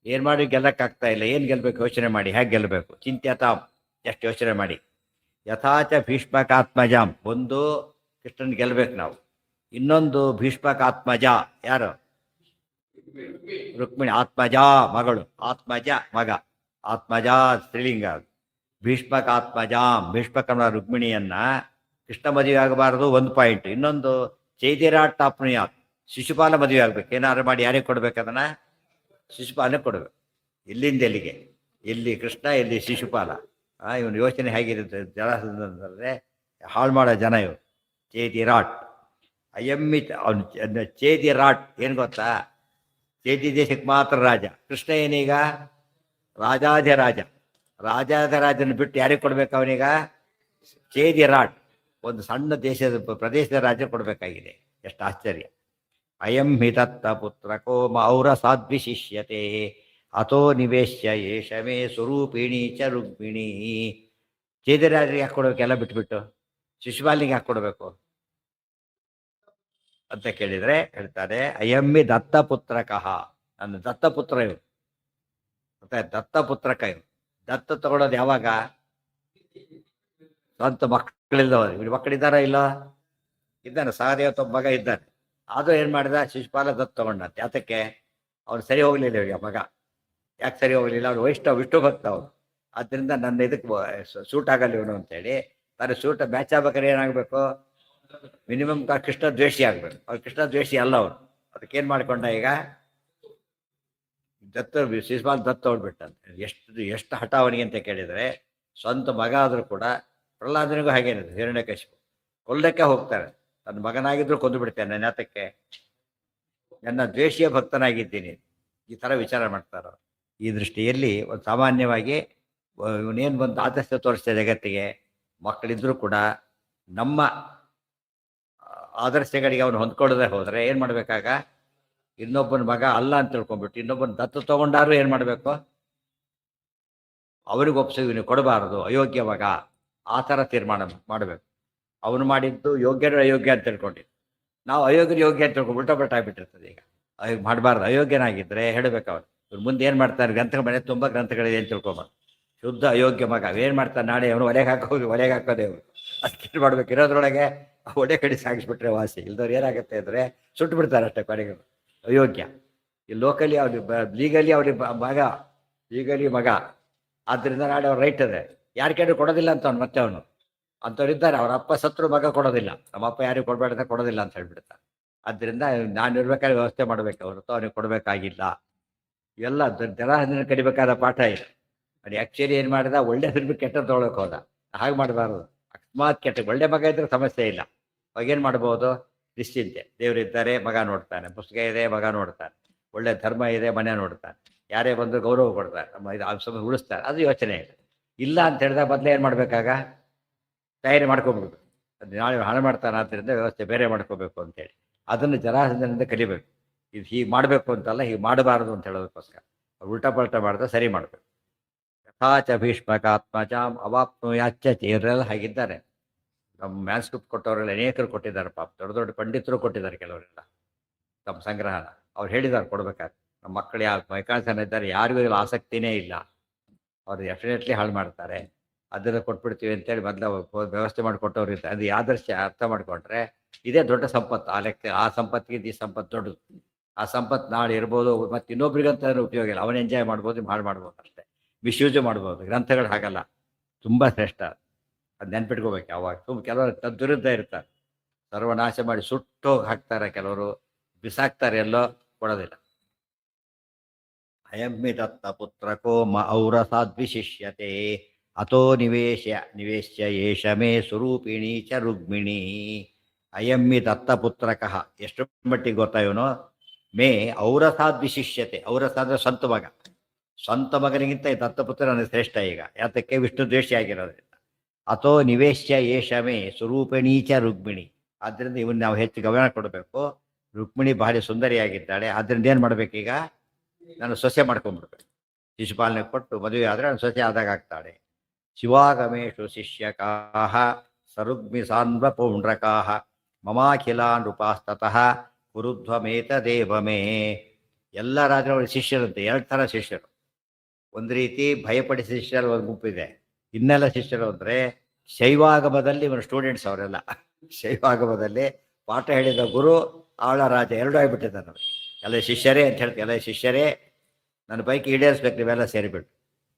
ಏನು ಮಾಡಿ ಗೆಲ್ಲಕ್ಕಾಗ್ತಾ ಇಲ್ಲ, ಏನು ಗೆಲ್ಲಬೇಕು ಯೋಚನೆ ಮಾಡಿ. ಹೇಗೆ ಗೆಲ್ಲಬೇಕು? ಚಿಂತ್ಯತಾಂ, ಎಷ್ಟು ಯೋಚನೆ ಮಾಡಿ. ಯಥಾಚ ಭೀಷ್ಮಕಾತ್ಮಜಾಂ, ಒಂದು ಕೃಷ್ಣನ್ ಗೆಲ್ಲಬೇಕು ನಾವು. ಇನ್ನೊಂದು ಭೀಷ್ಮಕಾತ್ಮಜ, ಯಾರು? ರುಕ್ಮಿಣಿ. ಆತ್ಮಜ ಮಗಳು, ಆತ್ಮಜ ಮಗ, ಆತ್ಮಜ ಸ್ತ್ರೀಲಿಂಗ. ಭೀಷ್ಮಕಾತ್ಮಜಾಂ, ಭೀಷ್ಮಕನ ರುಕ್ಮಿಣಿಯನ್ನ ಕೃಷ್ಣ ಮದುವೆ ಆಗಬಾರದು, ಒಂದು ಪಾಯಿಂಟ್. ಇನ್ನೊಂದು ಚೈತಿರಾಟ್ ಆಪ್ನುಯಾತ್, ಶಿಶುಪಾಲ ಮದುವೆ ಆಗ್ಬೇಕು. ಏನಾದ್ರು ಮಾಡಿ ಯಾರಿಗೆ ಕೊಡ್ಬೇಕು? ಅದನ್ನ ಶಿಶುಪಾಲನೆ ಕೊಡ್ಬೇಕು. ಇಲ್ಲಿಂದ ಎಲ್ಲಿಗೆ? ಇಲ್ಲಿ ಕೃಷ್ಣ, ಇಲ್ಲಿ ಶಿಶುಪಾಲ. ಇವನು ಯೋಚನೆ ಹೇಗಿರುತ್ತೆ ಜನ ಹಾಳು ಮಾಡೋ ಜನ ಇವರು. ಚೇತಿರಾಟ್ ಅಯಮ್ಮಿತ್, ಅವನು ಚೇತಿರಾಟ್ ಏನು ಗೊತ್ತಾ? ಚೇತಿ ದೇಶಕ್ಕೆ ಮಾತ್ರ ರಾಜ. ಕೃಷ್ಣ ಏನೀಗ ರಾಜಾಧಿರಾಜನ ಬಿಟ್ಟು ಯಾರಿಗೆ ಕೊಡ್ಬೇಕು ಅವನೀಗ? ಚೇದಿರಾಟ್, ಒಂದು ಸಣ್ಣ ಪ್ರದೇಶದ ರಾಜ್ಯ ಕೊಡಬೇಕಾಗಿದೆ. ಎಷ್ಟು ಆಶ್ಚರ್ಯ! ಅಯಂ ಹಿ ದತ್ತ ಪುತ್ರಕೋ ಔರ ಸಾದ್ವಿಶಿಷ್ಯತೆ ಅಥೋ ನಿವೇಶ್ಯ ಏಷ ಮೇ ಸ್ವರೂಪಿಣಿ ಚ ರುಕ್ಮಿಣಿ. ಚೇದಿರಾಜರಿಗೆ ಯಾಕೆ ಕೊಡ್ಬೇಕು? ಎಲ್ಲ ಬಿಟ್ಬಿಟ್ಟು ಶಿಶುಪಾಲಿಗೆ ಯಾಕೆ ಕೊಡಬೇಕು ಅಂತ ಕೇಳಿದ್ರೆ ಹೇಳ್ತಾರೆ, ಅಯಮ್ಮಿ ದತ್ತಪುತ್ರಕಃ, ನನ್ನ ದತ್ತಪುತ್ರ ಇವರು. ಮತ್ತೆ ದತ್ತಪುತ್ರಕ ಇವರು. ದತ್ತ ತಗೊಳ್ಳೋದು ಯಾವಾಗ? ಸ್ವಂತ ಮಕ್ಕಳಿಲ್ಲದವರು. ಇವ್ರು ಮಕ್ಕಳಿದ್ದಾರ? ಇಲ್ಲ, ಇದ್ದಾನೆ. ಸಹದೇವ ಮಗ ಇದ್ದಾನೆ. ಆದರೂ ಏನು ಮಾಡಿದ? ಶಿಶುಪಾಲ ದತ್ತ ತಗೊಂಡ. ಯಾತಕ್ಕೆ? ಅವ್ನು ಸರಿ ಹೋಗ್ಲಿಲ್ಲ ಇವ್ರಿಗೆ ಮಗ. ಯಾಕೆ ಸರಿ ಹೋಗ್ಲಿಲ್ಲ? ಅವ್ರು ವಿಷ್ಣು ಭಕ್ತ ಅವರು. ಆದ್ದರಿಂದ ನನ್ನ ಇದಕ್ಕೆ ಸೂಟ್ ಆಗಲ್ಲ ಇವನು ಅಂತೇಳಿ, ತಾನು ಸೂಟ್ ಮ್ಯಾಚ್ ಆಗ್ಬೇಕಾದ್ರೆ ಏನಾಗಬೇಕು? ಮಿನಿಮಮ್ ಕೃಷ್ಣ ದ್ವೇಷಿ ಆಗ್ಬೇಕು. ಅವ್ರು ಕೃಷ್ಣ ದ್ವೇಷಿ ಅಲ್ಲ ಅವರು. ಅದಕ್ಕೇನು ಮಾಡ್ಕೊಂಡ ಈಗ? ಶಿಶುಪಾಲ ದತ್ತ ತಗೊಂಡ್ಬಿಟ್ಟಂತೆ. ಎಷ್ಟು ಹಠ ಅವನಿಗೆ ಅಂತ ಕೇಳಿದರೆ, ಸ್ವಂತ ಮಗ ಆದರೂ ಕೂಡ ಪ್ರಹ್ಲಾದನಿಗೂ ಹಾಗೇನಿದೆ. ಹಿರಣ್ಯಕಶಿಪು ಕೊಲ್ಲಕ್ಕೆ ಹೋಗ್ತಾರೆ. ತನ್ನ ಮಗನಾಗಿದ್ರು ಕೊಂದು ಬಿಡ್ತೇನೆ. ನನ್ನ ಯಾತಕ್ಕೆ? ನನ್ನ ದ್ವೇಷಿಯ ಭಕ್ತನಾಗಿದ್ದೀನಿ. ಈ ಥರ ವಿಚಾರ ಮಾಡ್ತಾರೆ. ಈ ದೃಷ್ಟಿಯಲ್ಲಿ ಒಂದು ಸಾಮಾನ್ಯವಾಗಿ ಇವನೇನು ಬಂದು ಆದರ್ಶ ತೋರಿಸ್ತೇವೆ ಜಗತ್ತಿಗೆ. ಮಕ್ಕಳಿದ್ರೂ ಕೂಡ ನಮ್ಮ ಆದರ್ಶಗಳಿಗೆ ಅವನು ಹೊಂದ್ಕೊಳ್ಳದೆ ಹೋದರೆ ಏನು ಮಾಡಬೇಕಾಗ? ಇನ್ನೊಬ್ಬನ ಮಗ ಅಲ್ಲ ಅಂತ ತಿಳ್ಕೊಂಡ್ಬಿಟ್ಟು ಇನ್ನೊಬ್ಬನ ದತ್ತು ತಗೊಂಡಾರು ಏನು ಮಾಡಬೇಕು? ಅವನಿಗೆ ಒಪ್ಪಿಸಿ ಇವನಿಗೆ ಕೊಡಬಾರದು, ಅಯೋಗ್ಯ ಮಗ, ಆ ಥರ ತೀರ್ಮಾನ ಮಾಡಬೇಕು. ಅವನು ಮಾಡಿದ್ದು ಯೋಗ್ಯರು ಅಯೋಗ್ಯ ಅಂತ ತಿಳ್ಕೊಂಡಿದ್ದು. ನಾವು ಅಯೋಗ್ಯರು ಯೋಗ್ಯ ಅಂತ ತಿಳ್ಕೊಂಡು ಉಲ್ಟಾಪಲ್ಟಾಗ್ಬಿಟ್ಟಿರ್ತದೆ. ಈಗ ಮಾಡಬಾರ್ದು. ಅಯೋಗ್ಯನಾಗಿದ್ದರೆ ಹೇಳಬೇಕು. ಅವನು ಇವ್ರು ಮುಂದೆ ಏನು ಮಾಡ್ತಾರೆ? ಮನೆ ತುಂಬ ಗ್ರಂಥಗಳಿದೆ ಅಂತ ತಿಳ್ಕೊಬಾರ್ದು. ಶುದ್ಧ ಅಯೋಗ್ಯ ಮಗ ಏನು ಮಾಡ್ತಾನೆ? ನಾಳೆ ಅವನು ಒಲೆಗೆ ಹಾಕೋದೇ ಅವರು. ಅದಕ್ಕೆ ಮಾಡಬೇಕು. ಇರೋದ್ರೊಳಗೆ ಒಡೆ ಕಡೆ ಸಾಗಿಸ್ಬಿಟ್ರೆ ವಾಸಿ. ಇಲ್ದವ್ರು ಏನಾಗುತ್ತೆ ಅಂದರೆ ಸುಟ್ಟು ಬಿಡ್ತಾರೆ ಅಷ್ಟೇ ಕೊನೆಗೆ. ಅಯೋಗ್ಯ. ಈ ಲೋಕಲಿ ಅವ್ರಿಗೆ ಲೀಗಲಿ ಮಗ. ಆದ್ದರಿಂದ ನಾಳೆ ಅವ್ರು ರೈಟ್ ಅದೇ ಯಾರ ಕೇಳಿ ಕೊಡೋದಿಲ್ಲ ಅಂತ ಅವನು. ಮತ್ತೆ ಅವನು ಅಂಥವ್ರಿದ್ದಾರೆ. ಅವ್ರ ಅಪ್ಪ ಸತ್ರು ಮಗ ಕೊಡೋದಿಲ್ಲ, ನಮ್ಮಪ್ಪ ಯಾರಿಗೂ ಕೊಡಬೇಡ ಅಂತ ಕೊಡೋದಿಲ್ಲ ಅಂತ ಹೇಳ್ಬಿಡ್ತಾರೆ. ಆದ್ದರಿಂದ ನಾನು ಇರ್ಬೇಕಾದ್ರೆ ವ್ಯವಸ್ಥೆ ಮಾಡಬೇಕು ಹೊರತು ಅವನಿಗೆ ಕೊಡಬೇಕಾಗಿಲ್ಲ. ಇವೆಲ್ಲ ಜನ ಕಡಿಬೇಕಾದ ಪಾಠ ಇದು. ಅದು ಆ್ಯಕ್ಚುಲಿ ಏನು ಮಾಡಿದ, ಒಳ್ಳೆ ಹೆಸರು ಕೆಟ್ಟದ್ದು ತೊಗೊಳಕ್ಕೆ ಹೋದ. ಹಾಗೆ ಮಾಡಬಾರ್ದು. ಅಕಸ್ಮಾತ್ ಕೆಟ್ಟ ಒಳ್ಳೆ ಮಗ ಇದ್ರೆ ಸಮಸ್ಯೆ ಇಲ್ಲ. ಅವಾಗೇನು ಮಾಡ್ಬೋದು, ನಿಶ್ಚಿಂತೆ. ದೇವರಿದ್ದಾರೆ, ಮಗ ನೋಡ್ತಾನೆ. ಪುಸ್ತಕ ಇದೆ, ಮಗ ನೋಡ್ತಾನೆ. ಒಳ್ಳೆ ಧರ್ಮ ಇದೆ, ಮನೆ ನೋಡ್ತಾನೆ. ಯಾರೇ ಬಂದು ಗೌರವ ಕೊಡ್ತಾರೆ, ನಮ್ಮ ಇದು ಸಮಯ ಉಳಿಸ್ತಾರೆ. ಅದು ಯೋಚನೆ ಇದೆ. ಇಲ್ಲ ಅಂತ ಹೇಳಿದಾಗ ಮೊದಲೇ ಏನು ಮಾಡಬೇಕಾಗ, ತಯಾರಿ ಮಾಡ್ಕೊಬಿಡ್ಬೇಕು. ಅದು ನಾಳೆ ಹಾಳು ಮಾಡ್ತಾನೆ, ಆದ್ದರಿಂದ ವ್ಯವಸ್ಥೆ ಬೇರೆ ಮಾಡ್ಕೋಬೇಕು ಅಂತೇಳಿ ಅದನ್ನು ಜರಾಸಂಧನಿಂದ ಕಲಿಬೇಕು. ಇದು ಹೀಗೆ ಮಾಡಬೇಕು ಅಂತಲ್ಲ, ಹೀಗೆ ಮಾಡಬಾರದು ಅಂತ ಹೇಳೋದಕ್ಕೋಸ್ಕರ ಉಲ್ಟಾ ಪಲ್ಟಾ ಮಾಡಿದ್ರೆ ಸರಿ ಮಾಡಬೇಕು. ಯಥಾಚ ಭೀಷ್ಮಕಾತ್ಮಜಾಂ ಅವಾಪ್ನುಯಾಚ್ಚ ಇವರೆಲ್ಲ ಹಾಗಿದ್ದಾರೆ. ನಮ್ಮ ಮ್ಯಾನ್ಸ್ಕ್ರಿಪ್ಟ್ ಕೊಟ್ಟವರೆಲ್ಲ ಅನೇಕರು ಕೊಟ್ಟಿದ್ದಾರೆ. ಪಾಪ ದೊಡ್ಡ ದೊಡ್ಡ ಪಂಡಿತರು ಕೊಟ್ಟಿದ್ದಾರೆ ಕೆಲವರೆಲ್ಲ ತಮ್ಮ ಸಂಗ್ರಹನ. ಅವ್ರು ಹೇಳಿದ್ದಾರೆ ಕೊಡ್ಬೇಕಾದ್ರೆ. ನಮ್ಮ ಮಕ್ಕಳು ಯಾವ ಮೈಕಾಸನ ಇದ್ದಾರೆ, ಯಾರಿಗೂ ಇದ್ರಲ್ಲಿ ಆಸಕ್ತಿನೇ ಇಲ್ಲ, ಅವ್ರು ಡೆಫಿನೆಟ್ಲಿ ಹಾಳು ಮಾಡ್ತಾರೆ, ಅದನ್ನು ಕೊಟ್ಬಿಡ್ತೀವಿ ಅಂತೇಳಿ ಮೊದಲು ವ್ಯವಸ್ಥೆ ಮಾಡಿಕೊಟ್ಟವ್ರು ಇರ್ತಾರೆ. ಅದು ಆದರ್ಶ ಅರ್ಥ ಮಾಡಿಕೊಂಡ್ರೆ ಇದೇ ದೊಡ್ಡ ಸಂಪತ್ತು. ಆ ಲೆಕ್ಕ ಆ ಸಂಪತ್ತಿಗೆ ಈ ಸಂಪತ್ತು ದೊಡ್ಡದು. ಆ ಸಂಪತ್ತು ನಾಳೆ ಇರ್ಬೋದು, ಮತ್ತು ಇನ್ನೊಬ್ರಿಗಂತ ಉಪಯೋಗ ಇಲ್ಲ. ಅವನು ಎಂಜಾಯ್ ಮಾಡ್ಬೋದು, ಹಾಳು ಮಾಡ್ಬೋದು ಅಷ್ಟೇ. ಮಿಸ್ಯೂಸು ಮಾಡ್ಬೋದು. ಗ್ರಂಥಗಳು ಹಾಗಲ್ಲ, ತುಂಬ ಶ್ರೇಷ್ಠ. ಅದು ನೆನ್ಪಿಟ್ಕೋಬೇಕು ಯಾವಾಗ. ಕೆಲವರು ತದ್ವಿರುದ್ಧ ಇರ್ತಾರೆ, ಸರ್ವನಾಶ ಮಾಡಿ ಸುಟ್ಟೋಗಿ ಹಾಕ್ತಾರೆ, ಕೆಲವರು ಬಿಸಾಕ್ತಾರೆ, ಎಲ್ಲೋ ಕೊಡೋದಿಲ್ಲ. ಅಯಮ್ಮಿ ದತ್ತ ಪುತ್ರಕೋ ಔರಸಾದ್ವಿಶಿಷ್ಯತೆ ಅಥೋ ನಿವೇಶ್ಯ ಏಷ ಮೇ ಸ್ವರೂಪಿಣಿ ಚ ರುಗ್ಮಿಣಿ. ಅಯಮ್ಮಿ ದತ್ತಪುತ್ರಕಃ, ಎಷ್ಟು ಮಟ್ಟಿಗೆ ಗೊತ್ತಾ ಇವನು, ಮೇ ಔರಸಾದ್ವಿಶಿಷ್ಯತೆ. ಔರಸ ಅಂದ್ರೆ ಸ್ವಂತ ಮಗ. ಸ್ವಂತ ಮಗನಿಗಿಂತ ಈ ದತ್ತಪುತ್ರ ನನಗೆ ಶ್ರೇಷ್ಠ. ಈಗ ಯಾತಕ್ಕೆ, ವಿಷ್ಣು ದ್ವೇಷಿ ಆಗಿರೋದ್ರಿಂದ. ಅಥೋ ನಿವೇಶ್ಯ ಏಷ ಮೇ ಸ್ವರೂಪಿಣಿ ಚ ರುಗ್ಮಿಣಿ. ಆದ್ದರಿಂದ ಇವನ್ ನಾವು ಹೆಚ್ಚು ಗಮನ ಕೊಡಬೇಕು. ರುಕ್ಮಿಣಿ ಭಾರಿ ಸುಂದರಿಯಾಗಿದ್ದಾಳೆ, ಆದ್ರಿಂದ ಏನು ಮಾಡ್ಬೇಕೀಗ, ನಾನು ಸೊಸೆ ಮಾಡ್ಕೊಂಡ್ಬಿಡ್ಬೇಕು. ಶಿಶುಪಾಲನೆ ಕೊಟ್ಟು ಮದುವೆ ಆದರೆ ನಾನು ಸೊಸೆ ಆದಾಗ ಆಗ್ತಾಳೆ. ಶಿವಾಗಮೇಶು ಶಿಷ್ಯಕಾಹ ಸರುಗ್ಮಿ ಸಾನ್ವ ಪೌಂಡ್ರಕಾಹ ಮಮಾಖಿಲಾನ್ ರೂಪಾಸ್ತತಃ ಕುರುಧ್ವಮೇತದೇವಮೇ. ಎಲ್ಲ ರಾಜರ ಶಿಷ್ಯರಂತೆ 2 ಥರ ಶಿಷ್ಯರು. ಒಂದು ರೀತಿ ಭಯಪಡಿಸಿ ಶಿಷ್ಯರು ಒಂದು ಗುಂಪಿದೆ. ಇನ್ನೆಲ್ಲ ಶಿಷ್ಯರು ಅಂದರೆ ಶೈವಾಗಮದಲ್ಲಿ ಇವನು ಸ್ಟೂಡೆಂಟ್ಸ್ ಅವರೆಲ್ಲ. ಶೈವಾಗಮದಲ್ಲಿ ಪಾಠ ಹೇಳಿದ ಗುರು, ಆಳ ರಾಜ, ಎರಡೂ ಆಗಿಬಿಟ್ಟಿದ್ದಾನೆ. ಎಲ್ಲ ಶಿಷ್ಯರೇ ಅಂತ ಹೇಳ್ತೀವಿ. ಎಲ್ಲ ಶಿಷ್ಯರೇ, ನನ್ನ ಬೈಕ್ ಈಡೇರಿಸ್ಬೇಕು ನೀವೆಲ್ಲ ಸೇರಿಬಿಟ್ಟು.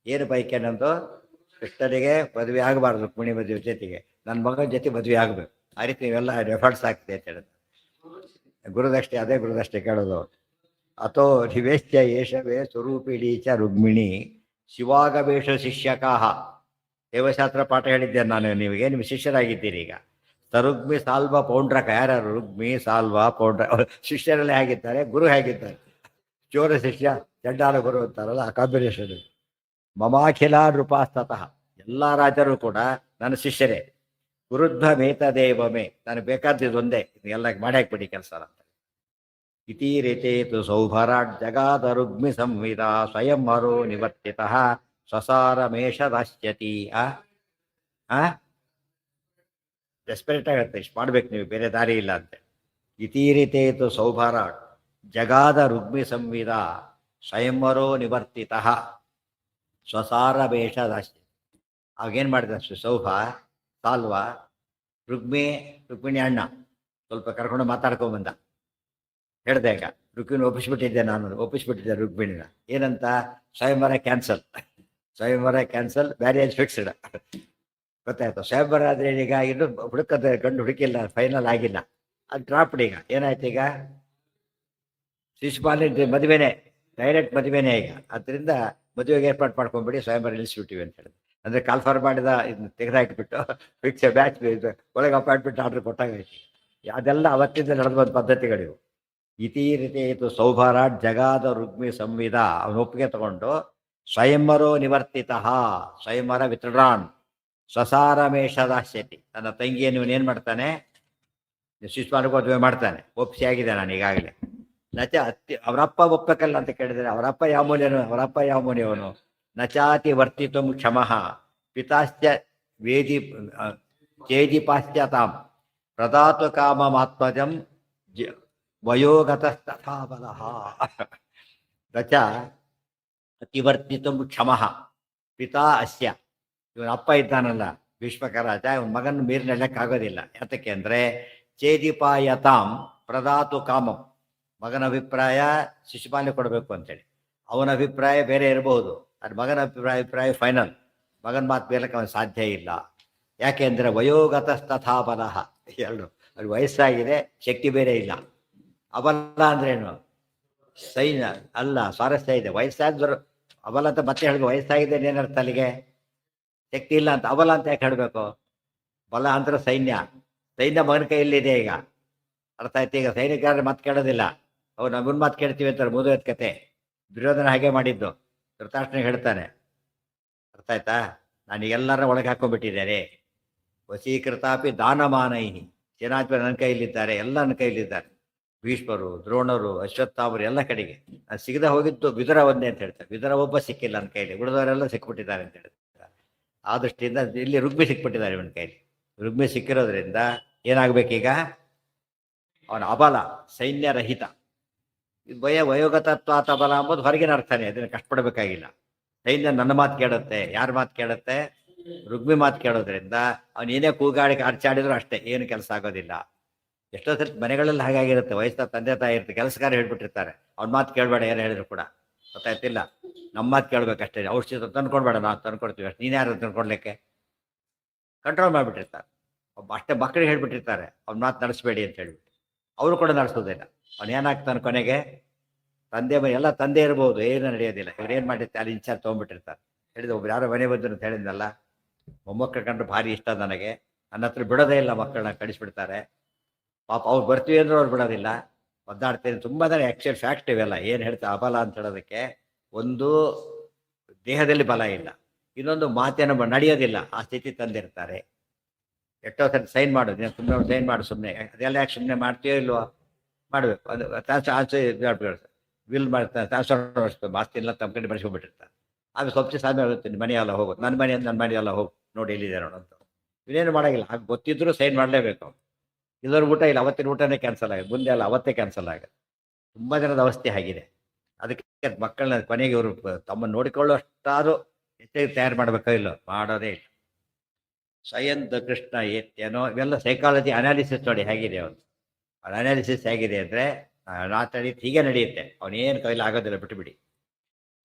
ಏನು ಬೈಕ್ ಏನಂದು, ಕೃಷ್ಣನಿಗೆ ಮದುವೆ ಆಗಬಾರ್ದು, ರುಕ್ಮಿಣಿ ಮದುವೆ ಜೊತೆಗೆ ನನ್ನ ಮಗನ ಜೊತೆ ಮದುವೆ ಆಗಬೇಕು. ಆ ರೀತಿ ನೀವೆಲ್ಲ ಎಫರ್ಟ್ಸ್ ಆಗ್ತದೆ ಅಂತ ಹೇಳಿದ್ರು. ಗುರುದಷ್ಟೇ, ಅದೇ ಗುರುದಷ್ಟೇ ಕೇಳೋದು. ಅಥೋ ನಿವೇಶ್ಯ ಏಷವೇ ಸ್ವರೂಪಿಣಿ ಚ ರುಗ್ಮಿಣಿ ಶಿವಾಗವೇಶ ಶಿಷ್ಯಕಾಹ. ದೇವಶಾಸ್ತ್ರ ಪಾಠ ಹೇಳಿದ್ದೇನೆ ನಾನು ನಿಮಗೆ, ನಿಮ್ಮ ಶಿಷ್ಯರಾಗಿದ್ದೀರಿ ಈಗ. ಸರುಗ್ಮಿ ಸಾಲ್ವ ಪೌಂಡ್ರಕ. ಯಾರ್ಯಾರು, ರುಗ್ಮಿ ಸಾಲ್ವ ಪೌಂಡ್ರ ಶಿಷ್ಯರಲ್ಲೇ ಹೇಗಿದ್ದಾರೆ, ಗುರು ಹೇಗಿದ್ದಾರೆ. ಚೋರ ಶಿಷ್ಯ ಚಂಡಾಲ ಗುರು ಅಂತಾರಲ್ಲ, ಆ ಕಾಂಬಿನೇಷನ್. ಮಮಾಖಿಲ ನೃಪಾಸ್ತತಃ, ಎಲ್ಲ ರಾಜರು ಕೂಡ ನನ್ನ ಶಿಷ್ಯರೇ. ಗುರುಧ್ವ ಮೇತದೇವಮೇ, ನನಗೆ ಬೇಕಾದ್ದೊಂದೇ, ಎಲ್ಲ ಮಾಡಿ ಹಾಕ್ಬಿಡಿ ಕೆಲಸ ಅಂತ. ಇತಿ ರೇತೇತು ಸೌಭರಾಟ್ ಜಗಾದ ರುಗ್ಮಿ ಸಂವಿದ ಸ್ವಯಂ ಹರೋ ನಿವರ್ತಿತಃ ಸ್ವಸಾರ ಮೇಷದಾಶ್ಯತಿ. ಡೆಸ್ಪರೇಟ್ ಆಗುತ್ತೆ, ಇಷ್ಟು ಮಾಡ್ಬೇಕು ನೀವು, ಬೇರೆ ದಾರಿ ಇಲ್ಲ ಅಂತೆ. ಇತಿ ರೇತೇತು ಸೌಭರಾಟ್ ಜಗಾದ ರುಗ್ಮಿ ಸಂವಿದ ಸ್ವಯಂವರೋ ನಿವರ್ತಿತಃ ಸ್ವಸಾರ ಮೇಷದಾಶ್ಯತಿ. ಅವಾಗೇನು ಮಾಡಿದ ಸೌಭ, ಸಾಲ್ವ, ರುಕ್ಮಿಣಿ ಅಣ್ಣ ಸ್ವಲ್ಪ ಕರ್ಕೊಂಡು ಮಾತಾಡ್ಕೊಂಬಂದ. ಹೇಳ್ದೆ ಈಗ, ರುಕ್ಮಿಣಿ ಒಪ್ಪಿಸ್ಬಿಟ್ಟಿದ್ದೆ, ನಾನು ಒಪ್ಪಿಸ್ಬಿಟ್ಟಿದ್ದೆ ರುಕ್ಮಿಣಿನ. ಏನಂತ, ಸ್ವಯಂವರ ಕ್ಯಾನ್ಸಲ್, ಸ್ವಯಂವರ ಕ್ಯಾನ್ಸಲ್, ಮ್ಯಾರೇಜ್ ಫಿಕ್ಸ್ಡ್. ಗೊತ್ತಾಯ್ತು. ಸ್ವಯಂವರ ಆದರೆ ಈಗ ಇನ್ನು ಹುಡುಕದ ಗಂಡು ಹುಡುಕಿಲ್ಲ, ಫೈನಲ್ ಆಗಿಲ್ಲ, ಅದು ಡ್ರಾಪ್ಡ್. ಈಗ ಏನಾಯ್ತು, ಈಗ ಶಿಶುಪಾಲನೆ ಮದುವೆನೇ, ಡೈರೆಕ್ಟ್ ಮದುವೆನೇ ಈಗ. ಅದರಿಂದ ಮದುವೆಗೆ ಏರ್ಪಾಡು ಮಾಡ್ಕೊಂಡ್ಬಿಡಿ, ಸ್ವಯಂವರ ನಿಲ್ಲಿಸ್ಬಿಟ್ಟಿವಿ ಅಂತ ಹೇಳಿದ್ರು. ಅಂದರೆ ಕಾಲ್ಫಾರ್ ಮಾಡಿದ ಇದನ್ನ ತೆಗೆದಾಕಿಬಿಟ್ಟು ಫಿಕ್ಸ್ ಬ್ಯಾಚ್ ಒಳಗೆ ಅಪಾಯಿಂಟ್ಮೆಂಟ್ ಆರ್ಡರ್ ಕೊಟ್ಟಾಗೈತಿ. ಅದೆಲ್ಲ ಅವತ್ತಿಂದ ನಡೆದು ಬಂದ ಪದ್ಧತಿಗಳಿವು. ಇತಿ ರೀತಿ ಇದು ಸೌಭರಾಟ್ ಜಗಾದ ರುಗ್ಮಿ ಸಂವಿದ. ಅವನ ಒಪ್ಪಿಗೆ ತಗೊಂಡು ಸ್ವಯಂವರೋ ನಿವರ್ತಿತಃ, ಸ್ವಯಂವರ ವಿತ್ಡ್ರಾನ್, ಸ್ವಸಾರ ಮೇಷದಾಶ್ಯತಿ. ನನ್ನ ತಂಗಿಯನ್ನು ಇವನೇನು ಮಾಡ್ತಾನೆ, ಶಿಶುಪಾಲನಿಗೆ ಮದುವೆ ಮಾಡ್ತಾನೆ, ಒಪ್ಪಿಸಿ ಆಗಿದೆ ನಾನು ಈಗಾಗಲೇ. ನಚ ಅವರಪ್ಪ ಒಪ್ಪಬೇಕಲ್ಲ ಅಂತ ಕೇಳಿದರೆ, ಅವರಪ್ಪ ಯಾವ ಮೂಲೆಯವನು, ಅವರಪ್ಪ ಯಾವ ಮೂಲೆಯವನು. ನಚಾತಿ ವರ್ತಿತು ಕ್ಷಮಃ ಪಿತಾಶ್ಚ ವೇದಿ ಚೇದಿಪಾಶ್ಚತಾಂ ಪ್ರದಾತು ಕಾಮಮಾತ್ಮಜಂ ವಯೋಗತಸ್ತಥಾ ಬಲಃ. ನಚ ಅತಿವರ್ತಿತು ಕ್ಷಮಃ ಪಿತಾ ಅಸ್ಯ. ಇವನ ಅಪ್ಪ ಇದ್ದಾನಲ್ಲ ಭೀಷ್ಮಕ ರಾಜ, ಇವನ ಮಗನ ಮೀರಿನೆಲ್ಲಕ್ಕಾಗೋದಿಲ್ಲ. ಯಾತಕ್ಕೆ ಅಂದರೆ ಚೇದಿಪಾಯತಾಂ ಪ್ರದಾತು ಕಾಮಂ. ಮಗನ ಅಭಿಪ್ರಾಯ ಶಿಶುಪಾಲನೆ ಕೊಡಬೇಕು ಅಂತೇಳಿ, ಅವನ ಅಭಿಪ್ರಾಯ ಬೇರೆ ಇರಬಹುದು. ಅದು ಮಗನ ಅಭಿಪ್ರಾಯ ಫೈನಲ್. ಮಗನ ಮಾತು ಬೇಲಕ್ಕೆ ಅವನು ಸಾಧ್ಯ ಇಲ್ಲ. ಯಾಕೆಂದ್ರೆ ವಯೋಗತಸ್ತಥಾ ಬಲಃ ಎರಡು, ಅವ್ರಿಗೆ ವಯಸ್ಸಾಗಿದೆ, ಶಕ್ತಿ ಬೇರೆ ಇಲ್ಲ. ಅಬಲ ಅಂದ್ರೇನು? ಸೈನ್ಯ ಅಲ್ಲ, ಸ್ವಾರಸ್ಯ ಇದೆ. ವಯಸ್ಸಾದ್ರು ಅಬಲ ಅಂತ ಮತ್ತೆ ಹೇಳಿದ್ರು, ವಯಸ್ಸಾಗಿದೆ ಏನರ್ಥ ಅಲ್ಲಿಗೆ? ಶಕ್ತಿ ಇಲ್ಲ ಅಂತ. ಅಬಲ ಅಂತ ಯಾಕೆ ಹೇಳಬೇಕು? ಬಲ ಅಂದ್ರೆ ಸೈನ್ಯ, ಸೈನ್ಯ ಮಗನ ಕೈಯಲ್ಲಿದೆ ಈಗ. ಅರ್ಥ ಆಯ್ತು? ಈಗ ಸೈನಿಕರಾದ್ರೆ ಮಾತು ಕೇಳೋದಿಲ್ಲ, ಅವ್ರು ನಮ್ಮನ್ ಮಾತು ಕೇಳ್ತೀವಿ ಅಂತಾರೆ. ಮುದುವೆತ್ ಕತೆ. ದುರ್ಯೋಧನ ಹಾಗೆ ಮಾಡಿದ್ದು. ಧೃತರಾಷ್ಟ್ರನಿಗೆ ಹೇಳ್ತಾನೆ, ಅರ್ಥ ಆಯ್ತಾ, ನಾನು ಎಲ್ಲರ ಒಳಗೆ ಹಾಕೊಂಡ್ಬಿಟ್ಟಿದ್ದೇನೆ. ವಶೀಕೃತಾಪಿ ದಾನಮಾನೈಹಿ, ಸೇನಾಧಿಪತಿ ನನ್ನ ಕೈಯಲ್ಲಿದ್ದಾರೆ, ಎಲ್ಲ ನನ್ನ ಕೈಯಲ್ಲಿದ್ದಾರೆ. ಭೀಷ್ಮರು, ದ್ರೋಣರು, ಅಶ್ವತ್ಥಾಮರು ಎಲ್ಲ ಕಡೆಗೆ. ನಾನು ಸಿಗದೆ ಹೋಗಿದ್ದು ವಿದುರ ಒಂದೇ ಅಂತ ಹೇಳ್ತಾರೆ. ವಿದುರ ಒಬ್ಬ ಸಿಕ್ಕಿಲ್ಲ ನನ್ನ ಕೈಲಿ, ಉಳಿದವರೆಲ್ಲ ಸಿಕ್ಬಿಟ್ಟಿದ್ದಾರೆ ಅಂತ ಹೇಳ್ತಾರೆ. ಆ ದೃಷ್ಟಿಯಿಂದ ಇಲ್ಲಿ ರುಗ್ಮಿ ಸಿಕ್ಬಿಟ್ಟಿದ್ದಾರೆ ಇವನ ಕೈಲಿ. ರುಗ್ಮಿ ಸಿಕ್ಕಿರೋದ್ರಿಂದ ಏನಾಗಬೇಕೀಗ? ಅವನ ಅಬಲ, ಸೈನ್ಯರಹಿತ. ವಯೋಗತತ್ವ ಅಬಲ ಅಂಬೋದು ಹೊರಗಿನ ಅರ್ಥನೇ, ಅದನ್ನು ಕಷ್ಟಪಡಬೇಕಾಗಿಲ್ಲ. ಸೈನ್ಯ ನನ್ನ ಮಾತು ಕೇಳುತ್ತೆ. ಯಾರ ಮಾತು ಕೇಳುತ್ತೆ? ರುಗ್ಮಿ ಮಾತು ಕೇಳೋದ್ರಿಂದ ಅವನು ಏನೇ ಕೂಗಾಡಿ ಅರ್ಚಾಡಿದ್ರು ಅಷ್ಟೇ, ಏನು ಕೆಲಸ ಆಗೋದಿಲ್ಲ. ಎಷ್ಟೋ ಸರಿ ಮನೆಗಳಲ್ಲಿ ಹಾಗಾಗಿರುತ್ತೆ. ವಯಸ್ಸಿನ ತಂದೆ ತಾಯಿ ಇರುತ್ತೆ, ಕೆಲಸಗಾರ ಹೇಳ್ಬಿಟ್ಟಿರ್ತಾರೆ, ಅವ್ನ ಮಾತು ಕೇಳಬೇಡ ಏನು ಹೇಳಿದ್ರು ಕೂಡ. ಗೊತ್ತಾಯ್ತಿಲ್ಲ? ನಮ್ಮ ಮಾತು ಕೇಳಬೇಕಷ್ಟೇ. ಔಷಧಿ ತಂದ್ಕೊಡ್ಬೇಡ, ನಾವು ತಂದ್ಕೊಡ್ತೀವಿ ಅಷ್ಟೇ, ನೀನು ಯಾರು ತಂದ್ಕೊಡ್ಲಿಕ್ಕೆ? ಕಂಟ್ರೋಲ್ ಮಾಡಿಬಿಟ್ಟಿರ್ತಾರೆ. ಒಬ್ಬ ಅಷ್ಟೇ ಮಕ್ಕಳಿಗೆ ಹೇಳ್ಬಿಟ್ಟಿರ್ತಾರೆ, ಅವ್ನ ಮಾತು ನಡೆಸಬೇಡಿ ಅಂತ ಹೇಳ್ಬಿಟ್ಟು. ಅವರು ಕೂಡ ನಡೆಸೋದಿಲ್ಲ. ಅವ್ನು ಏನಾಗ್ತಾನೆ ಕೊನೆಗೆ? ತಂದೆ ಮನೆ ಎಲ್ಲ ತಂದೆ ಇರ್ಬೋದು, ಏನು ನಡೆಯೋದಿಲ್ಲ. ಇವ್ರು ಏನು ಮಾಡಿರ್ತಾರೆ, ಅಲ್ಲಿ ಇನ್ಚಾರ್ಜ್ ತೊಗೊಂಡ್ಬಿಟ್ಟಿರ್ತಾರೆ. ಹೇಳಿದ ಒಬ್ರು ಯಾರೋ ಮನೆ ಬಂದ್ರು ಅಂತ ಹೇಳಿದ್ನಲ್ಲ, ಮೊಮ್ಮಕ್ಕಳು ಕಂಡ್ರೆ ಭಾರಿ ಇಷ್ಟ ನನಗೆ, ನನ್ನ ಹತ್ರ ಬಿಡೋದೇ ಇಲ್ಲ, ಮಕ್ಕಳನ್ನ ಕಳಿಸ್ಬಿಡ್ತಾರೆ. ಪಾಪ ಅವ್ರು ಬರ್ತೀವಿ ಅಂದ್ರೂ ಅವ್ರು ಬಿಡೋದಿಲ್ಲ, ಒದ್ದಾಡ್ತೀನಿ. ತುಂಬ ಜನ ಆ್ಯಕ್ಚುಲ್ ಫ್ಯಾಕ್ಟ್ ಇವೆಲ್ಲ. ಏನು ಹೇಳ್ತಾರೆ ಅಬಲ ಅಂತ ಹೇಳೋದಕ್ಕೆ? ಒಂದು ದೇಹದಲ್ಲಿ ಬಲ ಇಲ್ಲ, ಇನ್ನೊಂದು ಮಾತೇನೋ ನಡೆಯೋದಿಲ್ಲ, ಆ ಸ್ಥಿತಿ ತಂದಿರ್ತಾರೆ. ಎಷ್ಟೋ ಸರಿ ಸೈನ್ ಮಾಡೋದು, ನೀನು ಸುಮ್ಮನೆ ಸೈನ್ ಮಾಡು, ಸುಮ್ಮನೆ ಅದೆಲ್ಲ ಯಾಕೆ ಸುಮ್ಮನೆ ಮಾಡ್ತೀಯೋ ಇಲ್ವೋ? ಮಾಡಬೇಕು. ಅದು ವಿಲ್ ಮಾಡ್ತಾರೆ, ಟ್ರಾನ್ಸ್ಫರ್ ಮಾಡಿಸ್ಬೇಕು. ಮಾಸ್ತಿಲ್ಲ ತಮ್ಮ ಕಡೆ ಬಳಸ್ಕೊಂಡ್ಬಿಟ್ಟಿರ್ತಾರೆ. ಆಮೇಲೆ ಸ್ವಲ್ಪ ಸಾಧ್ಯ ಆಗುತ್ತೆ, ಮನೆ ಎಲ್ಲ ಹೋಗೋದು, ನನ್ನ ಮನೆ ಎಲ್ಲ ಹೋಗಿ ನೋಡಿ ಎಲ್ಲಿದೆ ನೋಡು ಅಂತ. ಇವನೇನು ಮಾಡೋಂಗಿಲ್ಲ. ಹಾಗೆ ಗೊತ್ತಿದ್ರು ಸೈನ್ ಮಾಡಲೇಬೇಕು. ಇಲ್ಲರ ಊಟ ಇಲ್ಲ, ಅವತ್ತಿನ ಊಟನೇ ಕ್ಯಾನ್ಸಲ್ ಆಗುತ್ತೆ, ಮುಂದೆ ಅಲ್ಲ ಅವತ್ತೇ ಕ್ಯಾನ್ಸಲ್ ಆಗುತ್ತೆ. ತುಂಬ ಜನದ ಅವಸ್ಥೆ ಆಗಿದೆ. ಅದಕ್ಕೆ ಮಕ್ಕಳನ್ನ ಕೊನೆಗೆ ಇವರು ತಮ್ಮನ್ನು ನೋಡಿಕೊಳ್ಳುವಷ್ಟಾದರೂ ಹೆಚ್ಚಾಗಿ ತಯಾರು ಮಾಡಬೇಕೋ ಇಲ್ಲೋ? ಮಾಡೋದೇ ಇಲ್ಲ. ಸಯಂತ್ ಕೃಷ್ಣ ಏನೋ ಇವೆಲ್ಲ ಸೈಕಾಲಜಿ ಅನಾಲಿಸಿಸ್ ನೋಡಿ ಹೇಗಿದೆ. ಅವನು ಅನಾಲಿಸಿಸ್ ಹೇಗಿದೆ ಅಂದರೆ, ಮಾತಾಡಿ ಹೀಗೆ ನಡೆಯುತ್ತೆ, ಅವನೇನು ಕೈಲಿ ಆಗೋದಿಲ್ಲ, ಬಿಟ್ಟುಬಿಡಿ.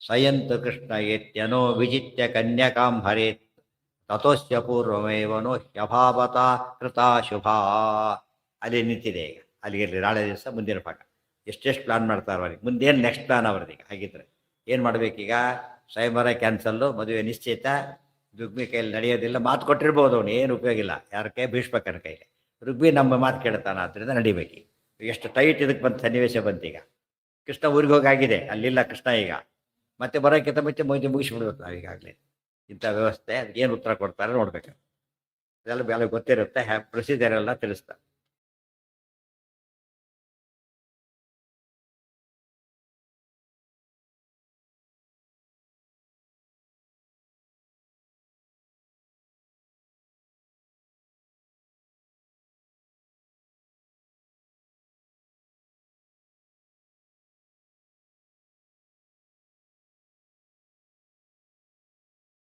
ಸಯಂತ್ ಕೃಷ್ಣ ಏತ್ಯನೋ ವಿಜಿತ್ಯ ಕನ್ಯಕಾಂ ಹರೇತ್ ತಥೋಸ್ಯ ಪೂರ್ವಮೇವನೋ ಹ್ಯಭಾವತ ಕೃತಾ ಶುಭಾ. ಅಲ್ಲಿ ನಿಂತಿದೆ ಈಗ. ಅಲ್ಲಿಗಿರಲಿ, ನಾಳೆ ದಿವಸ ಮುಂದಿನ ಭಾಗ. ಎಷ್ಟೆಷ್ಟು ಪ್ಲಾನ್ ಮಾಡ್ತಾರೆ ಅವ್ರಿಗೆ, ಮುಂದೇನು ನೆಕ್ಸ್ಟ್ ಪ್ಲಾನ್ ಅವ್ರದೀಗ. ಹಾಗಿದ್ರೆ ಏನು ಮಾಡಬೇಕೀಗ? ಸ್ವಯಂವರ ಕ್ಯಾನ್ಸಲ್ಲು, ಮದುವೆ ನಿಶ್ಚಿತ, ರುಗ್ಮಿ ಕೈಯಲ್ಲಿ ನಡೆಯೋದಿಲ್ಲ. ಮಾತು ಕೊಟ್ಟಿರ್ಬೋದು, ಅವನು ಏನು ಉಪಯೋಗ ಇಲ್ಲ. ಯಾರ ಕೈ? ಭೀಷ್ಮಕನ ಕೈಲಿ. ರುಗ್ಮಿ ನಮ್ಮ ಮಾತು ಕೇಳ್ತಾನ, ಆದ್ದರಿಂದ ನಡಿಬೇಕು. ಎಷ್ಟು ಟೈಟ್ ಇದಕ್ಕೆ ಬಂದು ಸನ್ನಿವೇಶ ಬಂತೀಗ. ಕೃಷ್ಣ ಊರಿಗೆ ಹೋಗಾಗಿದೆ, ಅಲ್ಲಿಲ್ಲ ಕೃಷ್ಣ ಈಗ. ಮತ್ತೆ ಬರೋಕ್ಕಿಂತ ಮುಂಚೆ ಮುಗಿಸ್ಬಿಡ್ಬೇಕು ನಾವೀಗಾಗಲೇ. ಇಂಥ ವ್ಯವಸ್ಥೆ. ಅದಕ್ಕೆ ಏನು ಉತ್ತರ ಕೊಡ್ತಾರೆ ನೋಡ್ಬೇಕು. ಅದೆಲ್ಲ ಬೇರೆ ಗೊತ್ತಿರುತ್ತೆ, ಪ್ರೊಸೀಜರ್ ಎಲ್ಲ ತಿಳಿಸ್ತಾರೆ.